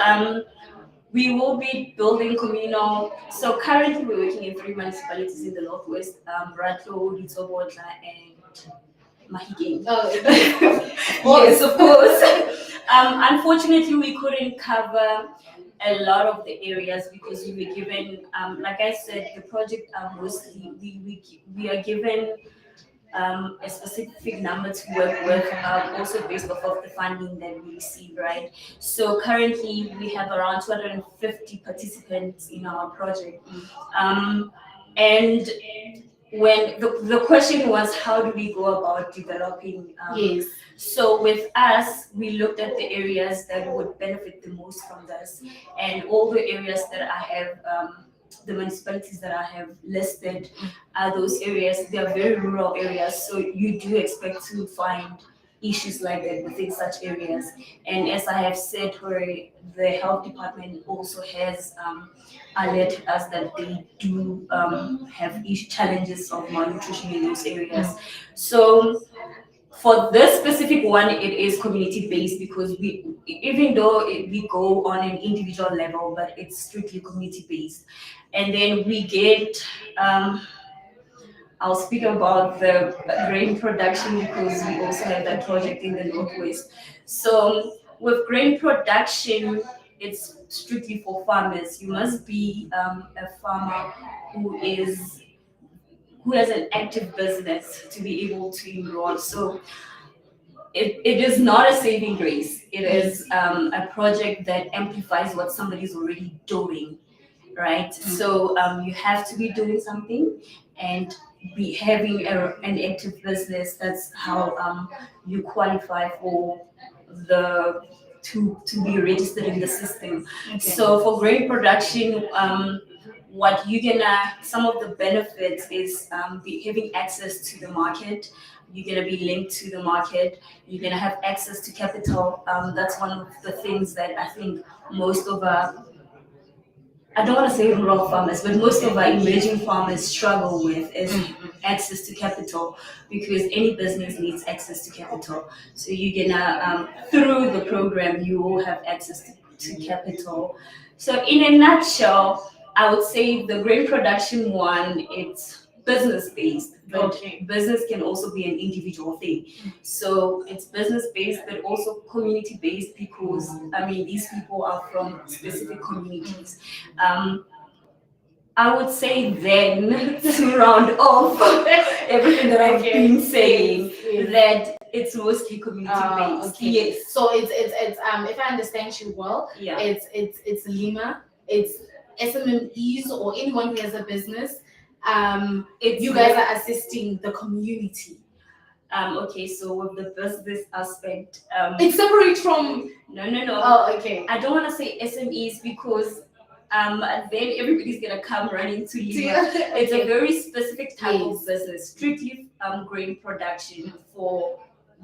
R: we will be building communal. So currently we're working in 3 municipalities in the Northwest: Ratlo, Litsobotla, and Mahikeng. Oh, yes, of course. Unfortunately, we couldn't cover a lot of the areas because we were given, like I said, the project mostly we are given a specific number to work with, also based off of the funding that we receive, right? So currently we have around 250 participants in our project, and when the question was how do we go about developing
A: Yes.
R: So with us we looked at the areas that would benefit the most from this, and all the areas that I have the municipalities that I have listed are those areas. They are very rural areas, so you do expect to find issues like that within such areas. And as I have said, where the health department also has alerted us that they do have challenges of malnutrition in those areas. So for this specific one, it is community based because even though we go on an individual level, but it's strictly community based. And then we get I'll speak about the grain production because we also have that project in the Northwest. So with grain production, it's strictly for farmers. You must be a farmer who has an active business to be able to enroll. So it is not a saving grace. It is a project that amplifies what somebody's already doing, right? So you have to be doing something and be having an active business. That's how you qualify for the to be registered in the system. Okay. So for grain production, what you're gonna some of the benefits is having access to the market. You're gonna be linked to the market. You're gonna have access to capital. That's one of the things that I think most of I don't want to say rural farmers, but most of our emerging farmers struggle with is access to capital, because any business needs access to capital. So you're gonna through the program you will have access to capital. So in a nutshell, I would say the grain production one, it's business based, but business can also be an individual thing. So it's business based, but also community based, because I mean these people are from specific communities. I would say then to round off everything that I've been saying, that it's mostly community based.
A: Okay. Yes. So it's if I understand you well,
R: Yeah.
A: It's Lima, it's SMMEs or anyone who has a business. You guys are assisting the community.
R: Okay, so with the business aspect,
A: it's separate from.
R: No.
A: Oh, okay.
R: I don't want to say SMEs because then everybody's gonna come running to you. It's a very specific type of business, strictly grain production for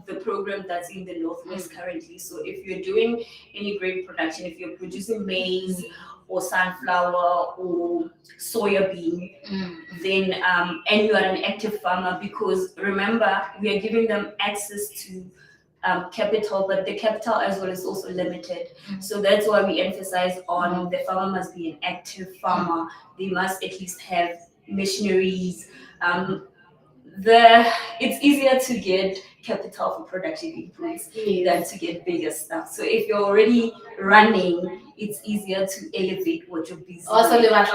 R: the program that's in the Northwest currently. So if you're doing any grain production, if you're producing maize or sunflower or soya bean, then and you are an active farmer, because remember we are giving them access to capital, but the capital as well is also limited. So that's why we emphasize on the farmer must be an active farmer. They must at least have machineries. it's easier to get capital for production inputs than to get bigger stuff. So if you're already running, it's easier to elevate what you're busy
A: Also,
R: with. Not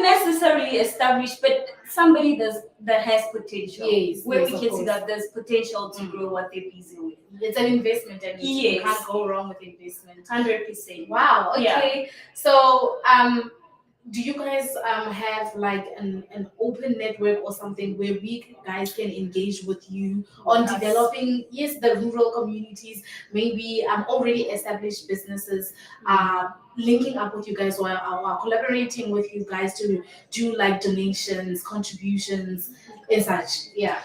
R: necessarily established, but somebody that has potential. Where we can see that there's potential to grow what they're busy with.
A: It's an investment, and you
R: Yes.
A: can't go wrong with investment.
R: 100%.
A: Wow. Okay.
R: Yeah.
A: So, do you guys have like an open network or something where we guys can engage with you on
R: Yes.
A: developing the rural communities, maybe already established businesses, linking up with you guys or collaborating with you guys to do like donations, contributions, and such? Yeah.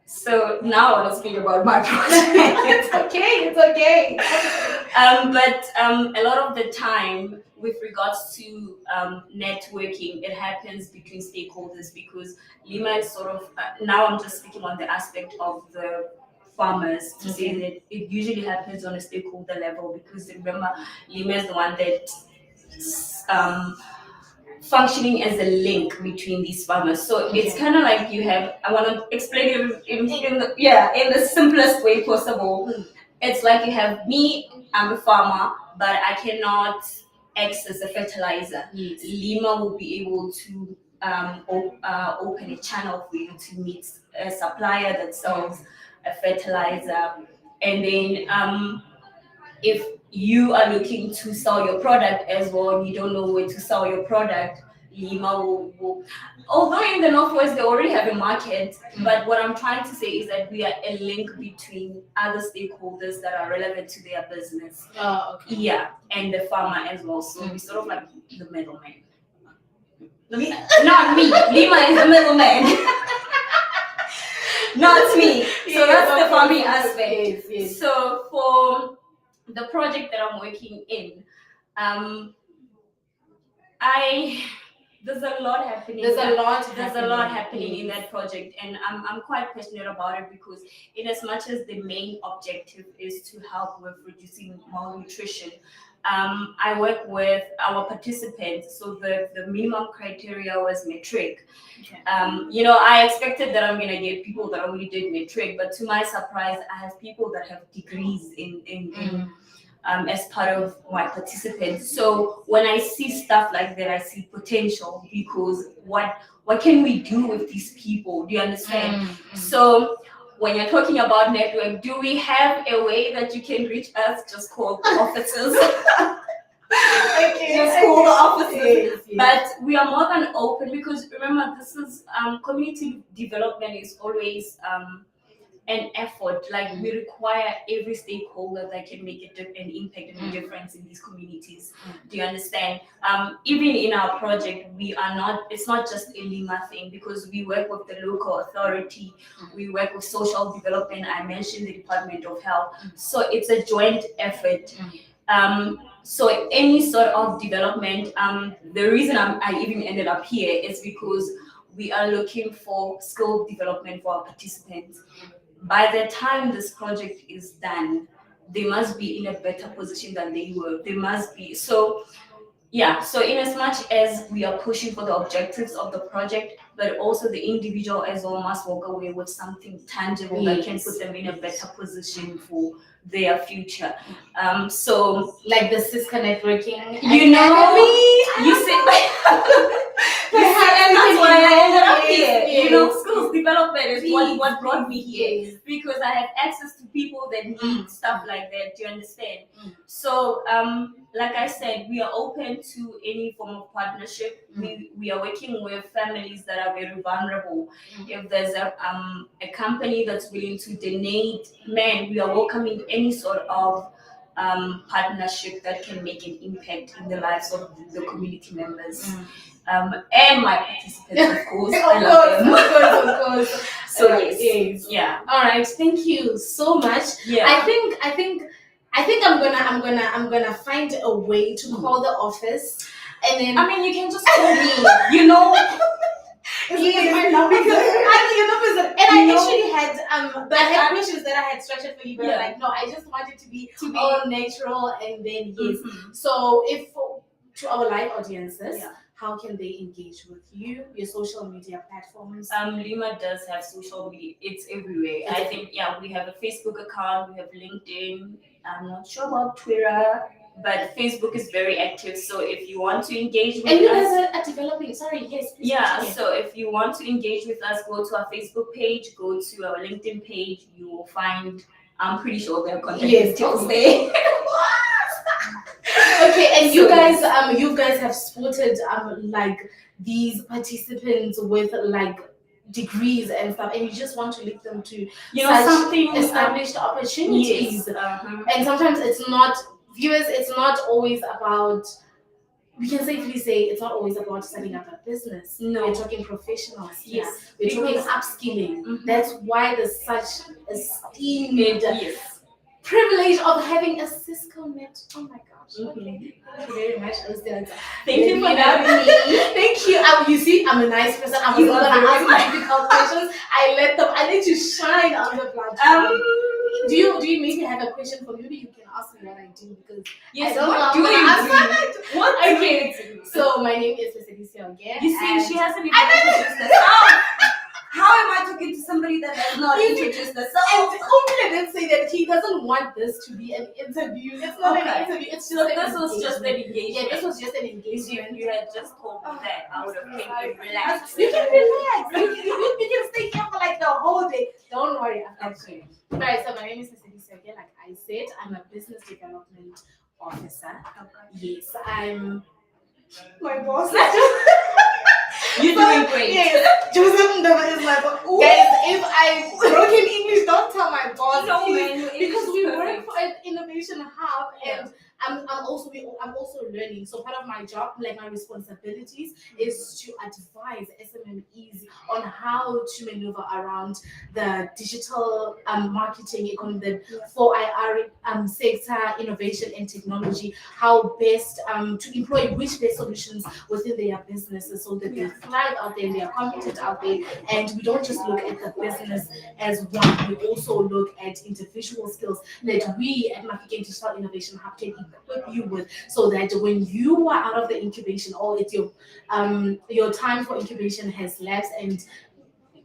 R: So now I want to speak about my project.
A: It's okay. It's okay.
R: But a lot of the time, with regards to networking, it happens between stakeholders because Lima is sort of now I'm just speaking on the aspect of the farmers to say that it usually happens on a stakeholder level because remember Lima is the one that functioning as a link between these farmers. So it's kind of like you have, I want to explain it in the simplest way possible. It's like you have me, I'm a farmer, but I cannot access a fertilizer. Lima will be able to open a channel for you to meet a supplier that sells a fertilizer. And then if you are looking to sell your product as well, you don't know where to sell your product, Lima will although in the Northwest they already have a market, but what I'm trying to say is that we are a link between other stakeholders that are relevant to their business. Yeah, and the farmer as well. So we sort of like the middleman. Not me. Lima is the middleman. Not me. So that's the farming aspect.
A: Yes.
R: So for the project that I'm working in, there's a lot happening. There's a lot happening in that project, and I'm quite passionate about it because, in as much as the main objective is to help with reducing malnutrition, I work with our participants. So the minimum criteria was matric. I expected that I'm gonna get people that only did matric, but to my surprise, I have people that have degrees in as part of my participants. So when I see stuff like that, I see potential because what can we do with these people? Do you understand? So when you're talking about network, do we have a way that you can reach us? Just call the officers. Just call the officers. But we are more than open because remember, this is community development is always an effort. Like we require every stakeholder that can make an impact and a difference in these communities. Do you understand? Even in our project, it's not just a Lima thing because we work with the local authority, we work with social development. I mentioned the Department of Health. So it's a joint effort. So any sort of development, the reason I even ended up here is because we are looking for skill development for our participants. By the time this project is done, they must be in a better position than they were. They must be. So in as much as we are pushing for the objectives of the project, but also the individual as well must walk away with something tangible that can put them in a better position for their future. So
A: like the Cisco networking,
R: you see. And that's why I ended up here. Skills development is what brought me here because I have access to people that need stuff like that. Do you understand? So, like I said, we are open to any form of partnership. We are working with families that are very vulnerable. If there's a company that's willing to donate, we are welcoming any sort of partnership that can make an impact in the lives of the community members. And my participants, of course.
A: Of course.
R: So yes. Yeah.
A: All right. Thank you so much.
R: Yeah.
A: I think I'm gonna find a way to call the office, and then
R: you can just call me.
A: Yes, my number. Because I actually had questions that I had structured for you, but like no, I just wanted to be all natural, and then So if to our live audiences, how can they engage with you, your social media platforms?
R: Lima does have social media. It's everywhere. I think, yeah, we have a Facebook account, we have LinkedIn. I'm not sure about Twitter, but Facebook is very active. So if you want to engage with
A: and you
R: us,
A: guys are developing. Sorry, yes. Please
R: yeah,
A: continue.
R: so if you want to engage with us, go to our Facebook page, go to our LinkedIn page. You will find, I'm pretty sure we have contact details there.
A: Okay, and
R: So
A: you guys have spotted like these participants with like degrees and stuff, and you just want to link them to such
R: something
A: established opportunities.
R: Yes,
A: And sometimes it's not viewers. It's not always about. We can safely say it's not always about setting up a business.
R: No.
A: We're talking professionals. Yeah,
R: Yes,
A: we're talking
R: because-
A: upskilling. That's why there's such esteemed
R: Yes.
A: privilege of having a Cisco net. Oh my gosh. Okay. Thank you very much, Alistair.
R: Thank you for
A: Let me
R: having
A: know. Thank you. You see, I'm a nice person. I
R: You
A: wasn't
R: are
A: gonna
R: very
A: ask difficult questions. I let you shine on the platform. Do you maybe have a question for me? Maybe you can ask me what I do because
R: Yes,
A: I don't
R: what
A: know.
R: do you
A: I'm
R: do?
A: gonna answer it.
R: What do
A: Okay.
R: you do?
A: So my name is Lesedicia Oge.
R: You see,
A: and
R: she hasn't even
A: I know.
R: introduced herself. How am I talking to somebody that has not introduced
A: And
R: herself?
A: Umile did say that he doesn't want this to be an interview. It's not an interview. It's just
R: So
A: an
R: this was just an
A: engagement.
R: engagement.
A: Yeah, this was just an
R: If
A: engagement.
R: you had just told me that, I would have came and relaxed.
A: You can relax. You can stay here for like the whole day. Don't worry. I've got you. Right. So my name is Lesedicia Oge. Like I said, I'm a business development officer. Yes, I'm my boss.
R: You're doing great.
A: Yes, Joseph Ndaba is my boss. Guys, if I broken English, don't tell my boss.
R: No,
A: please,
R: man, your
A: because
R: English
A: we
R: is
A: work
R: perfect.
A: for an innovation hub,
R: Yeah.
A: and I'm also learning. So part of my job, like my responsibilities, is to advise SMMEs on how to maneuver around the digital marketing economy, the 4IR sector, innovation and technology, how best to employ which best solutions within their businesses so that they thrive out there and they are competent out there. And we don't just look at the business as one, we also look at individual skills that we at Mafeking Digital Innovation Hub can equip you with, so that when you are out of the incubation or it's your time for incubation has lapsed and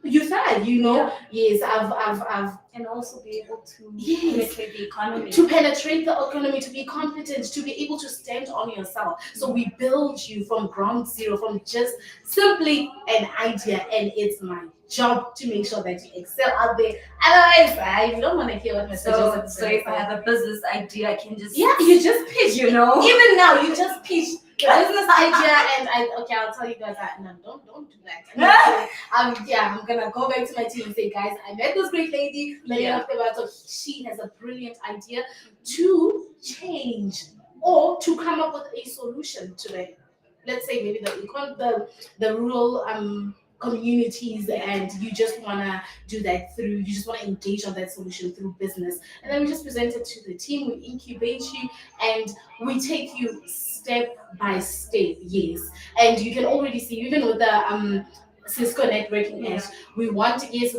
A: you thrive, Yes, I've
R: And also be able to
A: Yes.
R: penetrate the economy.
A: to penetrate the economy, to be competent, to be able to stand on yourself. So we build you from ground zero, from just simply an idea, and it's my job to make sure that you excel out there. Otherwise, you don't want to hear what Mr. Joseph
R: So if I have a business idea, I can just
A: you just pitch. Even now, you just pitch the business idea, and I'll tell you guys that. No, don't do that. I'm gonna go back to my team and say, guys, I met this great lady. So she has a brilliant idea to change or to come up with a solution to it. Let's say maybe the rural communities, and you just want to do that through, you just want to engage on that solution through business, and then we just present it to the team, we incubate you, and we take you step by step. Yes, and you can already see even with the Cisco networking edge, we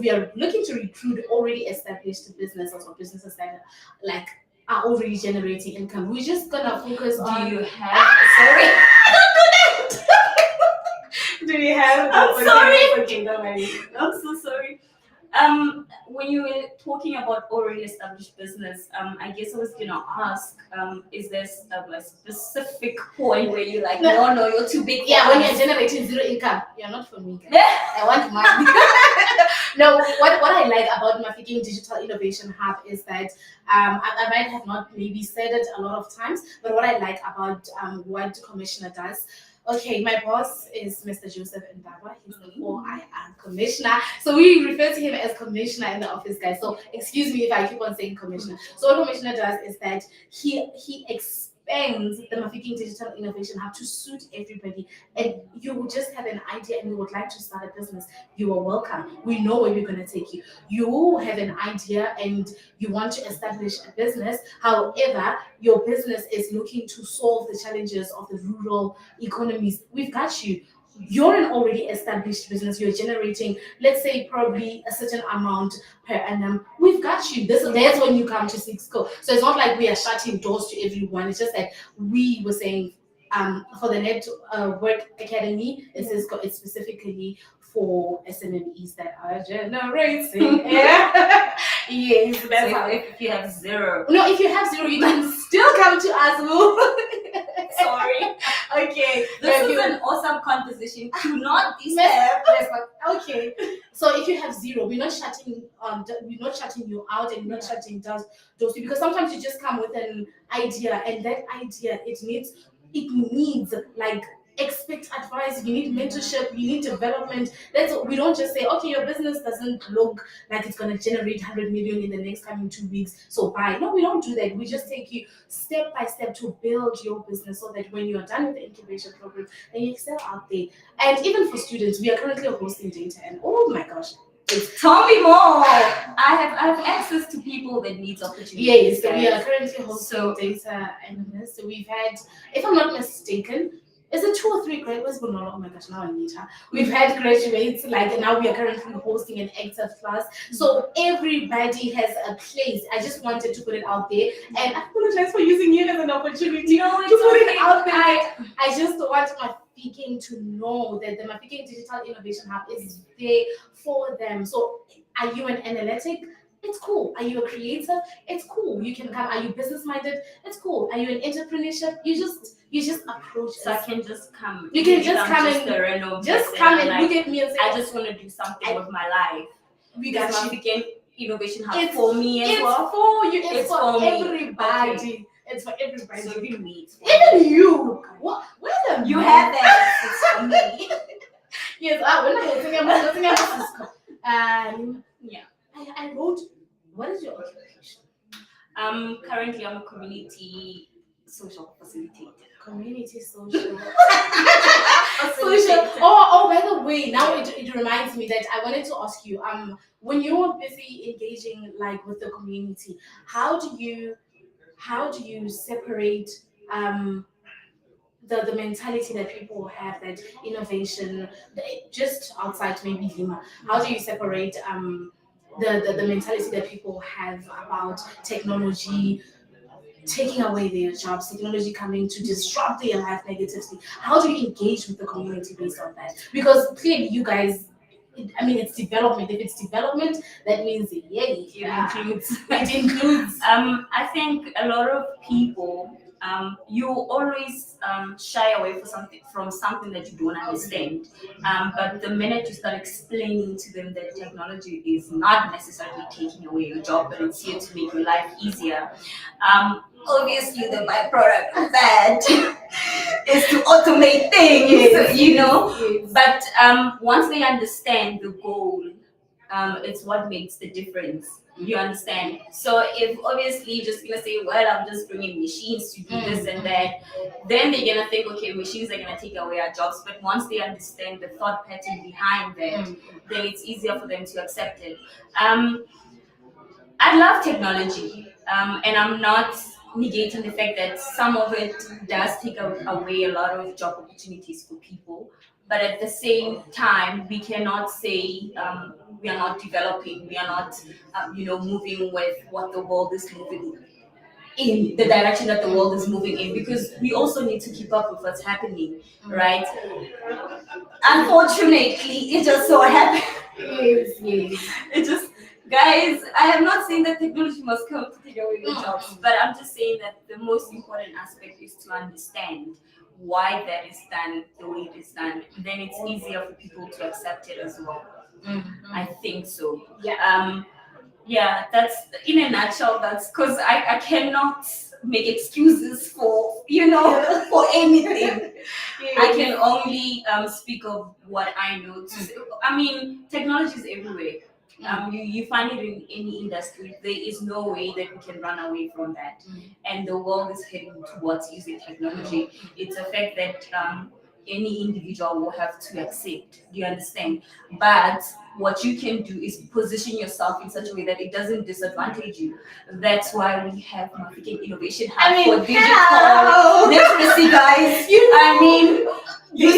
A: are looking to recruit already established businesses or businesses that are already generating income. We're just gonna focus on.
R: Do you have? Sorry.
A: Don't do that. Do you have?
R: I'm sorry.
A: Okay, don't worry.
R: I'm so sorry. When you were talking about already established business, I guess I was gonna ask, is there a specific point where you're like, no, you're too big?
A: Yeah, when you're generating zero income, you're not for me. I want money. No, what I like about Mafeking Digital Innovation Hub is that I might have not maybe said it a lot of times, but what I like about what the commissioner does. Okay, my boss is Mr. Joseph Ndaba. He's the 4IR commissioner. So we refer to him as commissioner in the office, guys. So excuse me if I keep on saying commissioner. So what commissioner does is that he expands the Mafeking Digital Innovation Hub to suit everybody. And you will just have an idea and you would like to start a business, you are welcome. We know where we're going to take you. You have an idea and you want to establish a business. However, your business is looking to solve the challenges of the rural economies. We've got you. You're an already established business. You're generating, let's say, probably a certain amount per annum. We've got you. That's when you come to Cisco. So it's not like we are shutting doors to everyone. It's just that we were saying, for the Network Academy, it's specifically for SMMEs that are generating. Yeah. Yes, that's
R: So
A: how.
R: if you have zero.
A: No, if you have zero, you can still come to us.
R: Sorry.
A: Okay.
R: This is an awesome conversation. Do not disturb.
A: Okay. So if you have zero, we're not shutting you out, and we're not shutting down those people, because sometimes you just come with an idea, and that idea it needs like expert advice. You need mentorship, you need development. We don't just say, okay, your business doesn't look like it's going to generate 100 million in the next coming 2 weeks, so buy. No, we don't do that. We just take you step by step to build your business, so that when you're done with the incubation program, then you excel out there. And even for students, we are currently hosting data, and oh my gosh,
R: tell me more. I have access to people that need opportunities.
A: Yes, so we are currently hosting data analysts. So we've had, if I'm not mistaken, is it 2 or 3 graduates? But no, oh my gosh, now I need her. We've had graduates, like now we are currently hosting an active class. So everybody has a place. I just wanted to put it out there. And I apologize for using it as an opportunity to put it out there. I just want my speaking to know that the Mafeking Digital Innovation Hub is there for them. So are you an analytic? It's cool. Are you a creator? It's cool. You can come. Are you business minded? It's cool. Are you an entrepreneurship? You just approach.
R: So I can just come.
A: You can just come and come and look at me and say,
R: I just want to do something with my life.
A: We got you.
R: Mafeking Innovation Hub for me as well.
A: It's for you. It's for everybody.
R: Okay.
A: It's for everybody.
R: So even me.
A: Even you. What? Wait a minute.
R: You have that. It's for me.
A: Yes. When I was Cisco.
R: Yeah.
A: I wrote. What is your occupation?
R: Currently I'm a community social facilitator.
A: Community social. Social. Oh, by the way, now it reminds me that I wanted to ask you, when you're busy engaging like with the community, how do you separate the mentality that people have, that innovation just outside maybe Lima? How do you separate the mentality that people have about technology taking away their jobs, technology coming to disrupt their life negatively? How do you engage with the community based on that? Because clearly you guys, it's development. If it's development, that means yay. It includes.
R: I think a lot of people, you always shy away from something that you don't understand. But the minute you start explaining to them that technology is not necessarily taking away your job, but it's here to make your life easier. Obviously, the byproduct of that is to automate things, you know. But once they understand the goal, it's what makes the difference. You understand? So if obviously you're just gonna say, well, I'm just bringing machines to do this and that, then they're gonna think, okay, machines are gonna take away our jobs. But once they understand the thought pattern behind that, then it's easier for them to accept it. I love technology, and I'm not negating the fact that some of it does take away a lot of job opportunities for people. But at the same time, we cannot say we are not developing, we are not, moving with what the world is moving in, the direction that the world is moving in, because we also need to keep up with what's happening, right? Unfortunately, it just so happens. It just, guys, I have not saying that technology must come to take away your jobs, but I'm just saying that the most important aspect is to understand why that is done the way it is done. Then it's easier for people to accept it as well. I think so. Yeah, that's in a nutshell. That's because I cannot make excuses for for anything. I can only speak of what I know. I mean, technology is everywhere. You find it in any industry. There is no way that we can run away from that. And the world is heading towards using technology. It's a fact that any individual will have to accept. Do you understand? But what you can do is position yourself in such a way that it doesn't disadvantage you. That's why we have Mafeking Innovation Hub for digital literacy, guys. You need it.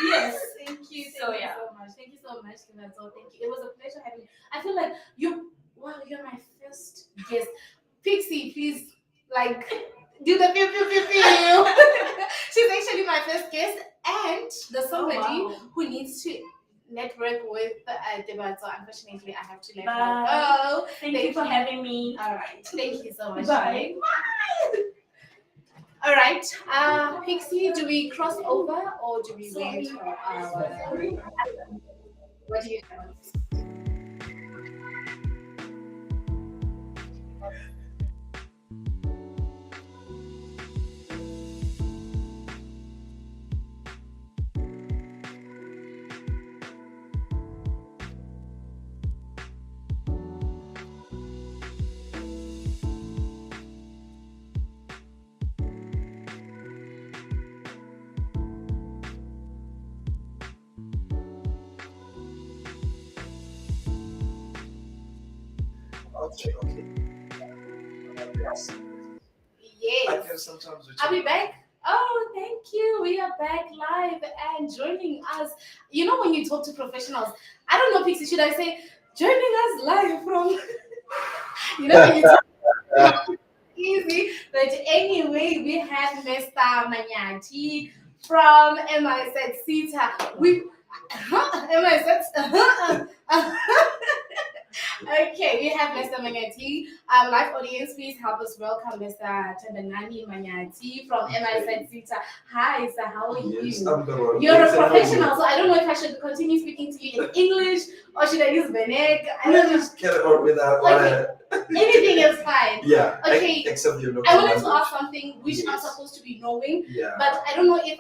R: Yes.
A: Thank you so much. Thank you so much, Kinazo. Thank you. It was a pleasure having you. I feel like you're my first guest. Pixie, please, do the pew pew pew pew. She's actually my first guest and the somebody who needs to network with Deba. So unfortunately, I have to let her go.
R: Thank you for having me.
A: All right. Thank you so much.
R: Bye.
A: All right. Pixie, do we cross over or do we wait for our... What do you have?
S: Okay. Yes.
A: Yes.
S: I guess sometimes we
A: Are we back? Oh, thank you. We are back live and joining us. You know, when you talk to professionals, I don't know, Pixie, should I say joining us live from, you know, when you talk easy. But anyway, we have Mr. Manyati from MIZ Sita. We, MIZ. Okay, we have Mr. Manyati. Live audience, please help us welcome Mr. Tandangani Manyati from MIZ Sita. Hi, sir, how are you?
S: Yes, I'm the one.
A: You're a professional, so I don't know if I should continue speaking to you in English or should I use Benek? I don't know.
S: Just get it on with that.
A: Okay. Anything is fine.
S: Yeah.
A: Okay.
S: Except you know.
A: I wanted to ask something which I'm supposed to be knowing,
S: Yeah.
A: but I don't know if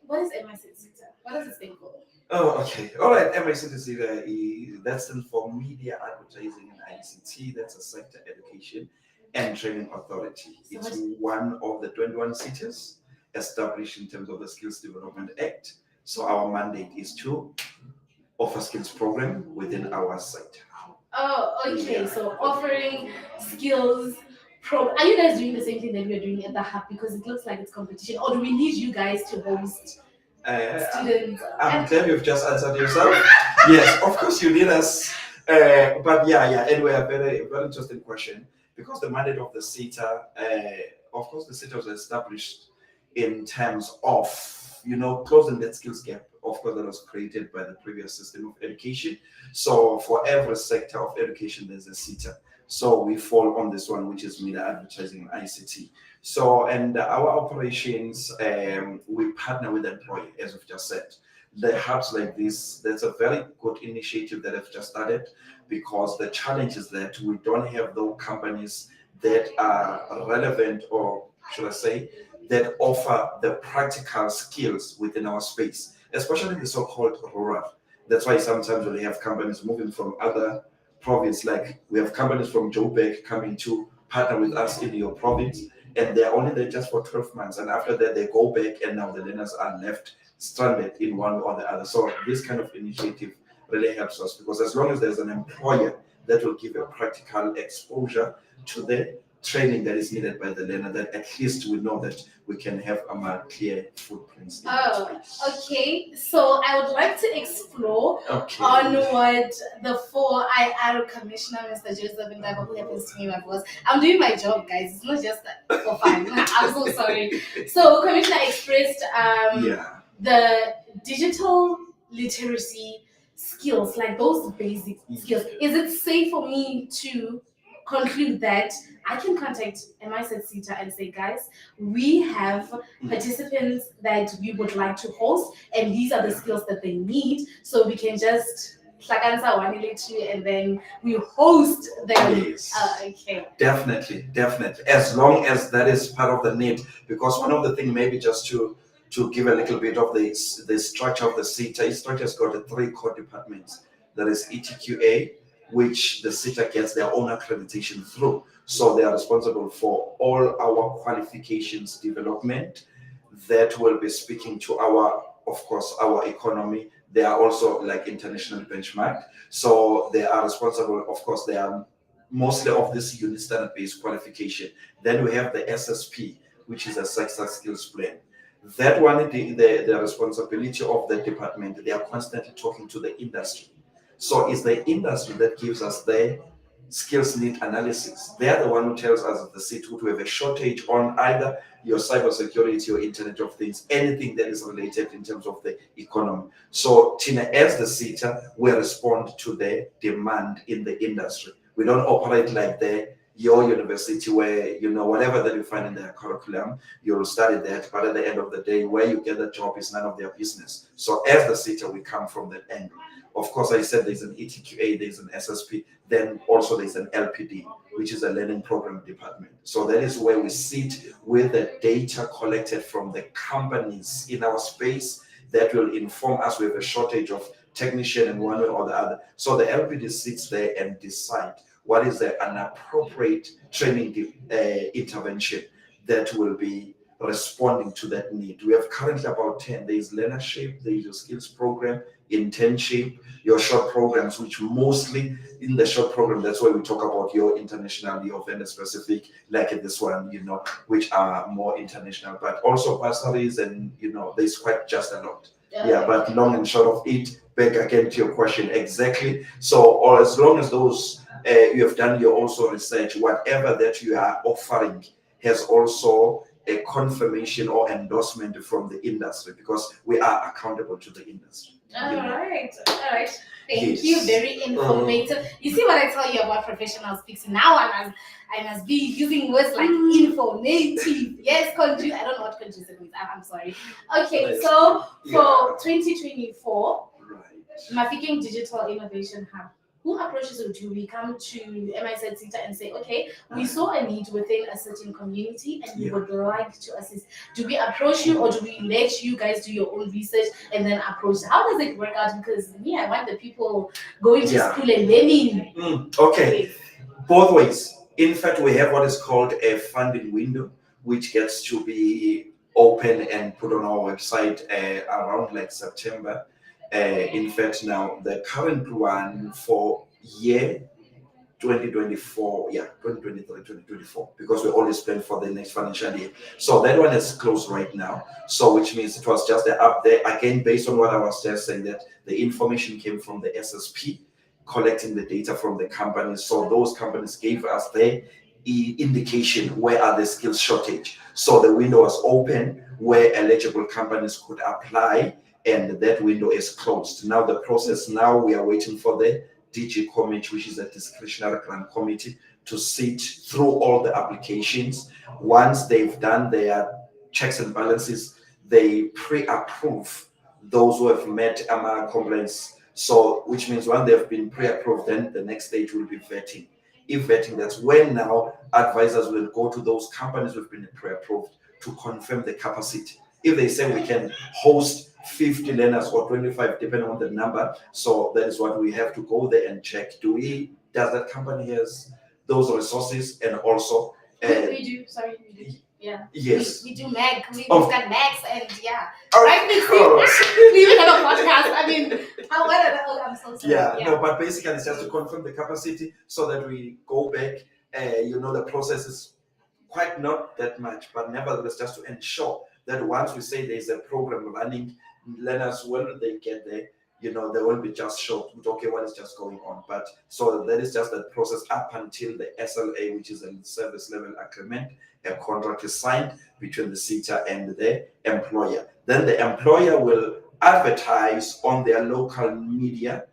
A: what is MIZ Sita? What does it stand for?
S: Oh, okay. All right. MIC that stands for Media Advertising and ICT. That's a sector education and training authority.
A: So
S: it's one of the 21 cities established in terms of the Skills Development Act. So our mandate is to offer skills program within our site.
A: Oh, okay.
S: Yeah.
A: So offering skills. Are you guys doing the same thing that we're doing at the hub? Because it looks like it's competition. Or do we need you guys to host students?
S: I'm glad you've just answered yourself. Yes, of course you need us. But yeah. Anyway, a very interesting question. Because the mandate of the CETA, of course, the CETA was established in terms of, closing that skills gap, of course, that was created by the previous system of education. So for every sector of education, there's a CETA. So we fall on this one, which is media advertising and ICT. So, and our operations, we partner with the employer, as we've just said. The hubs like this, that's a very good initiative that I've just started, because the challenge is that we don't have those companies that are relevant, or should I say, that offer the practical skills within our space, especially the so-called rural. That's why sometimes we have companies moving from other province, like we have companies from Joburg coming to partner with us in your province, and they're only there just for 12 months. And after that, they go back, and now the learners are left stranded in one or the other. So this kind of initiative really helps us, because as long as there's an employer that will give a practical exposure to the training that is needed by the learner, that at least we know that we can have a more clear footprints.
A: Oh, okay. So I would like to explore on what the 4IR Commissioner, Mr. Joseph Ndaba, who happens to be my boss. I'm doing my job, guys. It's not just for fun. I'm so sorry. So Commissioner expressed the digital literacy skills, like those basic skills. Is it safe for me to conclude that I can contact MIZ Sita and say, guys, we have participants that we would like to host, and these are the skills that they need, so we can just answer one and then we host them.
S: Yes.
A: Okay.
S: Definitely. As long as that is part of the need, because one of the things, maybe just to give a little bit of the structure of the CETA, structure has got 3 core departments. That is ETQA, which the CETA gets their own accreditation through. So they are responsible for all our qualifications development that will be speaking to our economy. They are also like international benchmark. So they are responsible, of course, they are mostly of this unit standard-based qualification. Then we have the SSP, which is a sector skills plan. That one, the responsibility of the department, they are constantly talking to the industry. So it's the industry that gives us the skills need analysis. They are the one who tells us at the city to have a shortage on either your cybersecurity or Internet of Things, anything that is related in terms of the economy. So Tina, as the city, we respond to the demand in the industry. We don't operate like your university where, whatever that you find in their curriculum, you'll study that, but at the end of the day, where you get the job is none of their business. So as the city, we come from that angle. Of course, I said there's an ETQA, there's an SSP, then also there's an LPD, which is a learning program department. So that is where we sit with the data collected from the companies in our space that will inform us we have a shortage of technician in one way or the other. So the LPD sits there and decide what is an appropriate training intervention that will be responding to that need. We have currently about 10. There is learnership, there is your skills program, internship, your short programs, which mostly in the short program, that's why we talk about your international, your vendor specific, like this one, which are more international, but also bursaries and, there's quite just a lot. Yeah, but long and short of it, back again to your question, exactly. So, or as long as those, you have done your also research, whatever that you are offering has also a confirmation or endorsement from the industry, because we are accountable to the industry.
A: All right. Thank you. Very informative. You see what I tell you about professional speaks. Now I must be using words like informative. Yes, conducive. I don't know what conducive means. I'm sorry. Okay, so for 2024, Mafikeng Digital Innovation Hub, who approaches you? Do we come to MIZ Cita and say, okay, we saw a need within a certain community and we would like to assist? Do we approach you, or do we let you guys do your own research and then approach? How does it work out? Because I want the people going to school and learning.
S: Okay, both ways. In fact, we have what is called a funding window, which gets to be open and put on our website around like September. In fact, now the current one for year 2024, 2023, 2024, because we always plan for the next financial year. So that one is closed right now. So which means it was just up there again, based on what I was just saying, that the information came from the SSP, collecting the data from the companies. So those companies gave us the indication where are the skills shortage. So the window was open where eligible companies could apply, and that window is closed. Now the process, we are waiting for the DG committee, which is a discretionary grant committee, to sit through all the applications. Once they've done their checks and balances, they pre-approve those who have met AMA compliance. So, which means when they've been pre-approved, then the next stage will be vetting. If vetting, that's when now advisors will go to those companies who've been pre-approved to confirm the capacity. If they say we can host 50 learners or 25, depending on the number, so that is what we have to go there and check. Does that company has those resources? And also
A: we do. Yeah.
S: Yes.
A: We do Mag. We've got Max and
S: right.
A: We even have a podcast. I mean, I'm so sorry.
S: No, but basically it's just to confirm the capacity so that we go back. The process is quite not that much, but nevertheless, just to ensure that once we say there's a program running, learners, when they get there, they will be just shocked with, okay, what is just going on? But so that is just that process up until the SLA, which is a service level agreement, a contract is signed between the CETA and the employer. Then the employer will advertise on their local media,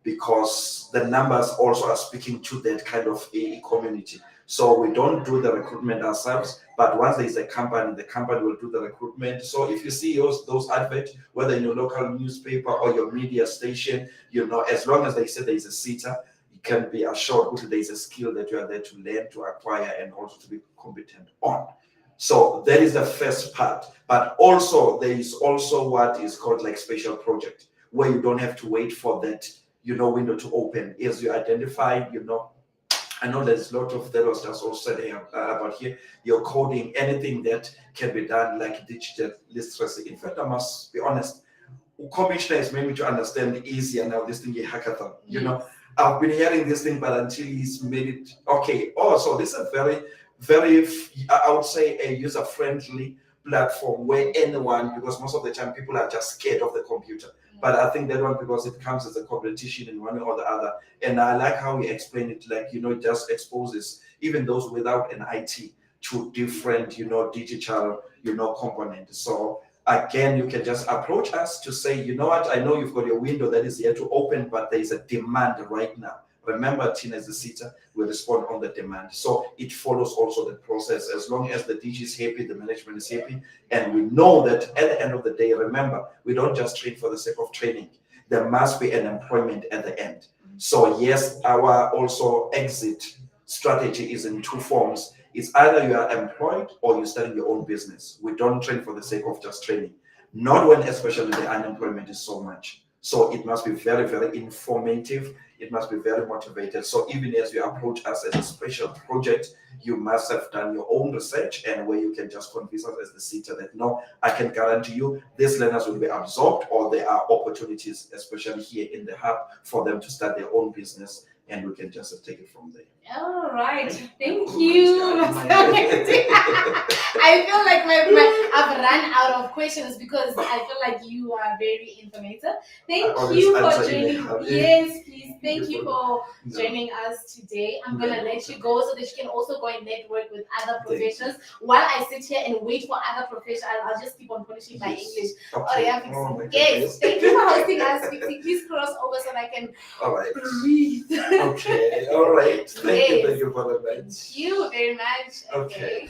S: because the numbers also are speaking to that kind of a community. So we don't do the recruitment ourselves, but once there is a company, the company will do the recruitment. So if you see those adverts, whether in your local newspaper or your media station, as long as they say there is a CETA, you can be assured that there is a skill that you are there to learn, to acquire, and also to be competent on. So that is the first part. But also there is also what is called like special project, where you don't have to wait for that window to open. As you identify, I know there's a lot of that was just also said about here, your coding, anything that can be done like digital literacy. In fact, I must be honest, Commissioner has made me to understand easier now this thing, a hackathon. I've been hearing this thing, but until he's made it, okay. So this is a very, very, I would say, a user-friendly platform where anyone, because most of the time people are just scared of the computer. But I think that one, because it comes as a competition in one or the other. And I like how he explained it, like, it just exposes even those without an IT to different, digital, components. So again, you can just approach us to say, you know what, I know you've got your window that is here to open, but there is a demand right now. Remember, Tina as the sitter will respond on the demand. So it follows also the process. As long as the DG is happy, the management is happy, and we know that at the end of the day, remember, we don't just train for the sake of training. There must be an employment at the end. So yes, our also exit strategy is in two forms. It's either you are employed or you're starting your own business. We don't train for the sake of just training. Not when especially the unemployment is so much. So it must be very, very informative. It must be very motivated. So even as you approach us as a special project, you must have done your own research, and where you can just convince us as the sitter that, no, I can guarantee you these learners will be absorbed, or there are opportunities, especially here in the hub, for them to start their own business, and we can just take it from there.
A: All right, thank you. I feel like I've run out of questions because I feel like you are very informative. Thank you for joining. Yes, please. Thank you for joining us today. I'm gonna let you go so that you can also go and network with other professionals. While I sit here and wait for other professionals, I'll just keep on polishing my English. Oh yeah, yes. Thank you for hosting us, Fixie. Please cross over so that I can breathe.
S: Okay. All right. Thank you very much.
A: Thank you very much.
S: Okay.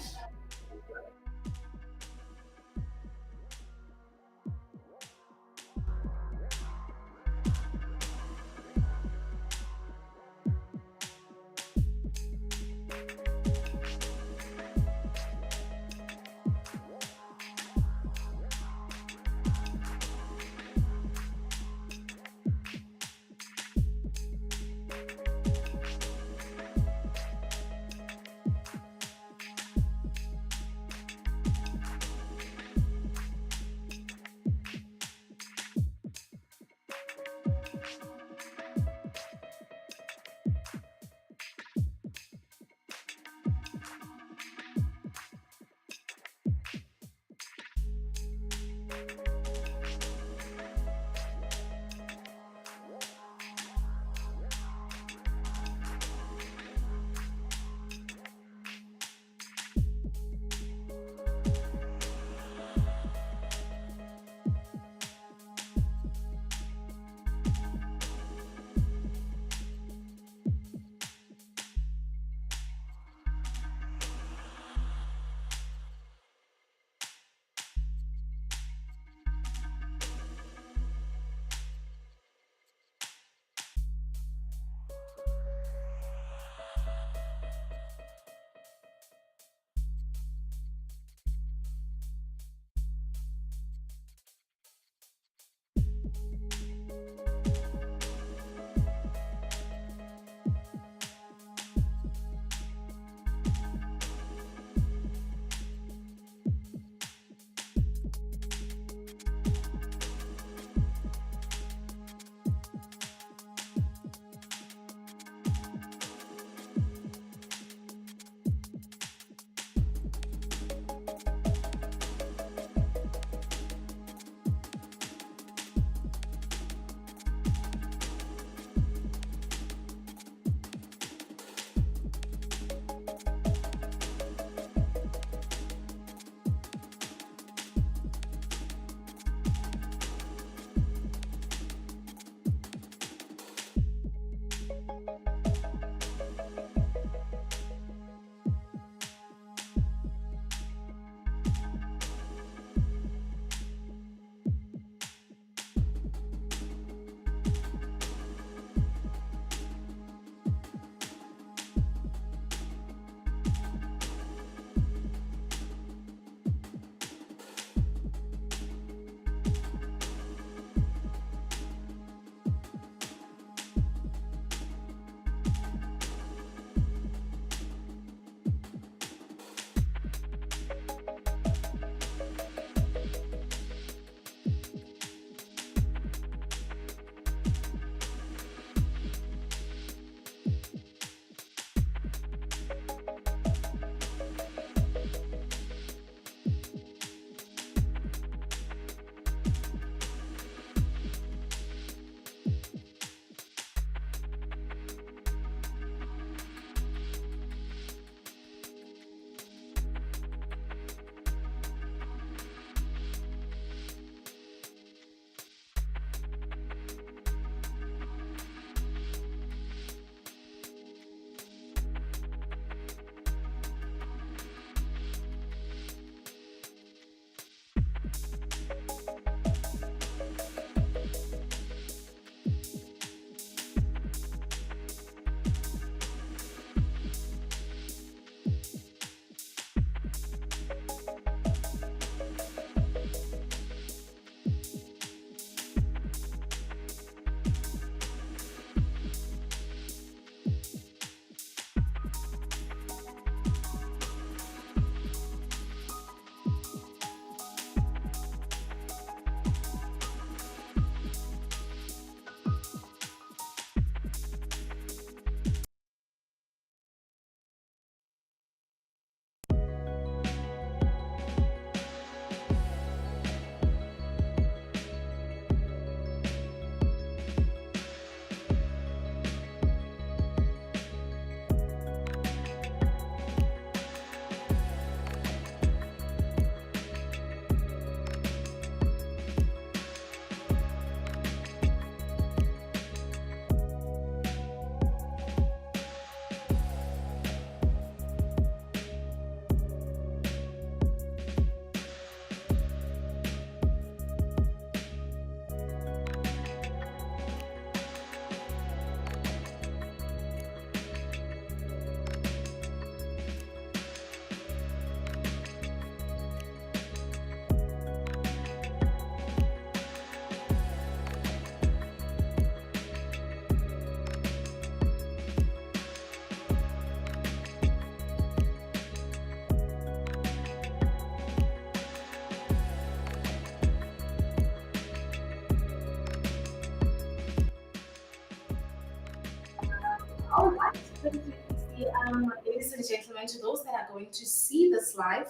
A: Ladies and gentlemen, to those that are going to see this live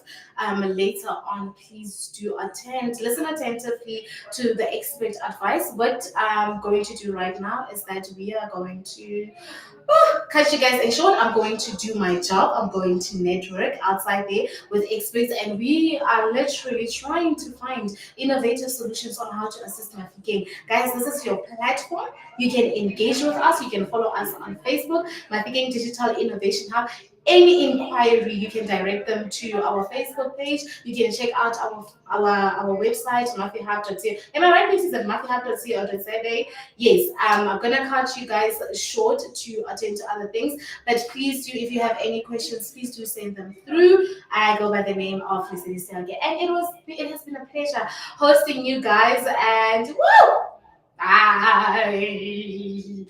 A: later on, please do attend, listen attentively to the expert advice. What I'm going to do right now is that we are going to catch you guys in short. I'm going to do my job. I'm going to network outside there with experts, and we are literally trying to find innovative solutions on how to assist Mafeking. Guys, this is your platform. You can engage with us. You can follow us on Facebook, Mafeking Digital Innovation Hub. Any inquiry, you can direct them to our Facebook page. You can check out our website, mafihub.co. Am I right? This is at mafihub.co.za. Yes, I'm gonna cut you guys short to attend to other things, but please do, if you have any questions, please do send them through. I go by the name of Lisa Selge, and it has been a pleasure hosting you guys. And woo! Bye.